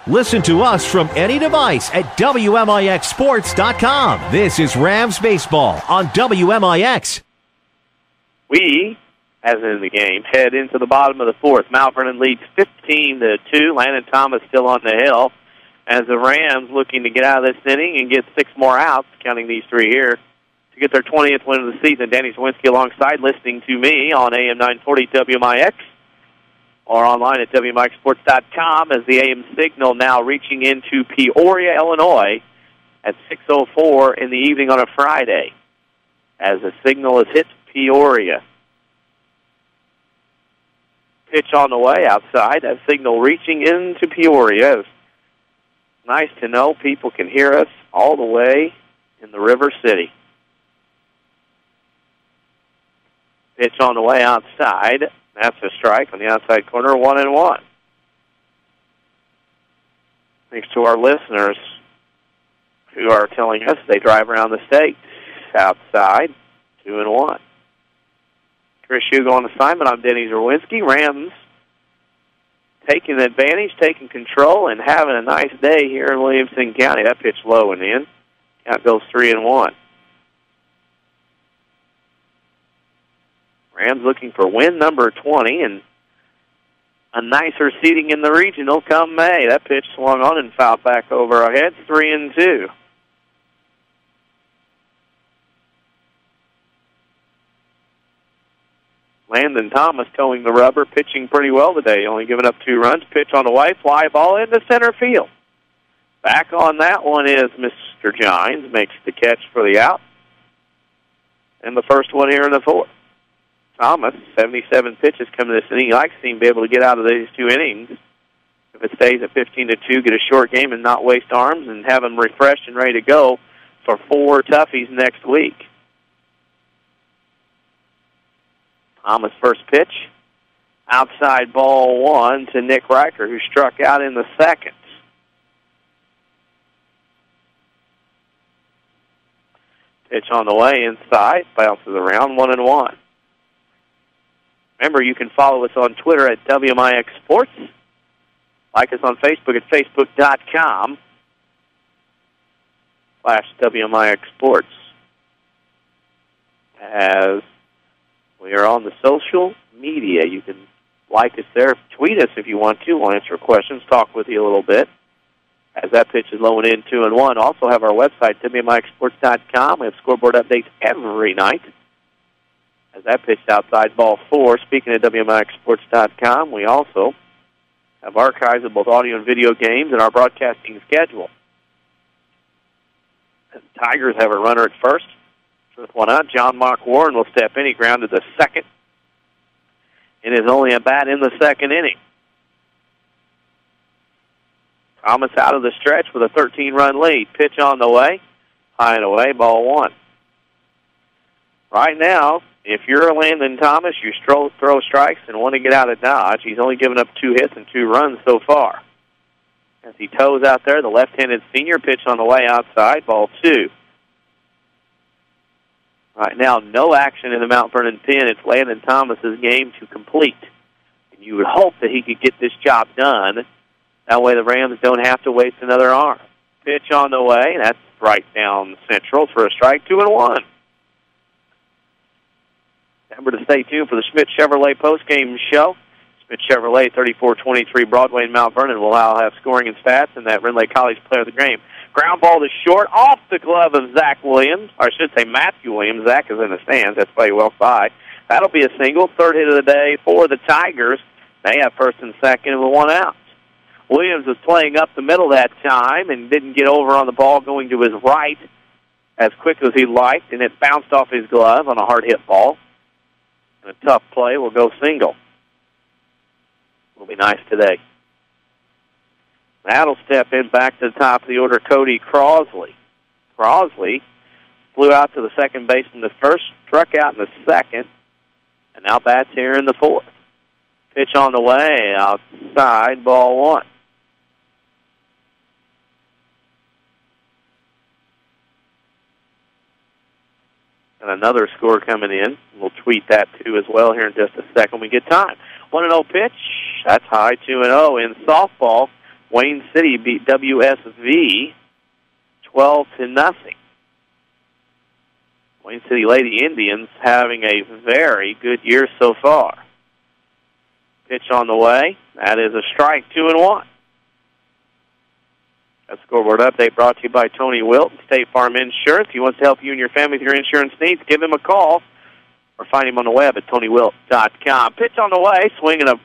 Listen to us from any device at WMIXsports.com. This is Rams Baseball on WMIX. We, as in the game, head into the bottom of the 4th. Mount Vernon leads 15-2. Landon Thomas still on the hill as the Rams looking to get out of this inning and get 6 more outs, counting these 3 here, to get their 20th win of the season. Danny Czerwinski alongside, listening to me on AM 940 WMIX. Or online at WMIXsports.com as the AM signal now reaching into Peoria, Illinois at 6:04 in the evening on a Friday as the signal has hit Peoria. Pitch on the way outside, that signal reaching into Peoria. It's nice to know people can hear us all the way in the River City. Pitch on the way outside. That's a strike on the outside corner, 1-1. Thanks to our listeners who are telling us they drive around the state outside, 2-1. Chris Hugo on assignment. I'm Denny Czerwinski. Rams taking advantage, taking control, and having a nice day here in Williamson County. That pitch low and in. Count goes 3-1. Rams looking for win number 20 and a nicer seating in the regional come May. That pitch swung on and fouled back over our heads, 3-2. Landon Thomas towing the rubber, pitching pretty well today, only giving up 2 runs. Pitch on the way, fly ball into center field. Back on that one is Mr. Gines, makes the catch for the out. And the first one here in the 4th. Thomas, 77 pitches coming to this inning. He likes to be able to get out of these 2 innings. If it stays at 15-2, get a short game and not waste arms and have them refreshed and ready to go for 4 toughies next week. Thomas' first pitch, outside ball 1 to Nick Riker, who struck out in the second. Pitch on the way inside, bounces around, 1-1. Remember, you can follow us on Twitter at WMIX Sports. Like us on Facebook at Facebook.com/WMIX Sports. As we are on the social media, you can Like us there. Tweet us if you want to. We'll answer questions, talk with you a little bit. As that pitch is low and in, 2-1. Also have our website, WMIXsports.com. We have scoreboard updates every night. As that pitched outside, ball 4. Speaking of WMIXsports.com, we also have archives of both audio and video games and our broadcasting schedule. The Tigers have a runner at first. With one out, John Mock Warren will step in. He grounded the second. It is only a bat in the second inning. Thomas out of the stretch with a 13-run lead. Pitch on the way. High and away, ball 1. Right now, if you're Landon Thomas, you throw strikes and want to get out of Dodge. He's only given up 2 hits and 2 runs so far. As he toes out there, the left-handed senior, pitch on the way outside, ball 2. Right now, no action in the Mount Vernon pen. It's Landon Thomas's game to complete. And you would hope that he could get this job done. That way the Rams don't have to waste another arm. Pitch on the way. That's right down central for a strike, 2-1. Remember to stay tuned for the Schmidt Chevrolet postgame show. Schmidt Chevrolet, 3423 Broadway in Mount Vernon will have scoring and stats in that Rendlake College player of the game. Ground ball to short, off the glove of Zach Williams, or I should say Matthew Williams. Zach is in the stands. That's played well by. That'll be a single, 3rd hit of the day for the Tigers. They have 1st and 2nd with 1 out. Williams was playing up the middle that time and didn't get over on the ball going to his right as quick as he liked, and it bounced off his glove on a hard hit ball. And a tough play will go single. Will be nice today. That'll step in back to the top of the order, Cody Crosley. Crosley flew out to the second base in the first, struck out in the second, and now bats here in the 4th. Pitch on the way, outside, ball 1. And another score coming in. We'll tweet that, too, as well here in just a second. We get time. 1-0 pitch. That's high, 2-0. In softball, Wayne City beat WSV 12-0. Wayne City Lady Indians having a very good year so far. Pitch on the way. That is a strike, 2-1. A scoreboard update brought to you by Tony Wilt, State Farm Insurance. He wants to help you and your family with your insurance needs. Give him a call or find him on the web at TonyWilt.com. Pitch on the way, swinging a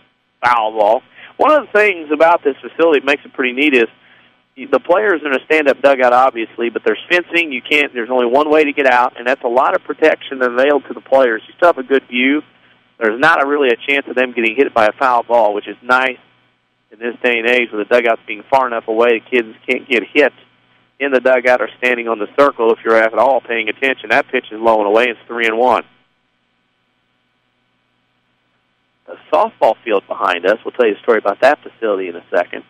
foul ball. One of the things about this facility that makes it pretty neat is the players are in a stand-up dugout, obviously, but there's fencing. There's only one way to get out, and that's a lot of protection available to the players. You still have a good view. There's not really a chance of them getting hit by a foul ball, which is nice in this day and age with the dugouts being far enough away the kids can't get hit in the dugout or standing on the circle if you're at all paying attention. That pitch is low and away. It's 3-1. The softball field behind us. We'll tell you a story about that facility in a second.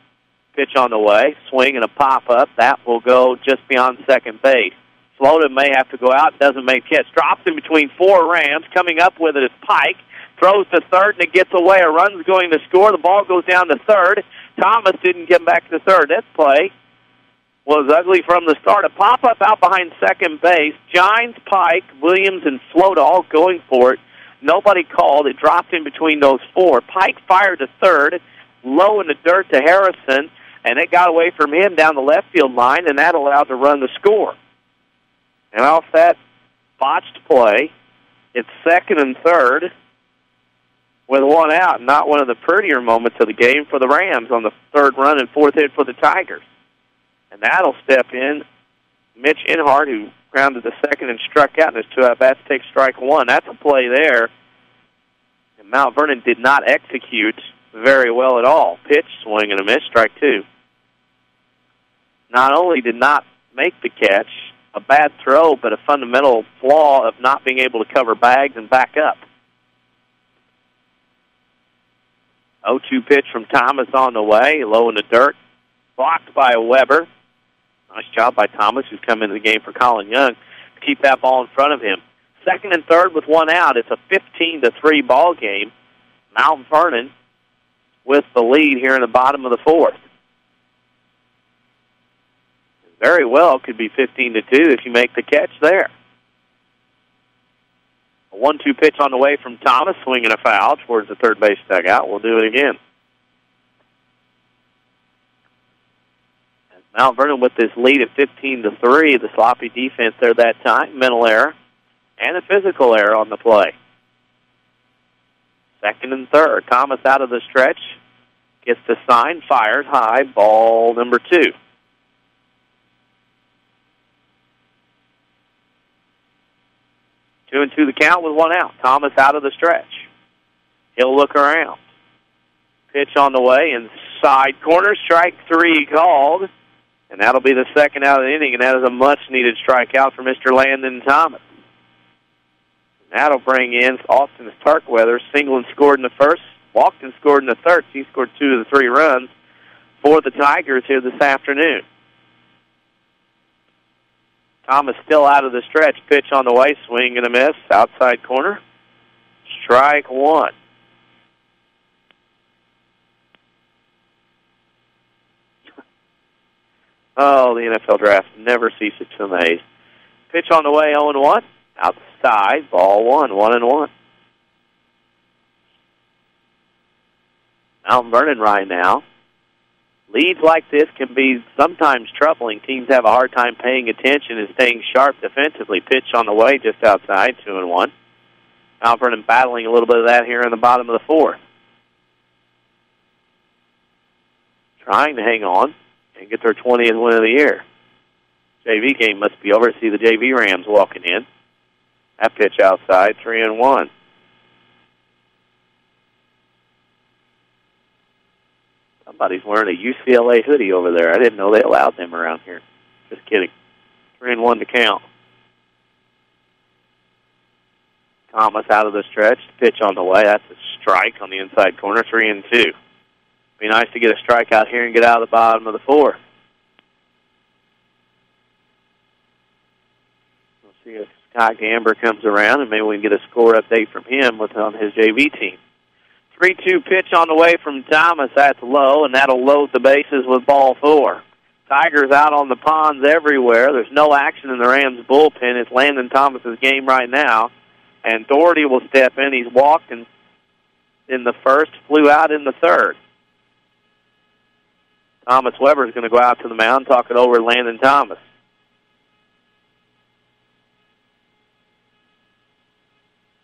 Pitch on the way. Swing and a pop-up. That will go just beyond second base. Floated may have to go out. Doesn't make catch. Drops in between 4 Rams. Coming up with it is Pike. Throws to third, and it gets away. A run's going to score. The ball goes down to third. Thomas didn't get back to third. That play was ugly from the start. A pop-up out behind second base. Gines, Pike, Williams, and Float all going for it. Nobody called. It dropped in between those 4. Pike fired to third, low in the dirt to Harrison, and it got away from him down the left field line, and that allowed to run the score. And off that botched play, it's 2nd and 3rd. With 1 out, not one of the prettier moments of the game for the Rams on the 3rd run and 4th hit for the Tigers. And that'll step in Mitch Inhart, who grounded the second and struck out in his 2 at-bats, takes strike 1. That's a play there. And Mount Vernon did not execute very well at all. Pitch, swing, and a miss, strike 2. Not only did not make the catch, a bad throw, but a fundamental flaw of not being able to cover bags and back up. 0-2 pitch from Thomas on the way, low in the dirt, blocked by Weber. Nice job by Thomas, who's come into the game for Colin Young, to keep that ball in front of him. 2nd and 3rd with 1 out. It's a 15-3 ball game. Mount Vernon with the lead here in the bottom of the 4th. Very well could be 15-2 if you make the catch there. A 1-2 pitch on the way from Thomas, swinging a foul towards the third base dugout. We'll do it again. And Mount Vernon with this lead at 15-3. The sloppy defense there that time, mental error, and a physical error on the play. Second and third. Thomas out of the stretch. Gets the sign, fires high, ball number 2. 2-2 the count with 1 out. Thomas out of the stretch. He'll look around. Pitch on the way, inside corner, strike 3 called, and that'll be the second out of the inning, and that is a much-needed strikeout for Mr. Landon Thomas. That'll bring in Austin Starkweather. Single and scored in the first. Walked and scored in the third. He scored 2 of the 3 runs for the Tigers here this afternoon. Thomas still out of the stretch. Pitch on the way. Swing and a miss. Outside corner. Strike 1. Oh, the NFL draft never ceases to amaze. Pitch on the way. 0-1. Outside. Ball 1. 1-1. Mount Vernon right now. Leads like this can be sometimes troubling. Teams have a hard time paying attention and staying sharp defensively. Pitch on the way just outside, 2-1. Mount Vernon battling a little bit of that here in the bottom of the 4th. Trying to hang on and get their 20th win of the year. JV game must be over. See the JV Rams walking in. That pitch outside, 3-1. Somebody's wearing a UCLA hoodie over there. I didn't know they allowed them around here. Just kidding. 3-1 to count. Thomas out of the stretch. Pitch on the way. That's a strike on the inside corner. 3-2. Be nice to get a strikeout here and get out of the bottom of the 4th. We'll see if Scott Gamber comes around, and maybe we can get a score update from him on his JV team. 3-2 pitch on the way from Thomas. That's low, and that'll load the bases with ball 4. Tigers out on the ponds everywhere. There's no action in the Rams bullpen. It's Landon Thomas's game right now, and Doherty will step in. He's walked in the first, flew out in the third. Thomas Weber's going to go out to the mound, talk it over to Landon Thomas.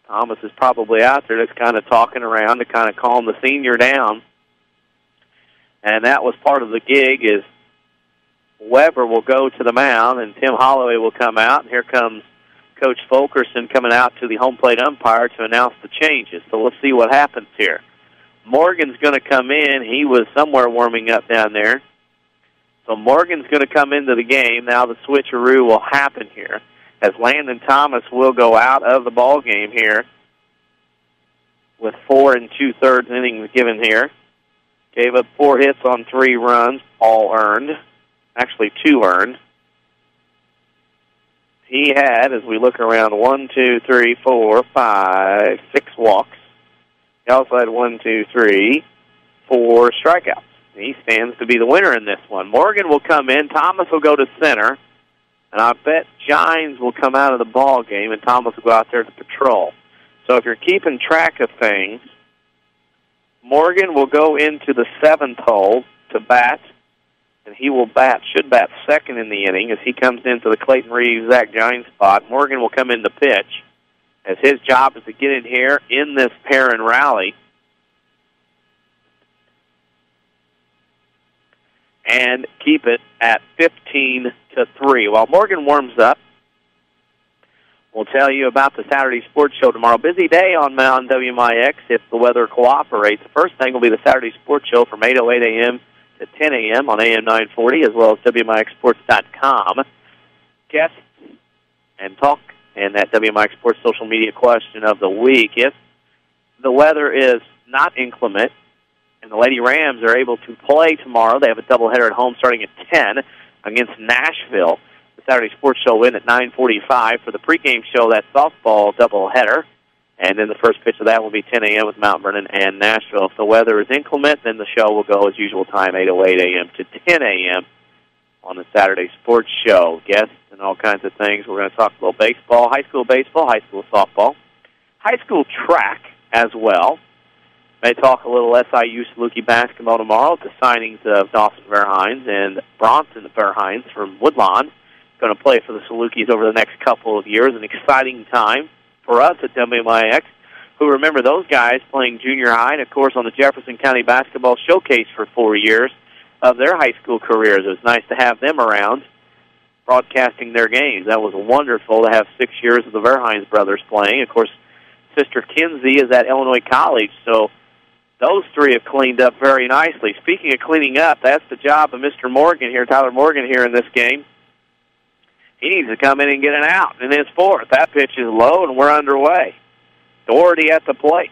Thomas is probably out there just kind of talking around to kind of calm the senior down. And that was part of the gig is Weber will go to the mound and Tim Holloway will come out. And here comes Coach Fulkerson coming out to the home plate umpire to announce the changes. So let's see what happens here. Morgan's going to come in. He was somewhere warming up down there. So Morgan's going to come into the game. Now the switcheroo will happen here, as Landon Thomas will go out of the ball game here with 4 2/3 innings given here. Gave up 4 hits on 3 runs, all earned. Actually, 2 earned. He had, as we look around, 1, 2, 3, 4, 5, 6 walks. He also had 1, 2, 3, 4 strikeouts. He stands to be the winner in this one. Morgan will come in. Thomas will go to center. And I bet Gines will come out of the ball game, and Thomas will go out there to patrol. So if you're keeping track of things, Morgan will go into the 7th hole to bat, and he will should bat second in the inning as he comes into the Clayton Reeves, Zach Gines spot. Morgan will come in to pitch, as his job is to get in here in this pair and rally and keep it at 15-3. While Morgan warms up, we'll tell you about the Saturday Sports Show tomorrow. Busy day on WMIX if the weather cooperates. The first thing will be the Saturday Sports Show from 8:08 a.m. to 10 a.m. on AM 940, as well as WMIXsports.com. Guests and talk and that WMIX Sports social media question of the week. If the weather is not inclement, and the Lady Rams are able to play tomorrow, they have a doubleheader at home starting at 10 against Nashville. The Saturday Sports Show will end at 9:45 for the pregame show. That softball doubleheader. And then the first pitch of that will be 10 a.m. with Mount Vernon and Nashville. If the weather is inclement, then the show will go as usual time, 8:08 a.m. to 10 a.m. on the Saturday Sports Show. Guests and all kinds of things. We're going to talk a little baseball, high school softball. high school track as well. May talk a little SIU Saluki basketball tomorrow with the signings of Dawson Verhines and Bronson Verhines from Woodlawn. Going to play for the Salukis over the next couple of years. An exciting time for us at WMIX, who remember those guys playing junior high and, of course, on the Jefferson County Basketball Showcase for 4 years of their high school careers. It was nice to have them around broadcasting their games. That was wonderful to have 6 years of the Verhines brothers playing. Of course, Sister Kinsey is at Illinois College, so those three have cleaned up very nicely. Speaking of cleaning up, that's the job of Mr. Morgan here, Tyler Morgan here in this game. He needs to come in and get an out in his fourth. That pitch is low, and we're underway. Doherty at the plate.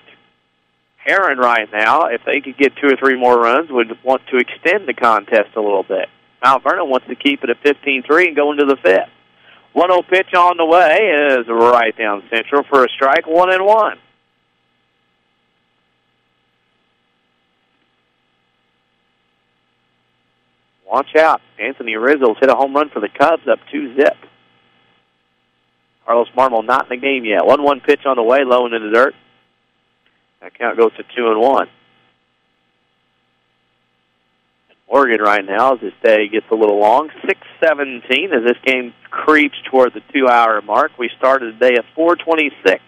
Herrin right now, if they could get 2 or 3 more runs, would want to extend the contest a little bit. Mount Vernon wants to keep it at 15-3 and go into the fifth. 1-0 pitch on the way is right down central for a strike, 1-1. Watch out. Anthony Rizzo's hit a home run for the Cubs, up 2-0. Carlos Marmol not in the game yet. 1-1 pitch on the way, low into the dirt. That count goes to 2-1. Morgan right now, as this day gets a little long, 6:17 as this game creeps toward the 2-hour mark. We started the day at 4:26.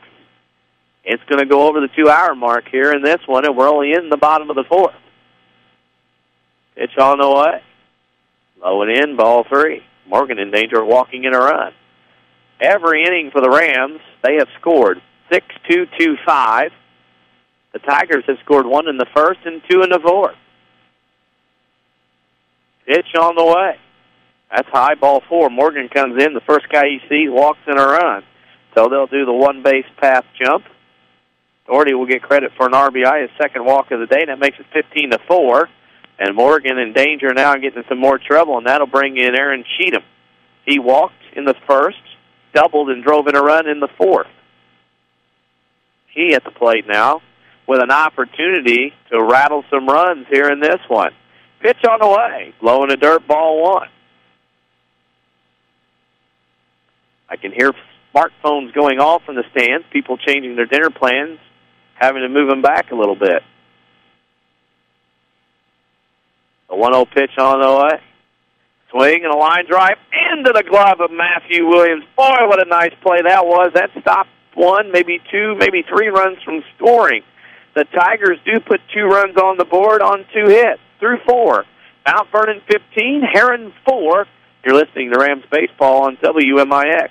It's going to go over the 2-hour mark here in this one, and we're only in the bottom of the fourth. Pitch on the way. Low and in, ball 3. Morgan in danger of walking in a run. Every inning for the Rams, they have scored 6-2-2-5. The Tigers have scored 1 in the first and 2 in the fourth. Pitch on the way. That's high, ball 4. Morgan comes in. The first guy he sees walks in a run. So they'll do the one-base path jump. Doherty will get credit for an RBI, his second walk of the day, and that makes it 15-4. And Morgan in danger now and getting in some more trouble, and that'll bring in Aaron Cheatham. He walked in the first, doubled, and drove in a run in the fourth. He at the plate now with an opportunity to rattle some runs here in this one. Pitch on the way. Low in the dirt, ball 1. I can hear smartphones going off in the stands, people changing their dinner plans, having to move them back a little bit. The 1-0 pitch on the way. Swing and a line drive into the glove of Matthew Williams. Boy, what a nice play that was. That stopped 1, maybe 2, maybe 3 runs from scoring. The Tigers do put 2 runs on the board on 2 hits through 4. Mount Vernon 15, Herrin 4. You're listening to Rams Baseball on WMIX.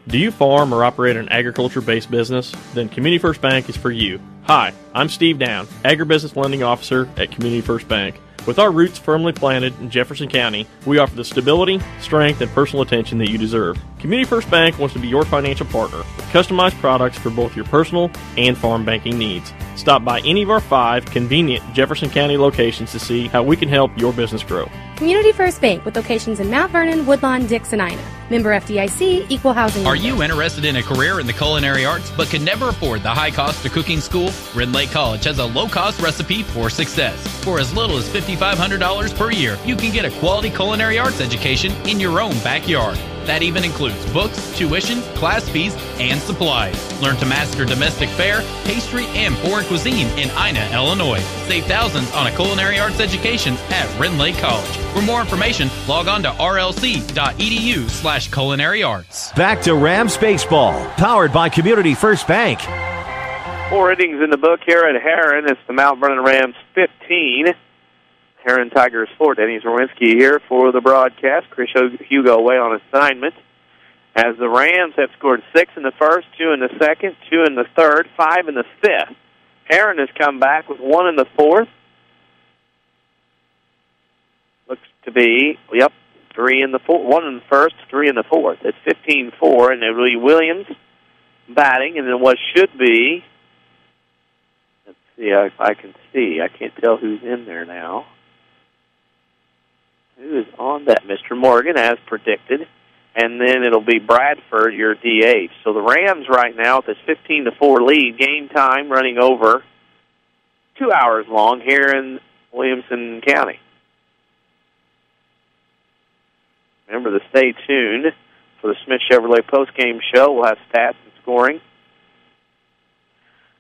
Do you farm or operate an agriculture-based business? Then Community First Bank is for you. Hi, I'm Steve Down, Agribusiness Lending Officer at Community First Bank. With our roots firmly planted in Jefferson County, we offer the stability, strength, and personal attention that you deserve. Community First Bank wants to be your financial partner with customized products for both your personal and farm banking needs. Stop by any of our 5 convenient Jefferson County locations to see how we can help your business grow. Community First Bank with locations in Mount Vernon, Woodlawn, Dix, and Ina. Member FDIC, Equal Housing. Are you interested in a career in the culinary arts but can never afford the high cost of cooking school? Red Lake College has a low-cost recipe for success. For as little as $5,500 per year, you can get a quality culinary arts education in your own backyard. That even includes books, tuition, class fees, and supplies. Learn to master domestic fare, pastry, and foreign cuisine in Ina, Illinois. Save thousands on a culinary arts education at Red Lake College. For more information, log on to rlc.edu/culinary arts. Back to Rams Baseball, powered by Community First Bank. 4 innings in the book here at Herrin. It's the Mount Vernon Rams 15. Herrin Tigers 4. Denny Czerwinski here for the broadcast. Chris Hugo away on assignment. As the Rams have scored 6 in the first, 2 in the second, 2 in the third, 5 in the fifth. Herrin has come back with 1 in the fourth. Looks to be, 3 in the fourth, 1 in the first, 3 in the fourth. It's 15-4, and it'll be Williams batting, and then what should be, let's see if I can see. I can't tell who's in there now. Who is on that? Mr. Morgan, as predicted. And then it'll be Bradford, your DH. So the Rams right now with this 15-4 lead, game time running over 2 hours long here in Williamson County. Remember to stay tuned for the Smith Chevrolet postgame show. We'll have stats and scoring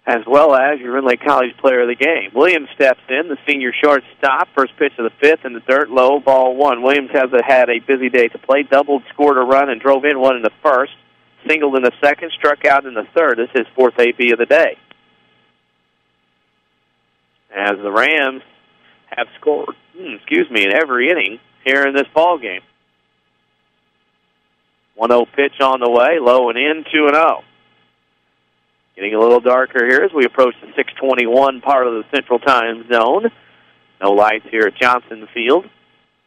as well as your Ridley College player of the game. Williams steps in, the senior shortstop. First pitch of the fifth in the dirt, low, ball one. Williams has had a busy day to play. Doubled, scored a run, and drove in one in the first. Singled in the second, struck out in the third. This is his fourth AB of the day. As the Rams have scored, in every inning here in this ball game. 1-0 pitch on the way, low and in, 2-0. Getting a little darker here as we approach the 6:21 part of the Central Time Zone. No lights here at Johnson Field.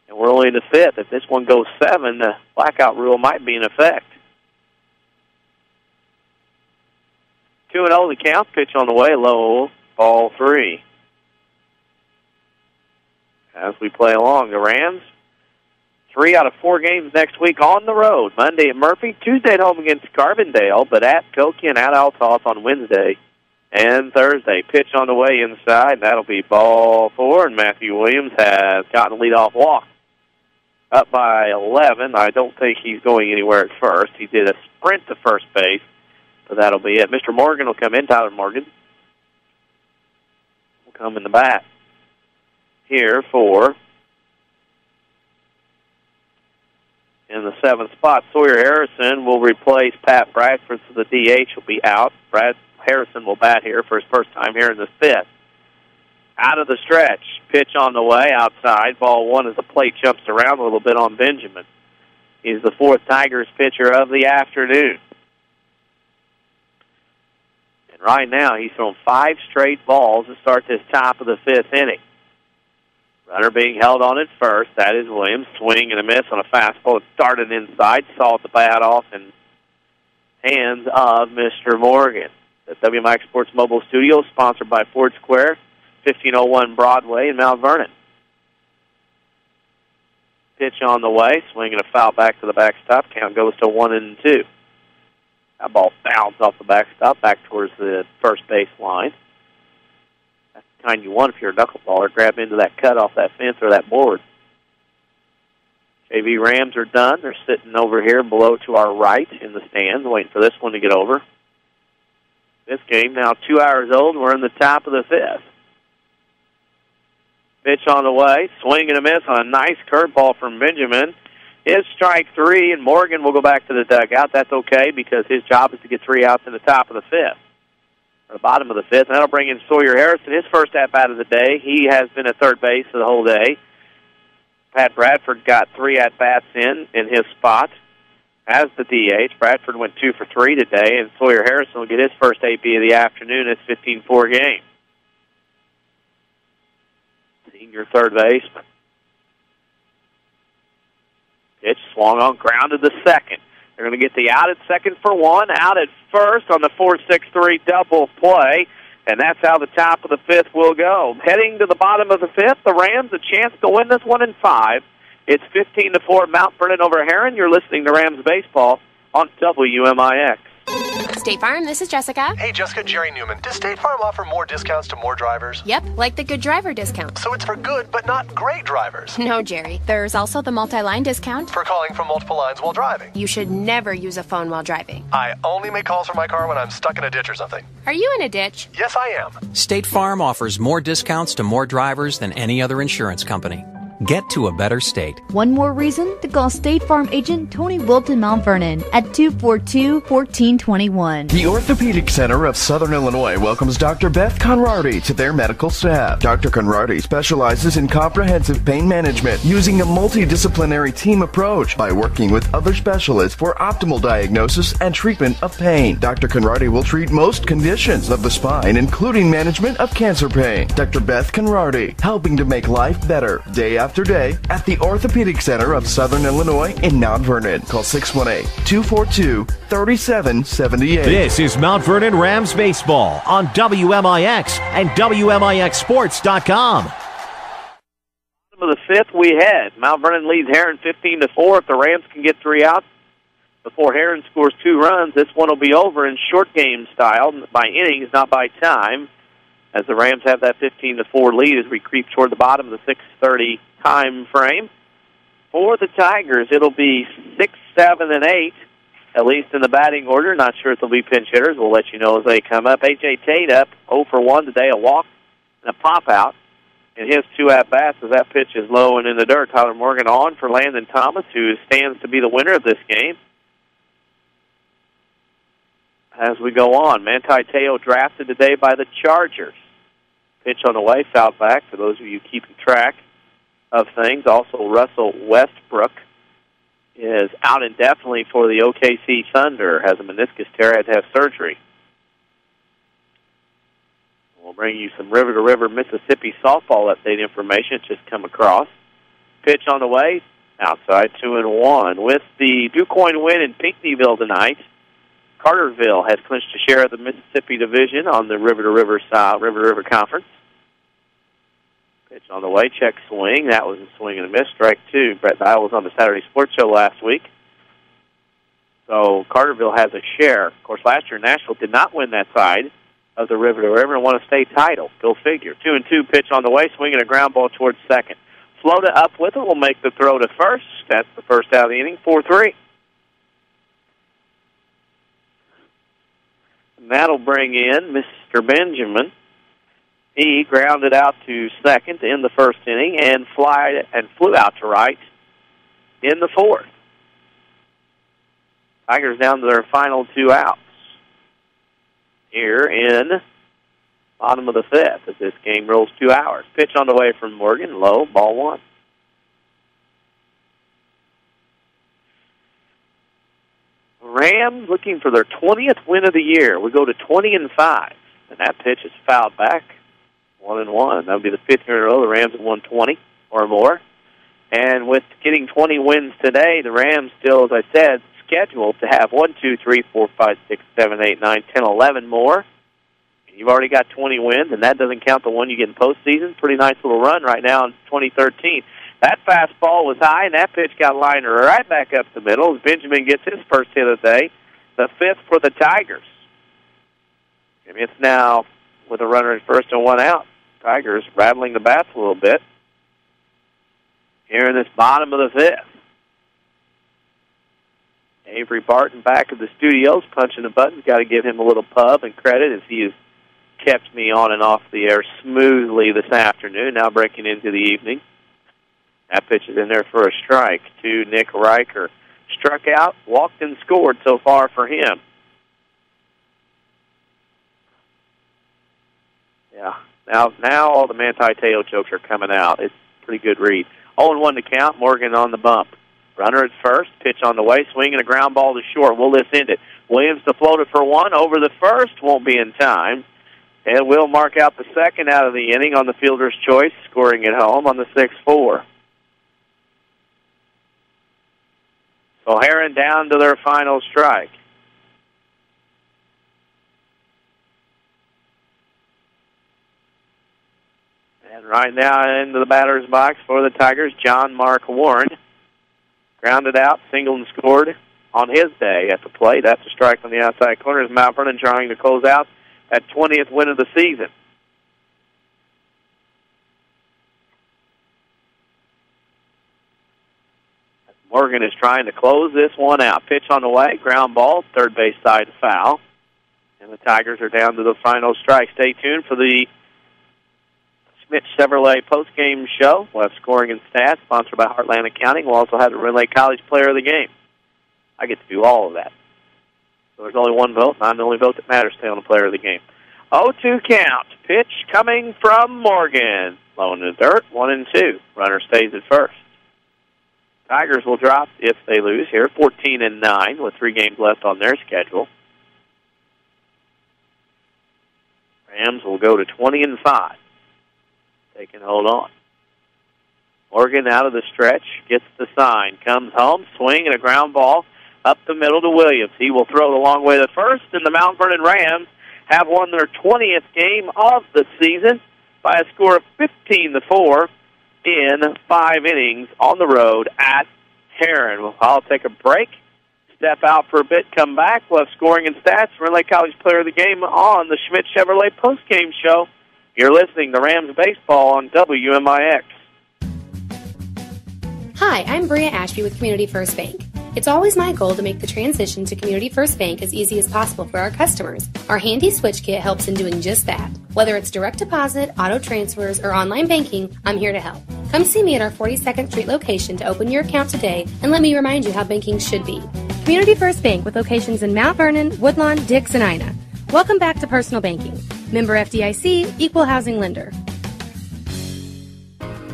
And we're only in the fifth. If this one goes 7, the blackout rule might be in effect. 2-0 the count. Pitch on the way, low, ball 3. As we play along, the Rams, 3 out of 4 games next week on the road. Monday at Murphy, Tuesday at home against Carbondale, but at Koki and at Althoff on Wednesday and Thursday. Pitch on the way inside. That'll be ball 4, and Matthew Williams has gotten a leadoff walk. Up by 11. I don't think he's going anywhere at first. He did a sprint to first base, but that'll be it. Mr. Morgan will come in. Tyler Morgan will come in the bat here for, in the 7th spot, Sawyer Harrison will replace Pat Bradford, so the DH will be out. Harrison will bat here for his first time here in the 5th. Out of the stretch, pitch on the way, outside. Ball 1 as the plate jumps around a little bit on Benjamin. He's the 4th Tigers pitcher of the afternoon. And right now, he's thrown 5 straight balls to start this top of the 5th inning. Runner being held on at first. That is Williams. Swing and a miss on a fastball. It started inside. Saw the bat off in hands of Mr. Morgan. The WMIX Sports Mobile Studio, sponsored by Ford Square, 1501 Broadway in Mount Vernon. Pitch on the way. Swing and a foul back to the backstop. Count goes to 1-2. That ball bounced off the backstop back towards the first base line. Kind you want if you're a knuckleballer, grab into that cut off that fence or that board. JV Rams are done. They're sitting over here below to our right in the stands, waiting for this one to get over. This game now 2 hours old. We're in the top of the 5th. Pitch on the way. Swing and a miss on a nice curveball from Benjamin. Is strike 3, and Morgan will go back to the dugout. That's okay because his job is to get 3 outs in the top of the 5th. The bottom of the 5th, and that'll bring in Sawyer Harrison, his first at-bat of the day. He has been at third base for the whole day. Pat Bradford got 3 at-bats in his spot as the DH. Bradford went 2 for 3 today, and Sawyer Harrison will get his first AB of the afternoon. It's 15-4 game. Senior third baseman. Pitch swung on, grounded to second. They're going to get the out at second for 1, out at first on the 4-6-3 double play, and that's how the top of the 5th will go. Heading to the bottom of the 5th, the Rams a chance to win this one in 5. It's 15-4 Mount Vernon over Herrin. You're listening to Rams baseball on WMIX. State Farm, this is Jessica. Hey, Jessica, Jerry Newman. Does State Farm offer more discounts to more drivers? Yep, like the good driver discount. So it's for good, but not great drivers. No, Jerry. There's also the multi-line discount. For calling from multiple lines while driving. You should never use a phone while driving. I only make calls from my car when I'm stuck in a ditch or something. Are you in a ditch? Yes, I am. State Farm offers more discounts to more drivers than any other insurance company. Get to a better state. One more reason to call State Farm agent Tony Wilton Mount Vernon at 242-1421. The Orthopedic Center of Southern Illinois welcomes Dr. Beth Conrarty to their medical staff. Dr. Conrarty specializes in comprehensive pain management using a multidisciplinary team approach by working with other specialists for optimal diagnosis and treatment of pain. Dr. Conrarty will treat most conditions of the spine, including management of cancer pain. Dr. Beth Conrarty, helping to make life better day after day at the Orthopedic Center of Southern Illinois in Mount Vernon. Call 618-242-3778. This is Mount Vernon Rams baseball on WMIX and WMIXsports.com. Bottom of the 5th, we head. Mount Vernon leads Herrin 15-4. If the Rams can get 3 outs before Herrin scores 2 runs, this one will be over in short game style by innings, not by time, as the Rams have that 15-4 lead as we creep toward the bottom of the 6:30 time frame. For the Tigers, it'll be 6, 7, and 8 at least in the batting order. Not sure if they'll be pinch hitters. We'll let you know as they come up. A.J. Tate up 0 for 1 today, a walk and a pop-out. And his 2 at-bats as that pitch is low and in the dirt. Tyler Morgan on for Landon Thomas, who stands to be the winner of this game. As we go on, Manti Te'o drafted today by the Chargers. Pitch on the way, foul back for those of you keeping track of things. Also, Russell Westbrook is out indefinitely for the OKC Thunder, has a meniscus tear, had to have surgery. We'll bring you some river-to-river Mississippi softball update information. It's just come across. Pitch on the way, outside 2-1. With the DuQuoin win in Pinckneyville tonight, Carterville has clinched a share of the Mississippi Division on the river-to-river side, river-to-river conference. Pitch on the way, check swing. That was a swing and a miss. Strike 2. Brett Dial was on the Saturday Sports Show last week. So Carterville has a share. Of course, last year Nashville did not win that side of the river-to-river and won a state title. Go figure. 2-2 pitch on the way, swinging a ground ball towards second. Flota up with it will make the throw to first. That's the first out of the inning, 4-3. And that'll bring in Mr. Benjamin. He grounded out to second in the first inning and flew out to right in the fourth. Tigers down to their final 2 outs here in bottom of the fifth as this game rolls 2 hours. Pitch on the way from Morgan, low, ball 1. Rams looking for their 20th win of the year. We go to 20-5, and that pitch is fouled back. 1-1. That would be the 5th year in a row the Rams have won 20 or more. And with getting 20 wins today, the Rams still, as I said, scheduled to have 1, 2, 3, 4, 5, 6, 7, 8, 9, 10, 11 more. You've already got 20 wins, and that doesn't count the one you get in postseason. Pretty nice little run right now in 2013. That fastball was high, and that pitch got lined right back up the middle as Benjamin gets his first hit of the day, the 5th for the Tigers. And it's now with a runner at first and 1 out. Tigers rattling the bats a little bit here in this bottom of the 5th. Avery Barton back at the studios, punching the buttons. Got to give him a little pub and credit as he has kept me on and off the air smoothly this afternoon, now breaking into the evening. That pitch is in there for a strike to Nick Riker. Struck out, walked and scored so far for him. Yeah. Now all the Manti Te'o jokes are coming out. It's a pretty good read. 0-1 to count. Morgan on the bump. Runner at first. Pitch on the way. Swinging a ground ball to short. Will this end it? Williams to float it for 1. Over the first. Won't be in time. And will mark out the second out of the inning on the fielder's choice. Scoring at home on the 6-4. So Herrin down to their final strike. And right now into the batter's box for the Tigers, John Mark Warren. Grounded out, singled and scored on his day at the plate. That's a strike on the outside corner as Mount Vernon trying to close out that 20th win of the season. Morgan is trying to close this one out. Pitch on the way, ground ball, third base side foul. And the Tigers are down to the final strike. Stay tuned for the Schmidt Chevrolet postgame show. We'll have scoring and stats, sponsored by Heartland Accounting. We'll also have the Rend Lake College Player of the Game. I get to do all of that. So there's only one vote, and I'm the only vote that matters today on the Player of the Game. 0-2 count. Pitch coming from Morgan. Low in the dirt, 1-2. Runner stays at first. Tigers will drop if they lose here, 14-9 with 3 games left on their schedule. Rams will go to 20-5. They can hold on. Morgan out of the stretch, gets the sign, comes home, swing and a ground ball up the middle to Williams. He will throw the long way to first, and the Mount Vernon Rams have won their 20th game of the season by a score of 15-4 in 5 innings on the road at Herrin. Well, I'll take a break, step out for a bit, come back. We'll have scoring and stats for Rend Lake College Player of the Game on the Schmidt Chevrolet postgame show. You're listening to Rams Baseball on WMIX. Hi, I'm Bria Ashby with Community First Bank. It's always my goal to make the transition to Community First Bank as easy as possible for our customers. Our handy switch kit helps in doing just that. Whether it's direct deposit, auto transfers, or online banking, I'm here to help. Come see me at our 42nd Street location to open your account today and let me remind you how banking should be. Community First Bank with locations in Mount Vernon, Woodlawn, Dix, and Ina. Welcome back to Personal Banking. Member FDIC, Equal Housing Lender.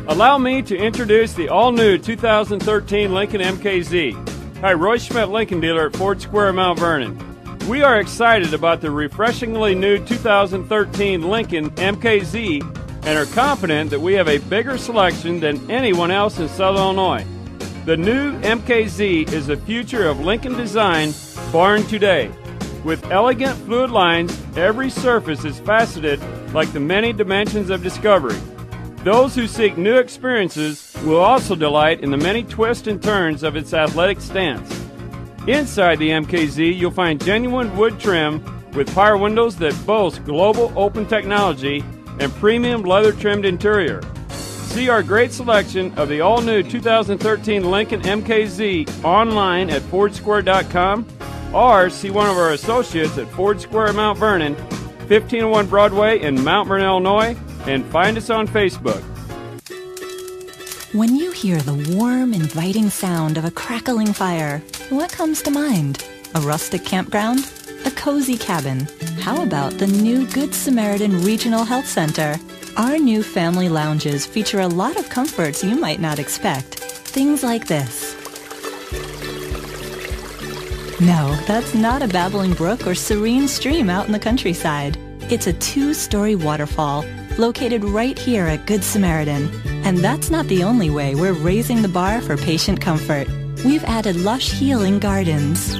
Allow me to introduce the all-new 2013 Lincoln MKZ. Hi, Roy Schmidt, Lincoln dealer at Ford Square, Mount Vernon. We are excited about the refreshingly new 2013 Lincoln MKZ and are confident that we have a bigger selection than anyone else in Southern Illinois. The new MKZ is the future of Lincoln design born today. With elegant fluid lines, every surface is faceted like the many dimensions of discovery. Those who seek new experiences will also delight in the many twists and turns of its athletic stance. Inside the MKZ, you'll find genuine wood trim with power windows that boast global open technology and premium leather-trimmed interior. See our great selection of the all-new 2013 Lincoln MKZ online at FordSquare.com or see one of our associates at Ford Square, Mount Vernon, 1501 Broadway in Mount Vernon, Illinois, and find us on Facebook. When you hear the warm, inviting sound of a crackling fire, what comes to mind? A rustic campground? A cozy cabin? How about the new Good Samaritan Regional Health Center? Our new family lounges feature a lot of comforts you might not expect. Things like this. No, that's not a babbling brook or serene stream out in the countryside. It's a 2-story waterfall located right here at Good Samaritan. And that's not the only way we're raising the bar for patient comfort. We've added lush healing gardens,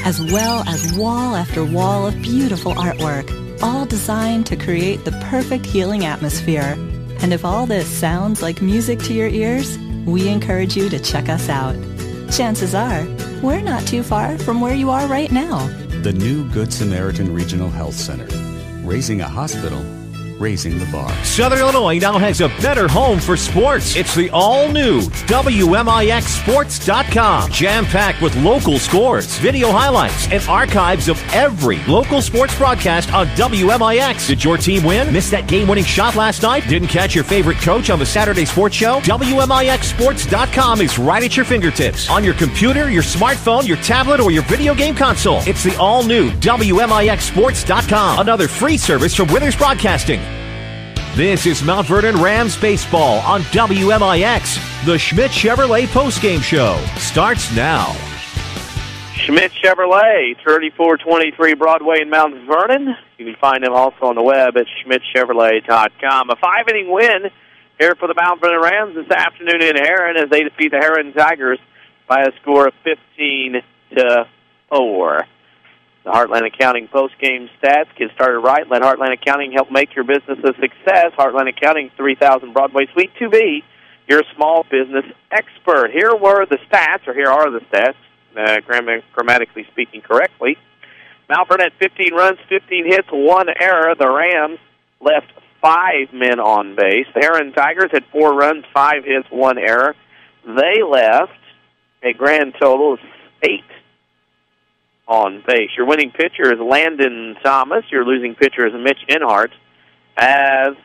as well as wall after wall of beautiful artwork, all designed to create the perfect healing atmosphere. And if all this sounds like music to your ears, we encourage you to check us out. Chances are, we're not too far from where you are right now. The new Good Samaritan Regional Health Center. Raising a hospital, raising the bar. Southern Illinois now has a better home for sports. It's the all-new WMIXSports.com. Jam-packed with local scores, video highlights, and archives of every local sports broadcast on WMIX. Did your team win? Missed that game-winning shot last night? Didn't catch your favorite coach on the Saturday sports show? WMIXSports.com is right at your fingertips. On your computer, your smartphone, your tablet, or your video game console. It's the all-new WMIXSports.com. Another free service from Withers Broadcasting. This is Mount Vernon Rams baseball on WMIX. The Schmidt Chevrolet postgame show starts now. Schmidt Chevrolet, 3423 Broadway in Mount Vernon. You can find them also on the web at schmidtchevrolet.com. A 5-inning win here for the Mount Vernon Rams this afternoon in Herrin as they defeat the Herrin Tigers by a score of 15-4. The Heartland Accounting post-game stats. Get started right. Let Heartland Accounting help make your business a success. Heartland Accounting, 3000 Broadway, Suite 2B, your small business expert. Here are the stats, grammatically speaking correctly. Mount Vernon had 15 runs, 15 hits, 1 error. The Rams left 5 men on base. The Herrin Tigers had 4 runs, 5 hits, 1 error. They left a grand total of 8 on base. Your winning pitcher is Landon Thomas. Your losing pitcher is Mitch Inhart. As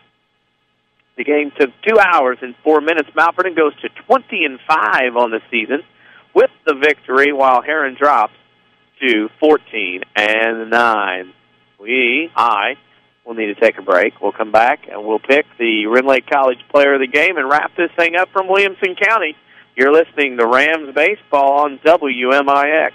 the game took 2 hours and 4 minutes, Mount Vernon goes to 20-5 on the season with the victory, while Herrin drops to 14-9. I will need to take a break. We'll come back and we'll pick the Rend Lake College player of the game and wrap this thing up from Williamson County. You're listening to Rams baseball on WMIX.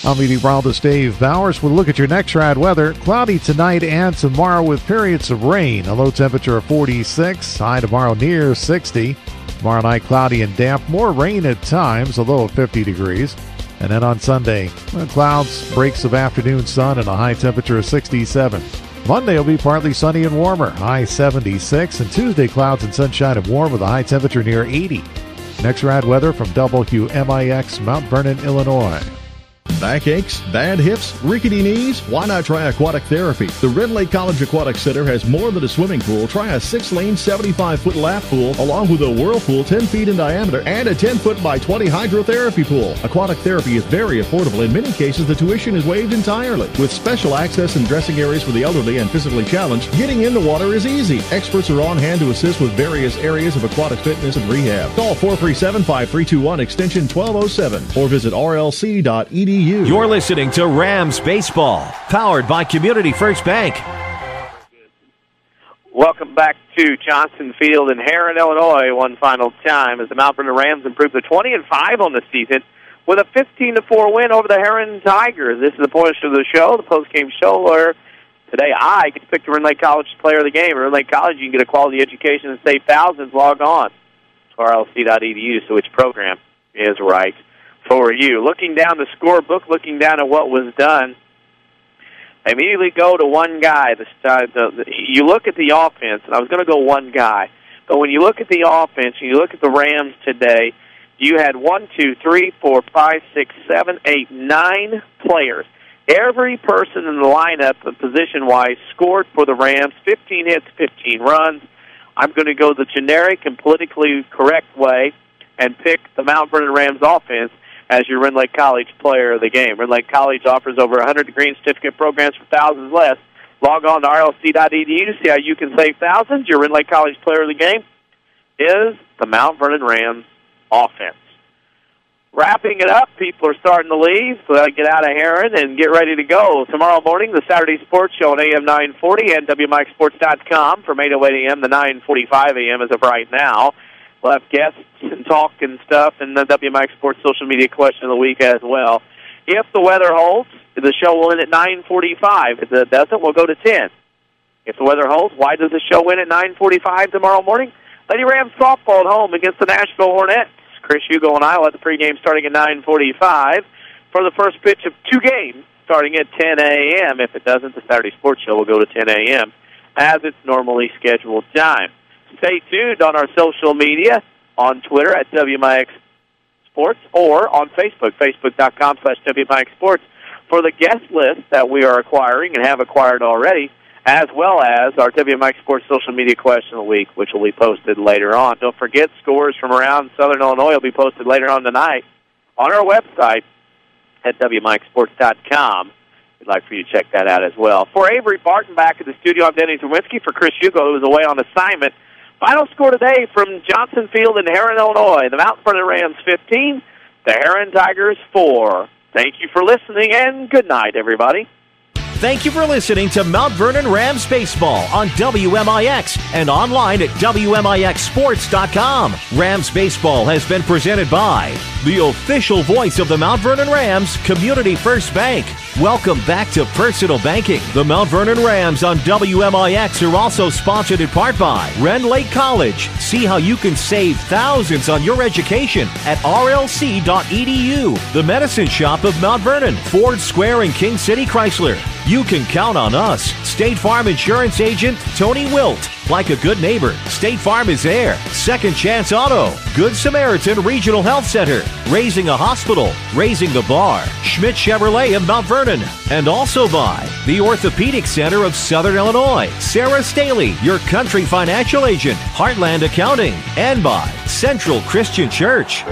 I'm meteorologist Dave Bowers. We'll look at your next rad weather. Cloudy tonight and tomorrow with periods of rain. A low temperature of 46. High tomorrow near 60. Tomorrow night cloudy and damp. More rain at times, a low of 50 degrees. And then on Sunday, clouds, breaks of afternoon sun, and a high temperature of 67. Monday will be partly sunny and warmer. High 76. And Tuesday, clouds and sunshine and warm with a high temperature near 80. Next rad weather from WMIX, Mount Vernon, Illinois. Backaches, bad hips, rickety knees? Why not try aquatic therapy? The Red Lake College Aquatic Center has more than a swimming pool. Try a 6-lane, 75-foot lap pool, along with a whirlpool 10 feet in diameter and a 10-foot by 20 hydrotherapy pool. Aquatic therapy is very affordable. In many cases, the tuition is waived entirely. With special access and dressing areas for the elderly and physically challenged, getting in the water is easy. Experts are on hand to assist with various areas of aquatic fitness and rehab. Call 437-5321 extension 1207 or visit rlc.edu. You're listening to Rams Baseball, powered by Community First Bank. Welcome back to Johnson Field in Herrin, Illinois, one final time as the Mount Vernon Rams improve to 20-5 on the season with a 15-4 win over the Herrin Tigers. This is the portion of the show, the post-game show, where today I get to pick the Herrin Lake College player of the game. At Herrin Lake College, you can get a quality education and save thousands. Log on to rlc.edu, so which program is right for you. Looking down the scorebook, looking down at what was done, I immediately go to one guy. You look at the offense, and I was going to go one guy, but when you look at the offense, and you look at the Rams today, you had 1, 2, 3, 4, 5, 6, 7, 8, 9 players. Every person in the lineup, position-wise, scored for the Rams, 15 hits, 15 runs. I'm going to go the generic and politically correct way and pick the Mount Vernon Rams offense as your Herrin Lake College player of the game. Herrin Lake College offers over 100 degree and certificate programs for thousands less. Log on to rlc.edu to see how you can save thousands. Your Herrin Lake College player of the game is the Mount Vernon Rams offense. Wrapping it up, people are starting to leave, so I get out of Herrin and get ready to go. Tomorrow morning, the Saturday Sports Show on AM 940 and WMIXsports.com from 8:08 a.m. to 9:45 a.m. as of right now. We'll have guests and talk and stuff, and the WMIX Sports social media question of the week as well. If the weather holds, the show will end at 9:45. If it doesn't, we'll go to 10. If the weather holds, why does the show end at 9:45 tomorrow morning? Lady Rams softball at home against the Nashville Hornets. Chris Hugo and I will have the pregame starting at 9:45 for the first pitch of 2 games starting at 10 a.m. If it doesn't, the Saturday Sports Show will go to 10 a.m. as its normally scheduled time. Stay tuned on our social media, on Twitter at WMIX Sports, or on Facebook, facebook.com/WMIX Sports, for the guest list that we are acquiring and have acquired already, as well as our WMIX Sports social media question of the week, which will be posted later on. Don't forget, scores from around Southern Illinois will be posted later on tonight on our website at WMIXsports.com. We'd like for you to check that out as well. For Avery Barton back at the studio, I'm Denny Czerwinski. For Chris Hugo, who was away on assignment, final score today from Johnson Field in Herrin, Illinois. The Mount Vernon Rams 15, the Herrin Tigers 4. Thank you for listening, and good night, everybody. Thank you for listening to Mount Vernon Rams Baseball on WMIX and online at WMIXsports.com. Rams Baseball has been presented by the official voice of the Mount Vernon Rams, Community First Bank. Welcome back to Personal Banking. The Mount Vernon Rams on WMIX are also sponsored in part by Herrin Lake College. See how you can save thousands on your education at rlc.edu. The Medicine Shop of Mount Vernon, Ford Square and King City Chrysler. You can count on us. State Farm Insurance Agent Tony Wilt. Like a good neighbor, State Farm is there. Second Chance Auto, Good Samaritan Regional Health Center, Raising a Hospital, Raising the Bar, Schmidt Chevrolet of Mount Vernon, and also by the Orthopedic Center of Southern Illinois, Sarah Staley, your country financial agent, Heartland Accounting, and by Central Christian Church.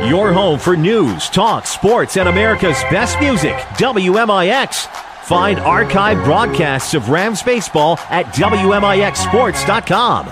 Your home for news, talk, sports, and America's best music, WMIX. Find archived broadcasts of Rams baseball at WMIXsports.com.